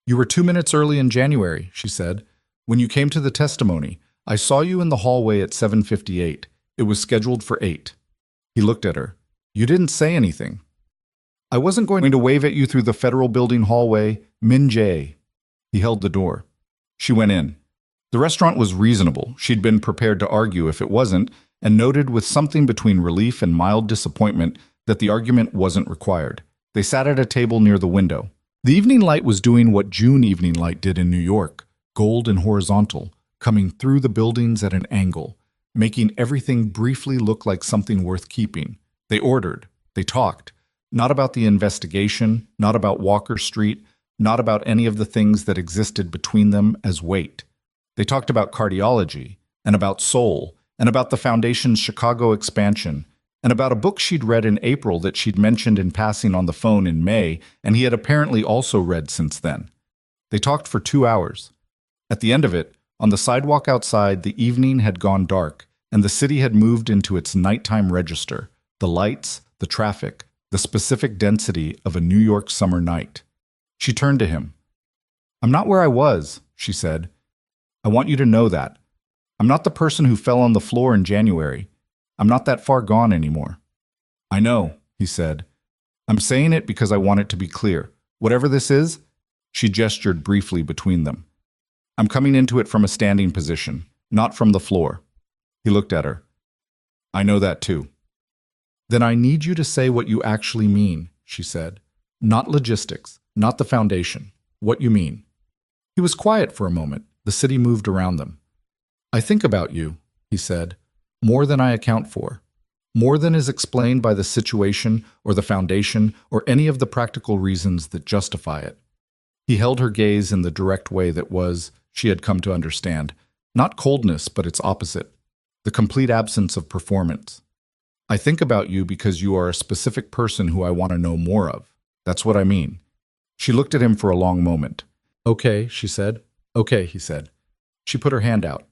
Speaker 1: "You were 2 minutes early in January," she said. "When you came to the testimony, I saw you in the hallway at 7:58. It was scheduled for 8. He looked at her. "You didn't say anything." "I wasn't going to wave at you through the Federal Building hallway, Min Jae." He held the door. She went in. The restaurant was reasonable. She'd been prepared to argue if it wasn't, and noted with something between relief and mild disappointment that the argument wasn't required. They sat at a table near the window. The evening light was doing what June evening light did in New York, gold and horizontal, coming through the buildings at an angle, making everything briefly look like something worth keeping. They ordered. They talked. Not about the investigation, not about Walker Street, not about any of the things that existed between them as weight. They talked about cardiology, and about soul, and about the Foundation's Chicago expansion, and about a book she'd read in April that she'd mentioned in passing on the phone in May, and he had apparently also read since then. They talked for 2 hours. At the end of it, on the sidewalk outside, the evening had gone dark, and the city had moved into its nighttime register, the lights, the traffic, the specific density of a New York summer night. She turned to him. "I'm not where I was," she said. "I want you to know that. I'm not the person who fell on the floor in January. I'm not that far gone anymore." "I know," he said. "I'm saying it because I want it to be clear. Whatever this is," she gestured briefly between them. "I'm coming into it from a standing position, not from the floor." He looked at her. "I know that too." "Then I need you to say what you actually mean," she said. "Not logistics, not the Foundation. What you mean." He was quiet for a moment. The city moved around them. "I think about you," he said, "more than I account for. More than is explained by the situation or the Foundation or any of the practical reasons that justify it." He held her gaze in the direct way that was, she had come to understand, not coldness but its opposite, the complete absence of performance. "I think about you because you are a specific person who I want to know more of. That's what I mean." She looked at him for a long moment. "Okay," she said. "Okay," he said. She put her hand out.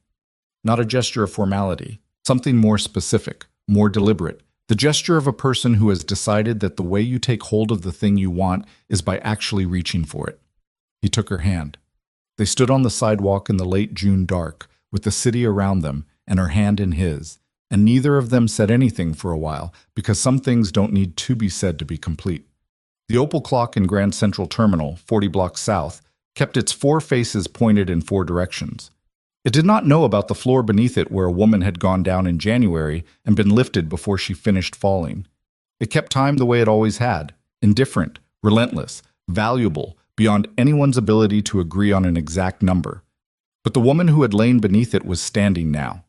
Speaker 1: Not a gesture of formality, something more specific, more deliberate, the gesture of a person who has decided that the way you take hold of the thing you want is by actually reaching for it. He took her hand. They stood on the sidewalk in the late June dark, with the city around them and her hand in his, and neither of them said anything for a while, because some things don't need to be said to be complete. The Opal clock in Grand Central Terminal, 40 blocks south, kept its four faces pointed in four directions. It did not know about the floor beneath it where a woman had gone down in January and been lifted before she finished falling. It kept time the way it always had, indifferent, relentless, valuable, beyond anyone's ability to agree on an exact number. But the woman who had lain beneath it was standing now.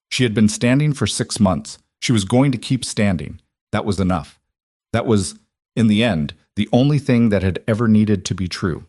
Speaker 1: She had been standing for 6 months. She was going to keep standing. That was enough. That was, in the end, the only thing that had ever needed to be true.